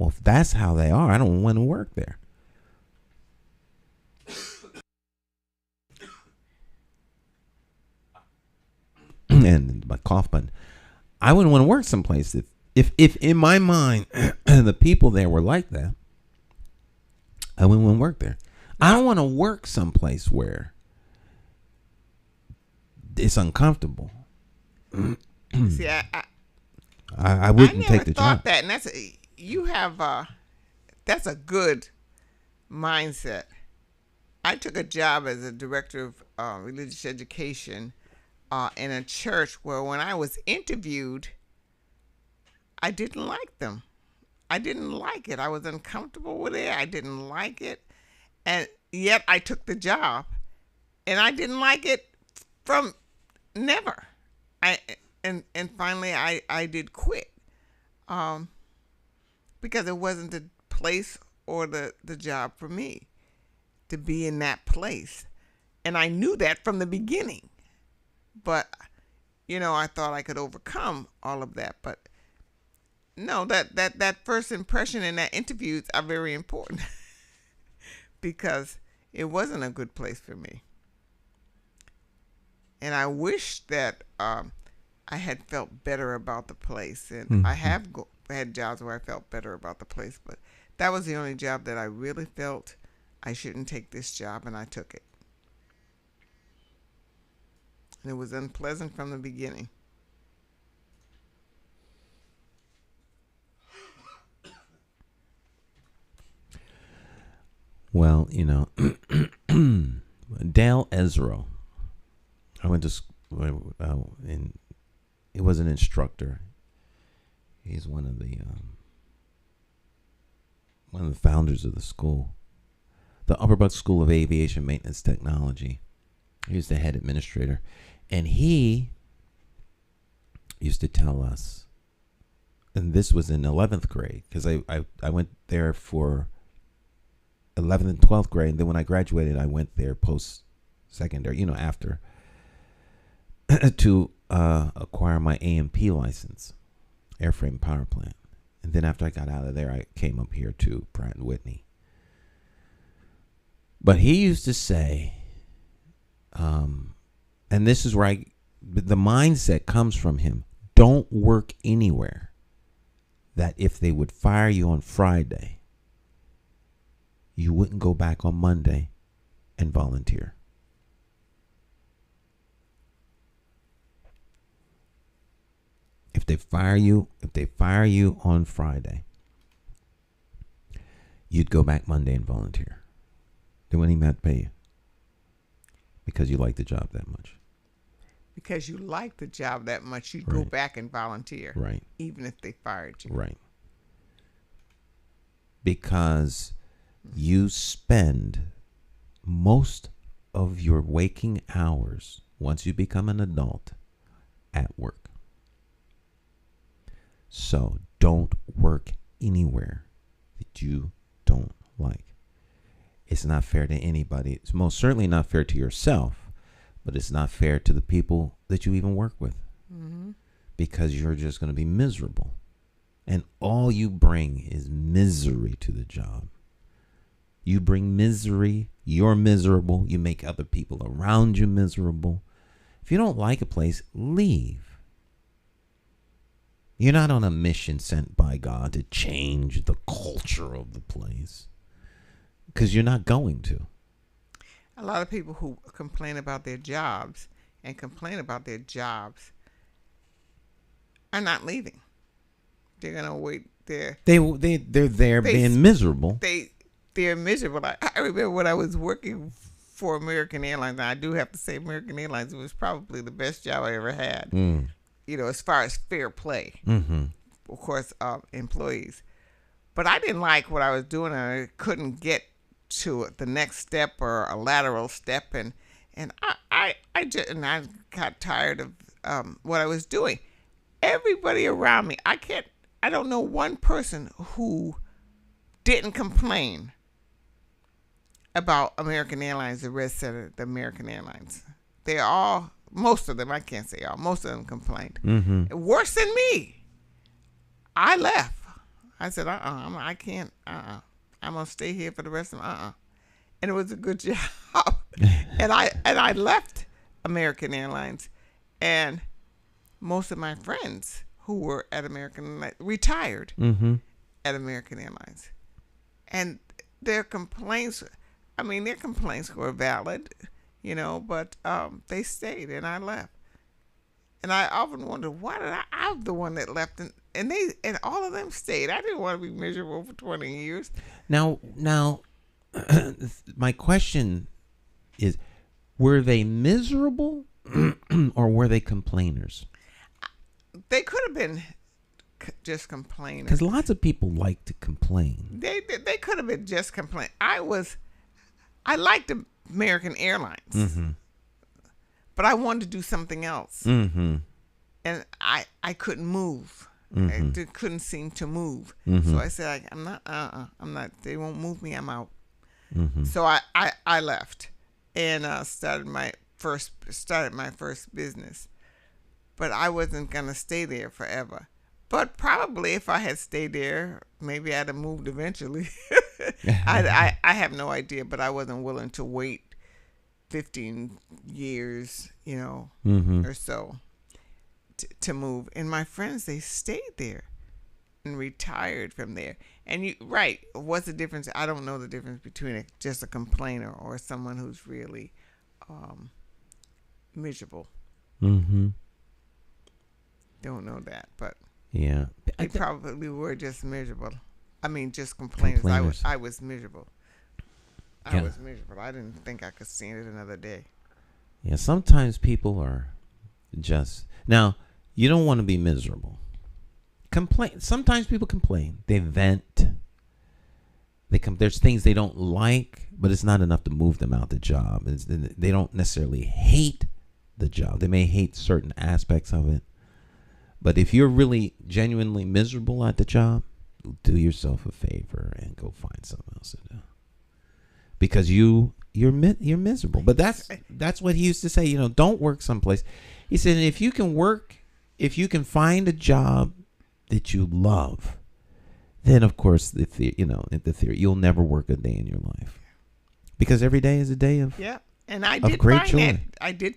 if that's how they are, I don't want to work there. And my cough button. I wouldn't want to work someplace if in my mind the people there were like that. I wouldn't want to work there. I don't want to work someplace where it's uncomfortable. See, I wouldn't take the job. I never thought that, and that's a good mindset. I took a job as a director of religious education in a church where when I was interviewed, I didn't like them. I didn't like it. I was uncomfortable with it. I didn't like it. And yet I took the job. And I didn't like it from never. And finally I did quit. Because it wasn't the place or the job for me to be in that place. And I knew that from the beginning. But I thought I could overcome all of that. But no, that first impression and that interviews are very important because it wasn't a good place for me. And I wish that I had felt better about the place. And I have had jobs where I felt better about the place, but that was the only job that I really felt I shouldn't take this job, and I took it. And it was unpleasant from the beginning. Well, Dale Ezra. I went to school, and he was an instructor. He's one of the founders of the school, the Upper Buck School of Aviation Maintenance Technology. He was the head administrator, and he used to tell us, and this was in 11th grade, because I went there for 11th and 12th grade, and then when I graduated, I went there post-secondary, after, to acquire my AMP license, airframe power plant. And then after I got out of there, I came up here to Pratt & Whitney. But he used to say, and this is where the mindset comes from him, don't work anywhere that if they would fire you on Friday, you wouldn't go back on Monday and volunteer. If they fire you on Friday, you'd go back Monday and volunteer. They wouldn't even have to pay you because you like the job that much. Because you like the job that much, you'd Right. go back and volunteer. Right. Even if they fired you. Right. Because you spend most of your waking hours, once you become an adult, at work. So don't work anywhere that you don't like. It's not fair to anybody. It's most certainly not fair to yourself, but it's not fair to the people that you even work with. Mm-hmm. Because you're just going to be miserable. And all you bring is misery to the job. You bring misery. You're miserable. You make other people around you miserable. If you don't like a place, leave. You're not on a mission sent by God to change the culture of the place. Because you're not going to. A lot of people who complain about their jobs are not leaving. They're going to wait there. They're there being miserable. They're miserable. I remember when I was working for American Airlines, and I do have to say American Airlines was probably the best job I ever had. As far as fair play, of course, employees. But I didn't like what I was doing, and I couldn't get to the next step or a lateral step, and I got tired of what I was doing. Everybody around me, I don't know one person who didn't complain about American Airlines, the rest of the American Airlines. Most of them, I can't say all, most of them complained. Worse than me. I left. I said, I can't, I'm going to stay here for the rest of my, And it was a good job. and I left American Airlines. And most of my friends who were at American Airlines retired at American Airlines. And their complaints were valid. But they stayed and I left. And I often wonder, why did I'm the one that left and all of them stayed. I didn't want to be miserable for 20 years. Now my question is, were they miserable or were they complainers? They could have been just complainers. Because lots of people like to complain. They could have been just complaining. I liked American Airlines, but I wanted to do something else, and I couldn't move. I couldn't seem to move, so I said, I'm not. They won't move me. I'm out. So I left and started my first business. but I wasn't going to stay there forever. But probably if I had stayed there, maybe I'd have moved eventually. I have no idea, but I wasn't willing to wait 15 years, or so to move. And my friends, they stayed there and retired from there. And what's the difference? I don't know the difference between just a complainer or someone who's really miserable. Mm-hmm. Don't know that, but yeah, they probably were just miserable. I mean, just complainers. I was miserable. I was miserable. I didn't think I could stand it another day. Yeah, sometimes people are just... Now, you don't want to be miserable. Complain. Sometimes people complain. They vent. There's things they don't like, but it's not enough to move them out the job. They don't necessarily hate the job. They may hate certain aspects of it. But if you're really genuinely miserable at the job, do yourself a favor and go find something else to do. Because you're miserable. But that's what he used to say. Don't work someplace. He said if you can find a job that you love, then of course the theory you'll never work a day in your life, because every day is a day of and I did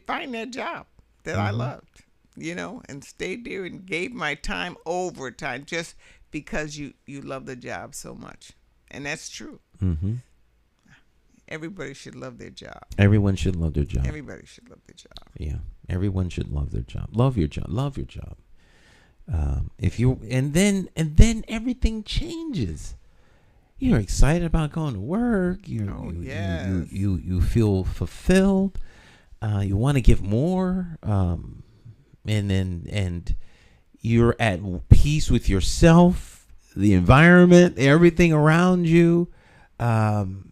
find that job that I loved. And stayed there and gave my time overtime just because you love the job so much. And that's true. Mm-hmm. Everybody should love their job. Everyone should love their job. Everybody should love their job. Yeah. Everyone should love their job. Love your job. Love your job. And then everything changes. You're excited about going to work. You feel fulfilled. You want to give more. And you're at peace with yourself, the environment, everything around you. You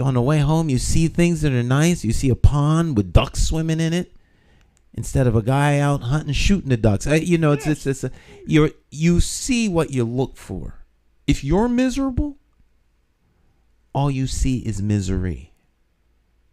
on the way home, you see things that are nice. You see a pond with ducks swimming in it instead of a guy out hunting, shooting the ducks. You see what you look for. If you're miserable, all you see is misery,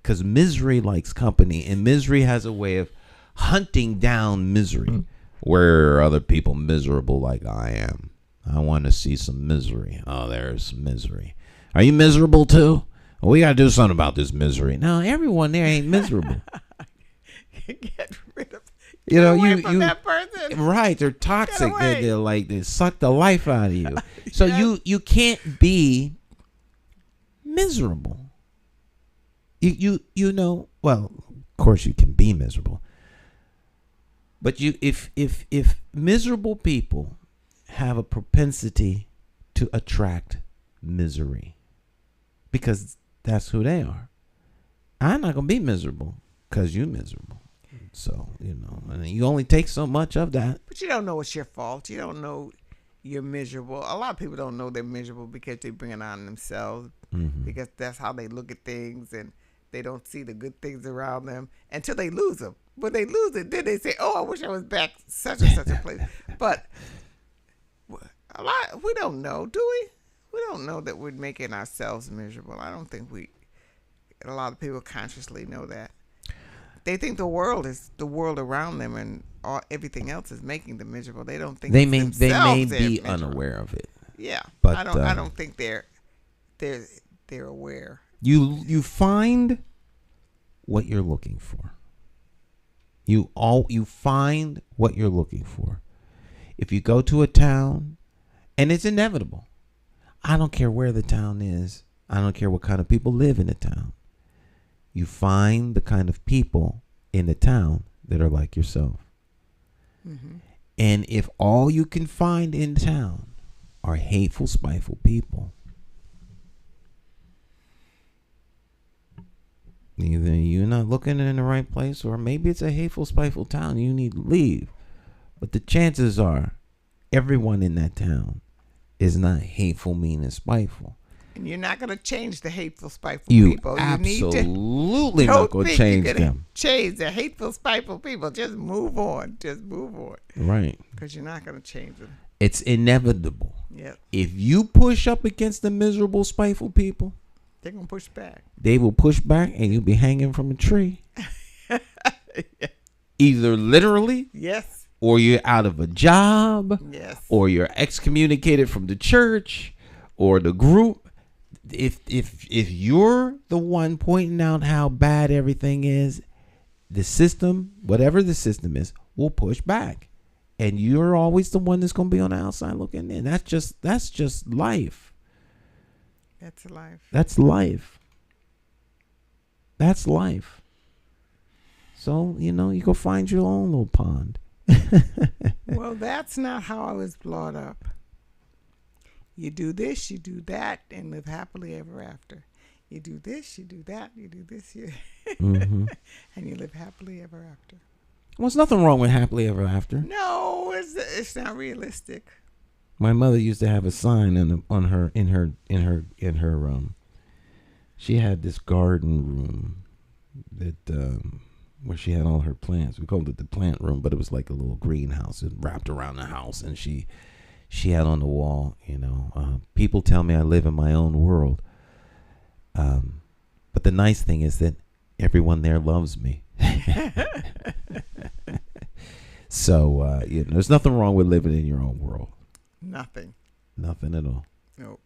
because misery likes company, and misery has a way of hunting down misery. Where are other people miserable like I am? I want to see some misery. Oh, there's misery. Are you miserable too? Well, we got to do something about this misery. No, everyone there ain't miserable. Get rid of that person. Right, they're toxic. They're like, they suck the life out of you. So you can't be miserable. Well, of course you can be miserable. But if miserable people have a propensity to attract misery, because that's who they are. I'm not gonna be miserable because you're miserable. So and you only take so much of that. But you don't know it's your fault. You don't know you're miserable. A lot of people don't know they're miserable because they bring it on themselves, because that's how they look at things, and they don't see the good things around them until they lose them. When they lose it, then they say, "Oh, I wish I was back such and such a place." But we don't know, do we? We don't know that we're making ourselves miserable. I don't think a lot of people consciously know that. They think the world is the world around them, and everything else is making them miserable. They don't think they may be unaware of it. Yeah, but I don't think they're aware. You find what you're looking for. You find what you're looking for. If you go to a town, and it's inevitable. I don't care where the town is. I don't care what kind of people live in the town. You find the kind of people in the town that are like yourself. Mm-hmm. And if all you can find in town are hateful, spiteful people, either you're not looking in the right place, or maybe it's a hateful, spiteful town. You need to leave. But the chances are everyone in that town is not hateful, mean, and spiteful. And you're not going to change the hateful, spiteful people. You absolutely not going to change them. Change the hateful, spiteful people. Just move on. Right. Because you're not going to change them. It's inevitable. Yep. If you push up against the miserable, spiteful people, they're going to push back. They will push back, and you'll be hanging from a tree. Yeah. Either literally, Yes. or you're out of a job, Yes. or you're excommunicated from the church or the group. If you're the one pointing out how bad everything is, the system, whatever the system is, will push back. And you're always the one that's going to be on the outside looking in. That's just life. That's life. That's life. That's life. So, you go find your own little pond. Well, that's not how I was brought up. You do this, you do that, and live happily ever after. You do this, you do that, you do this, and you live happily ever after. Well, there's nothing wrong with happily ever after. No, it's not realistic. My mother used to have a sign in her she had this garden room that where she had all her plants. We called it the plant room, but it was like a little greenhouse. It wrapped around the house, and she had on the wall, people tell me I live in my own world. But the nice thing is that everyone there loves me. So, there's nothing wrong with living in your own world. Nothing at all. Nope.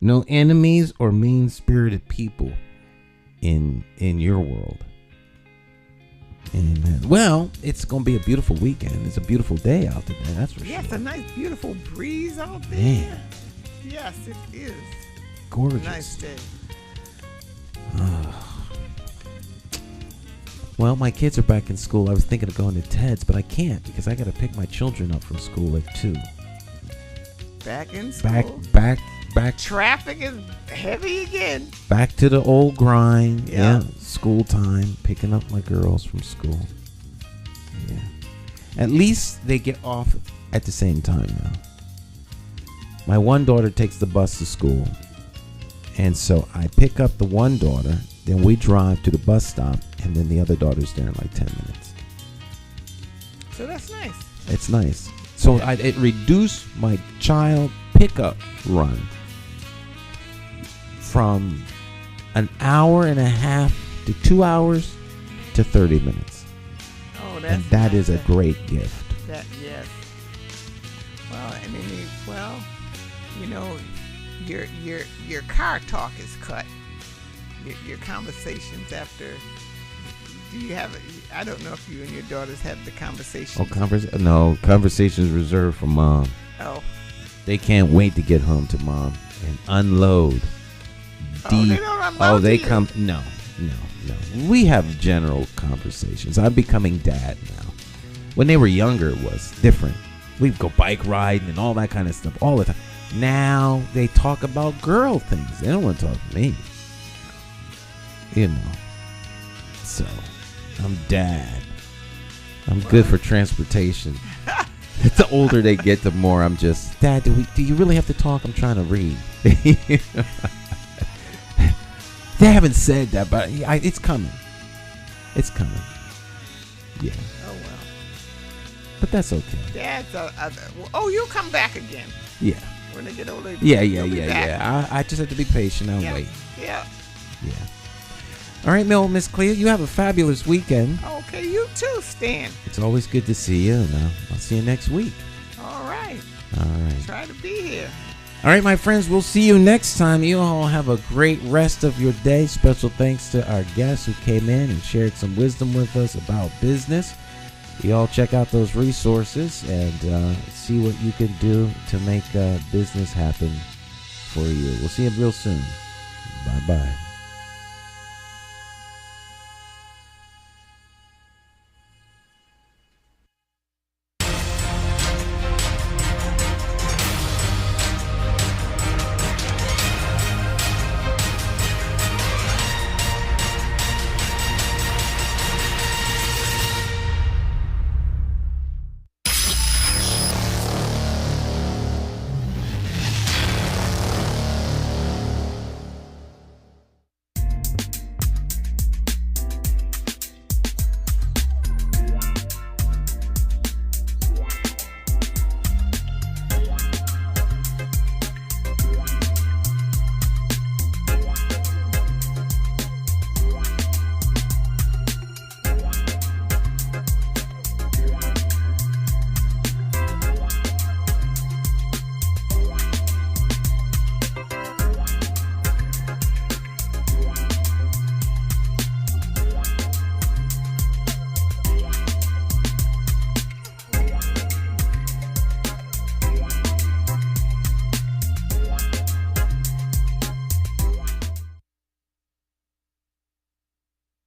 No enemies or mean-spirited people in your world. Amen. Well, it's going to be a beautiful weekend. It's a beautiful day out today, that's for sure. Yes, a nice, beautiful breeze out there. Man. Yes, it is. Gorgeous. Nice day. Well, my kids are back in school. I was thinking of going to Ted's, but I can't because I got to pick my children up from school at 2. Back in school. Back. Traffic is heavy again. Back to the old grind. Yeah. School time. Picking up my girls from school. Yeah. At least they get off at the same time now. My one daughter takes the bus to school. And so I pick up the one daughter, then we drive to the bus stop, and then the other daughter's there in like 10 minutes. So that's nice. It's nice. So it reduced my child pickup run from an hour and a half to 2 hours to 30 minutes. Oh, that's and that nice. is a great gift. Yes. Well, I mean, your car talk is cut. Your conversations after. Do you have? I don't know if you and your daughters have the conversation. No, conversations reserved for mom. Oh. They can't wait to get home to mom and unload. They don't unload they you. come. No. We have general conversations. I'm becoming dad now. When they were younger, it was different. We'd go bike riding and all that kind of stuff all the time. Now they talk about girl things. They don't want to talk to me. So I'm dad. I'm good for transportation. The older they get, the more I'm just, Dad, do you really have to talk? I'm trying to read. They haven't said that, but it's coming. It's coming. Yeah. Oh, well. But that's okay. Dad's you'll come back again. Yeah. When they get older. Yeah. I just have to be patient. I'll wait. Yeah. Yeah. All right, Miss Cleo, you have a fabulous weekend. Okay, you too, Stan. It's always good to see you, and I'll see you next week. All right. Try to be here. All right, my friends, we'll see you next time. You all have a great rest of your day. Special thanks to our guests who came in and shared some wisdom with us about business. You all check out those resources and see what you can do to make business happen for you. We'll see you real soon. Bye-bye.